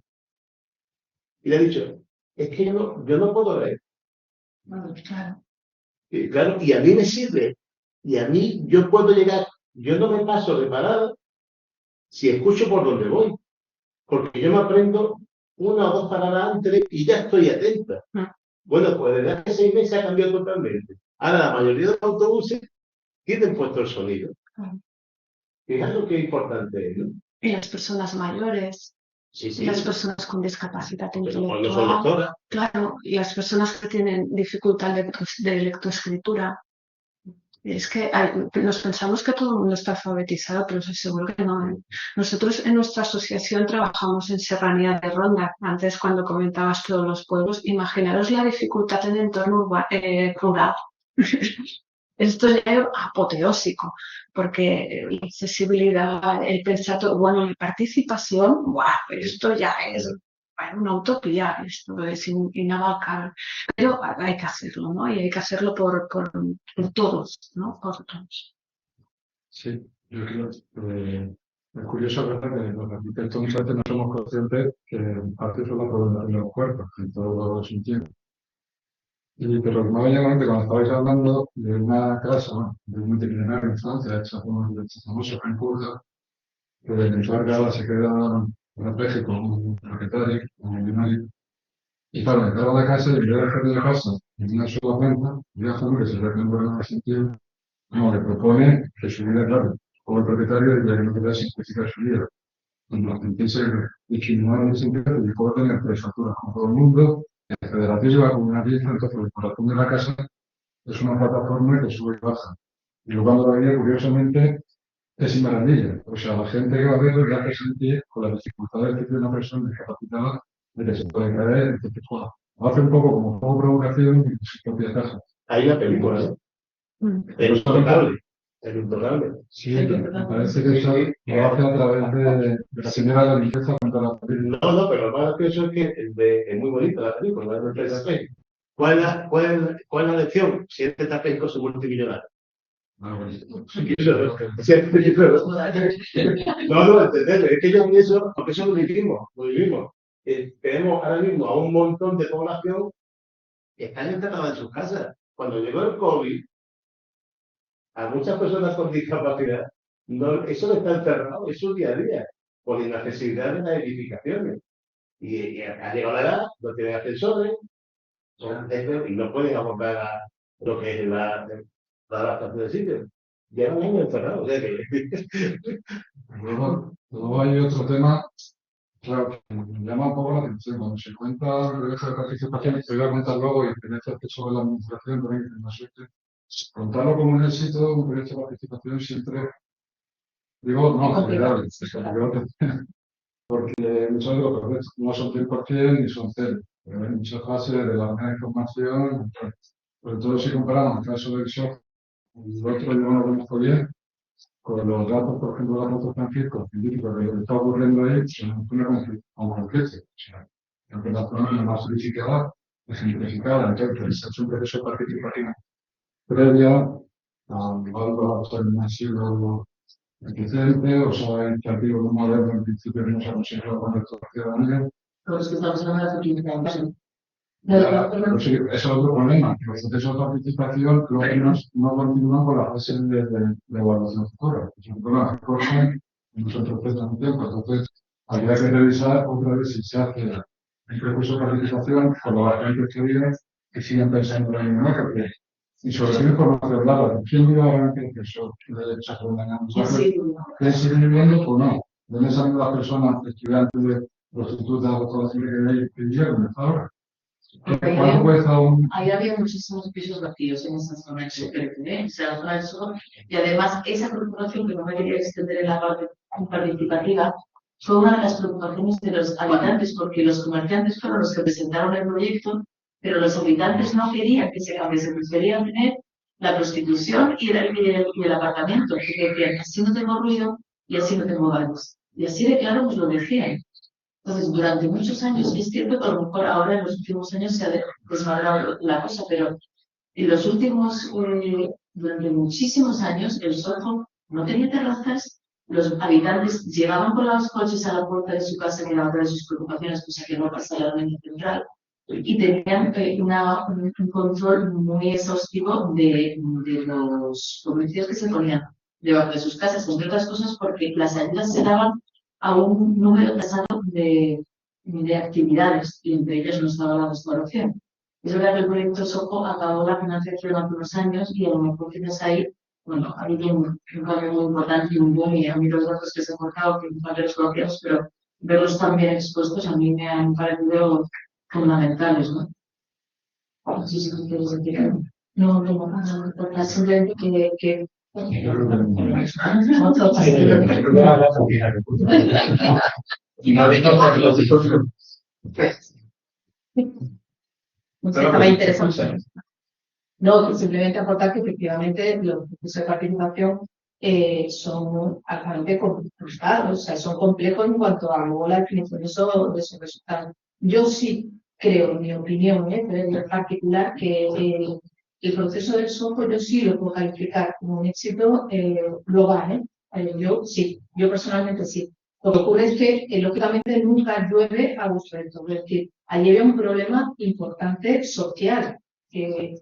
Speaker 5: Y le ha dicho, es que yo no puedo ver.
Speaker 6: Claro.
Speaker 5: Y, claro, y a mí me sirve. Y a mí yo puedo llegar, yo no me paso de parada si escucho por donde voy. Porque yo me aprendo una o dos paradas antes y ya estoy atenta. Bueno, pues desde hace 6 meses ha cambiado totalmente. Ahora la mayoría de los autobuses tienen puesto el sonido. Fijaros qué importante es, ¿no?
Speaker 6: Y las personas mayores,
Speaker 5: Sí.
Speaker 6: y las personas con discapacidad intelectual,
Speaker 5: no son lectoras.
Speaker 6: Claro, y las personas que tienen dificultad de lectoescritura. Es que nos pensamos que todo el mundo está alfabetizado, pero os aseguro que no. Nosotros en nuestra asociación trabajamos en Serranía de Ronda. Antes, cuando comentabas todos los pueblos, imaginaros la dificultad en el entorno rural. Esto ya es apoteósico, porque la accesibilidad, el pensar todo, bueno, la participación, ¡guau! Esto ya es una utopía, esto es inabarcable, pero hay que hacerlo, ¿no? Y hay que hacerlo por todos, ¿no? Por todos.
Speaker 7: Sí, yo creo que es curioso, ¿verdad?, que los arquitectos muchas veces no somos conscientes que en parte son la problemática de los cuerpos, en todos los sentidos. Pero lo que me ha venido a la mente cuando estabais hablando de una casa, bueno, de un multimillonario en Francia, hecha por el famoso Frank Kurda, que de entrar cada se queda parapléjico, un propietario, un millonario. Y claro, entrar a la casa y en vez de hacerle la casa en una sola planta, viajando, que se ve que no tiene sentido, no, le propone que su vida, claro, como el propietario, ya que no quería simplificar su vida. Cuando empiece a discriminar en el sentido de que puedo tener tres facturas como todo el mundo, el federativo como una pieza, entonces el corazón de la casa es una plataforma que sube y baja. Y yo cuando la veía, curiosamente, es sin maravilla. O sea, la gente que va a verlo le hace sentir con las dificultades que tiene una persona discapacitada de que se puede caer, entonces, bueno, lo hace un poco como provocación en su propia casa.
Speaker 5: Hay una película, ¿no? El Intocable. El Intocable.
Speaker 7: Sí, me parece que eso lo hace a través de la señora de la limpieza contra la familia.
Speaker 5: No, pero lo más gracioso es que es muy bonita la película, no es de Tapé. ¿Cuál es la lección? Si este tapéjico es un multimillonario.
Speaker 7: Ah, bueno.
Speaker 5: No, entendés, es que yo pienso, porque eso lo vivimos. Tenemos ahora mismo a un montón de población que están encerradas en sus casas. Cuando llegó el COVID, a muchas personas con discapacidad, eso no está encerrado, es su día a día, por la inaccesibilidad de las edificaciones. Y ha llegado la edad, no tienen ascensores, y no pueden abordar lo que es la adaptación del sitio. Llevan años encerrados. O sea que...
Speaker 7: Luego hay otro tema, claro, que me llama un poco la atención. Cuando se cuenta el derecho de participación, te voy a contar luego, y experiencias que sobre la administración también, que me suerte. Contarlo como un éxito, un derecho de participación siempre, digo, no, general, porque muchos de los procesos no son 100% ni son 0, pero hay muchas fases de la buena información, sobre todo si comparamos el caso del shock y el otro, yo no lo conozco bien, con los datos, por ejemplo, de datos científicos de lo que está ocurriendo ahí, se nos pone como conflicto. O sea, aunque la zona más solidificada, ejemplificada, entonces se ha hecho un proceso participativo previa a llevarlo a un asilo eficiente, o sea, iniciativo de un modelo en principio que no se ha conseguido con la ciudadanía.
Speaker 4: Con los que estamos hablando de la participación.
Speaker 7: Pues sí, ese es otro problema. Los procesos de participación, los menos no continúan con la fase de evaluación futura. Es un problema que corre en nuestro proceso de tiempo. Entonces, habría que revisar otra vez si se hace el proceso de participación con los agentes que digan que sigan pensando en el mismo, y sobre todo información dada. ¿Quién vive ahora en el proceso de derecho a la ¿quién sigue viviendo o no? ¿Dónde salen las personas, estudiantes, prostitutas, todas las que viven ahora?
Speaker 4: Ahí había muchísimos pisos vacíos en esa zona en esa zona del sur, y además esa preocupación que no me quería extender en la parte participativa fue una de las preocupaciones de los habitantes, porque los comerciantes fueron los que presentaron el proyecto, pero los habitantes no querían que se cambiase, preferían tener la prostitución y el apartamento, que decían, así no tengo ruido y así no tengo baños. Y así de claro nos lo decían. Entonces, durante muchos años, es cierto que a lo mejor ahora en los últimos años se ha desmadrado la cosa, pero en los últimos, durante muchísimos años, el Soho no tenía terrazas, los habitantes llegaban con los coches a la puerta de su casa, que era otra de sus preocupaciones, cosa que no pasa en la mente central, y tenían un control muy exhaustivo de los comercios que se ponían debajo de sus casas, entre otras cosas porque las ayudas se daban a un número tasado de actividades, y entre ellas no estaba la restauración. Es verdad que el proyecto SOCO acabó la financiación hace unos años y a lo mejor tienes ahí, bueno, ha habido un cambio muy importante y un boom, y a mí los datos que se han cortado, que son los propios, pero verlos también expuestos a mí me han parecido fundamentales, ¿no? No sé si quieres decir algo. No, simplemente que
Speaker 3: Estaba interesante. No, simplemente aportar que efectivamente los procesos de participación son altamente complicados, o sea, son complejos en cuanto a luego la definición de esos resultados. Yo sí creo, en mi opinión, en particular, que el proceso del SOCO yo sí lo puedo calificar como un éxito global. Yo sí, yo personalmente sí. Lo que ocurre es que, lógicamente, nunca llueve a gusto de todo. Es decir, allí había un problema importante social y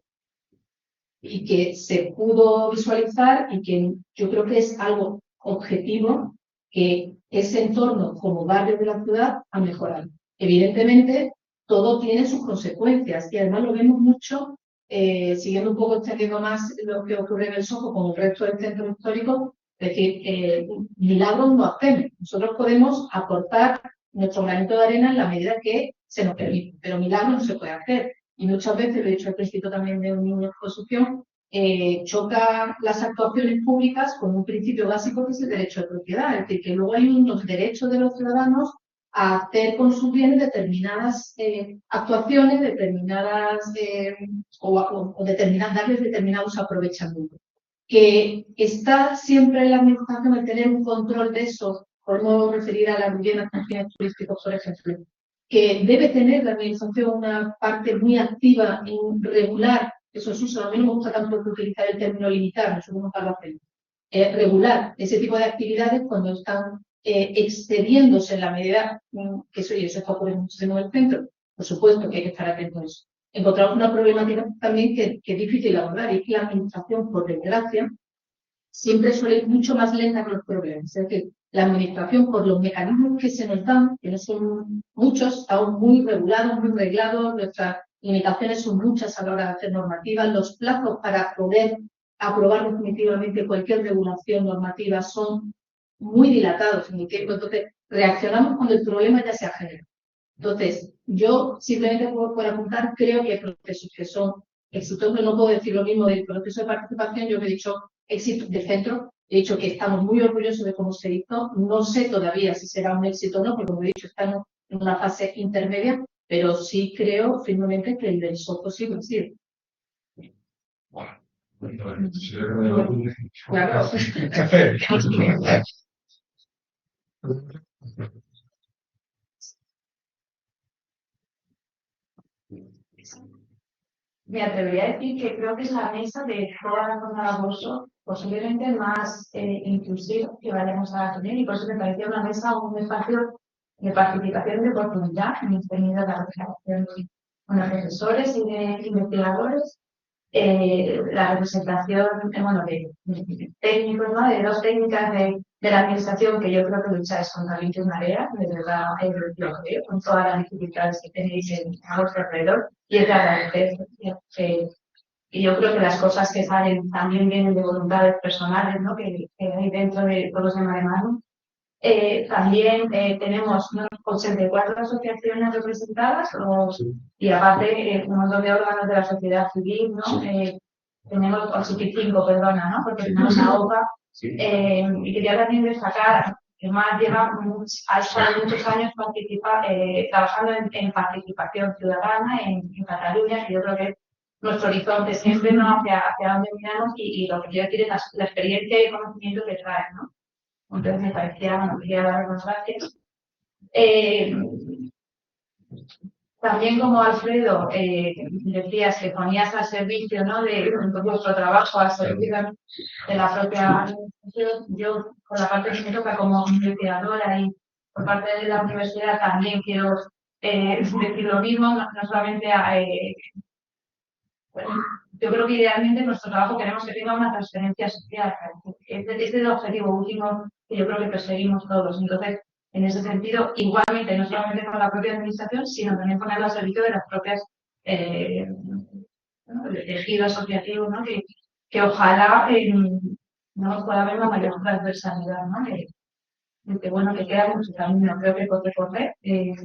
Speaker 3: que se pudo visualizar y que yo creo que es algo objetivo que ese entorno como barrio de la ciudad ha mejorado. Evidentemente, todo tiene sus consecuencias y además lo vemos mucho, siguiendo un poco, extendiendo más lo que ocurre en el Soho con el resto del centro histórico, es decir, milagros no hacemos. Nosotros podemos aportar nuestro granito de arena en la medida que se nos permite, pero milagros no se puede hacer. Y muchas veces, lo he dicho al principio también de una exposición, choca las actuaciones públicas con un principio básico que es el derecho de propiedad. Es decir, que luego hay unos derechos de los ciudadanos a hacer con sus bienes determinadas actuaciones, o darles determinados aprovechamientos. Que está siempre en la administración el tener un control de eso, podemos referir a las viviendas con fines turísticos, por ejemplo, que debe tener la administración una parte muy activa en regular esos usos. A mí no me gusta tanto utilizar el término limitar, nosotros nunca lo hacemos. Regular ese tipo de actividades cuando están excediéndose en la medida que eso está ocurriendo muchísimo en el centro. Por supuesto que hay que estar atentos a eso. Encontramos una problemática también que es difícil de abordar, y es que la administración, por desgracia, siempre suele ir mucho más lenta que los problemas. Es decir, la administración, por los mecanismos que se nos dan, que no son muchos, estamos muy regulados, muy reglados, nuestras limitaciones son muchas a la hora de hacer normativas, los plazos para poder aprobar definitivamente cualquier regulación normativa son muy dilatados en el tiempo, entonces reaccionamos cuando el problema ya se ha generado. Entonces, yo simplemente por apuntar, creo que hay procesos que son exitosos. No puedo decir lo mismo del proceso de participación. Yo he dicho éxito de centro, he dicho que estamos muy orgullosos de cómo se hizo. No sé todavía si será un éxito o no, porque como he dicho, estamos en una fase intermedia, pero sí creo firmemente que el del SOCO sí lo sirve. Claro.
Speaker 8: Me atrevería a decir que creo que es la mesa de toda la jornada de bolso posiblemente más inclusiva que vayamos a tener, y por eso me parecía una mesa, un espacio de participación de oportunidad en el tenido de la representación con los profesores y de investigadores, la representación de técnicos, ¿no? De dos técnicas de la administración que yo creo que lucháis contra el viento y marea, de verdad lo creo, con todas las dificultades que tenéis a vuestro alrededor, y es de agradecer. Y yo creo que las cosas que salen también vienen de voluntades personales, ¿no? que hay dentro de todos de mano. También tenemos 84 asociaciones representadas y aparte un montón de órganos de la sociedad civil, ¿no? Tenemos 85, perdona, ¿no? Porque tenemos a OCA. Y quería también destacar que más ha estado muchos años trabajando en participación ciudadana en Cataluña, que yo creo que nuestro horizonte siempre, ¿no? hacia dónde miramos, y lo que quiero decir es la experiencia y el conocimiento que trae, ¿no? Entonces me parecía, quería dar las gracias. También como Alfredo decías que ponías al servicio, ¿no? de vuestro trabajo al servicio de la propia administración, yo por la parte que me toca como investigadora y por parte de la universidad también quiero decir lo mismo, no solamente yo creo que idealmente nuestro trabajo queremos que tenga una transferencia social. Este es el objetivo último que yo creo que perseguimos todos. Entonces, en ese sentido, igualmente, no solamente con la propia administración, sino también ponerlo al servicio de las propias tejido asociativo, ¿no? Que ojalá no pueda haber una mayor transversalidad, ¿no? Que queda mucho camino, creo que por recorrer, y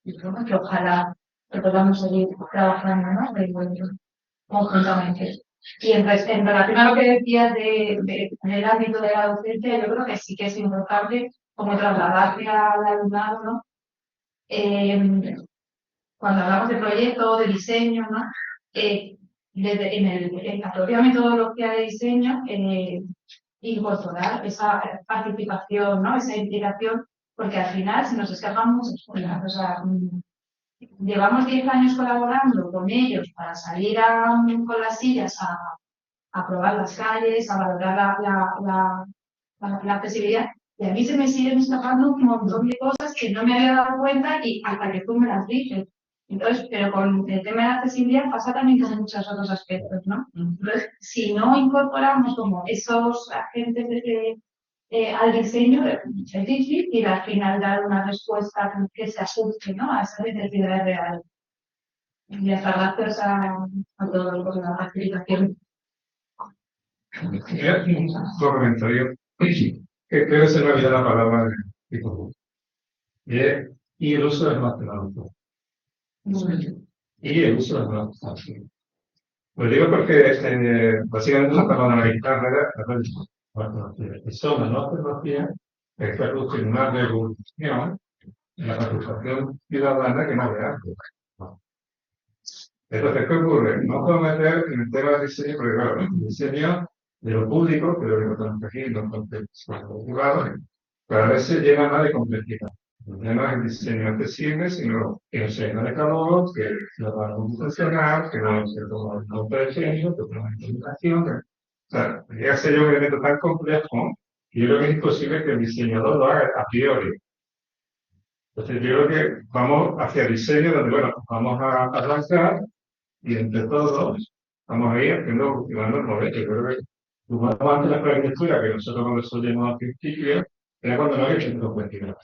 Speaker 8: que ojalá que podamos seguir trabajando, ¿no? Conjuntamente. Y en relación a lo que decías del ámbito de la docencia, yo creo que sí que es importante como trasladarle al alumnado, ¿no? Cuando hablamos de proyecto, de diseño, ¿no? En la propia metodología de diseño, incorporar esa participación, ¿no? Esa implicación porque al final se nos escapan muchas cosas. O sea, llevamos 10 años colaborando con ellos para salir con las sillas a probar las calles, a valorar la accesibilidad. Y a mí se me siguen escapando un montón de cosas que no me había dado cuenta y hasta que tú me las dices. Entonces, pero con el tema de la accesibilidad pasa también con muchos otros aspectos, ¿no? Entonces, si no incorporamos como esos agentes al diseño, es difícil y al final dar una respuesta que se ajuste, ¿no?, a esa necesidad real. Y hasta gracias a todos por la explicación.
Speaker 7: Un comentario que creo que se me olvidó la palabra de tipo. Y el uso del matemático. Y el uso del matemático. Lo digo porque básicamente la palabra de la guitarra era la tecnología. Y son las tecnologías que está produciendo una revolución en la participación ciudadana que no ve antes. Entonces, ¿qué ocurre? No puedo meter en el tema del diseño, porque claro, el diseño de lo público, que lo que estamos aquí, los privados, cada vez se llena más de complejidad. Ya no es el diseño accesible, sino que no se llena de calor, que lo va a computacional, que no se toma el nombre de diseño, que toma la implementación. O sea, llega a ser un elemento tan complejo que yo creo que es imposible que el diseñador lo haga a priori. Entonces, yo creo que vamos hacia el diseño donde, bueno, vamos a arrancar y entre todos vamos a ir haciendo, cultivando el modelo. Yo creo que como antes la arquitectura, que nosotros cuando solíamos al principio, era cuando no había 129.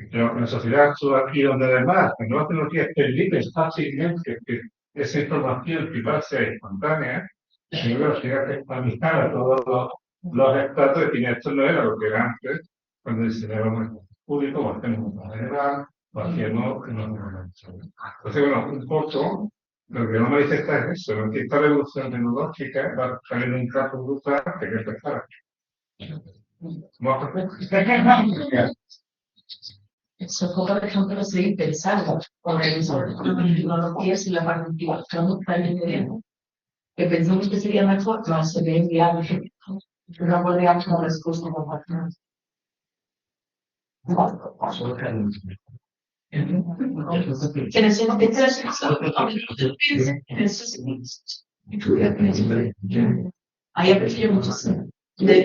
Speaker 7: Pero en la sociedad actual aquí donde además las nuevas tecnologías permiten fácilmente que esa información privada sea espontánea, yo creo que llega a expandar a todos los estratos de que esto no era lo que era antes, cuando diseñábamos el público, o hacemos un general, o hacíamos entonces, bueno, un poco lo que vamos a manifestar es eso, que esta revolución tecnológica va a salir un campo brutal que hay que empezar.
Speaker 4: Eso fue, por ejemplo, estoy interesado con el uso de tecnologías y la participación también, que pensamos que sería mejor, no se ve viable. No podríamos dar respuesta a la parte. En el sentido de ahí aprecié muchísimo de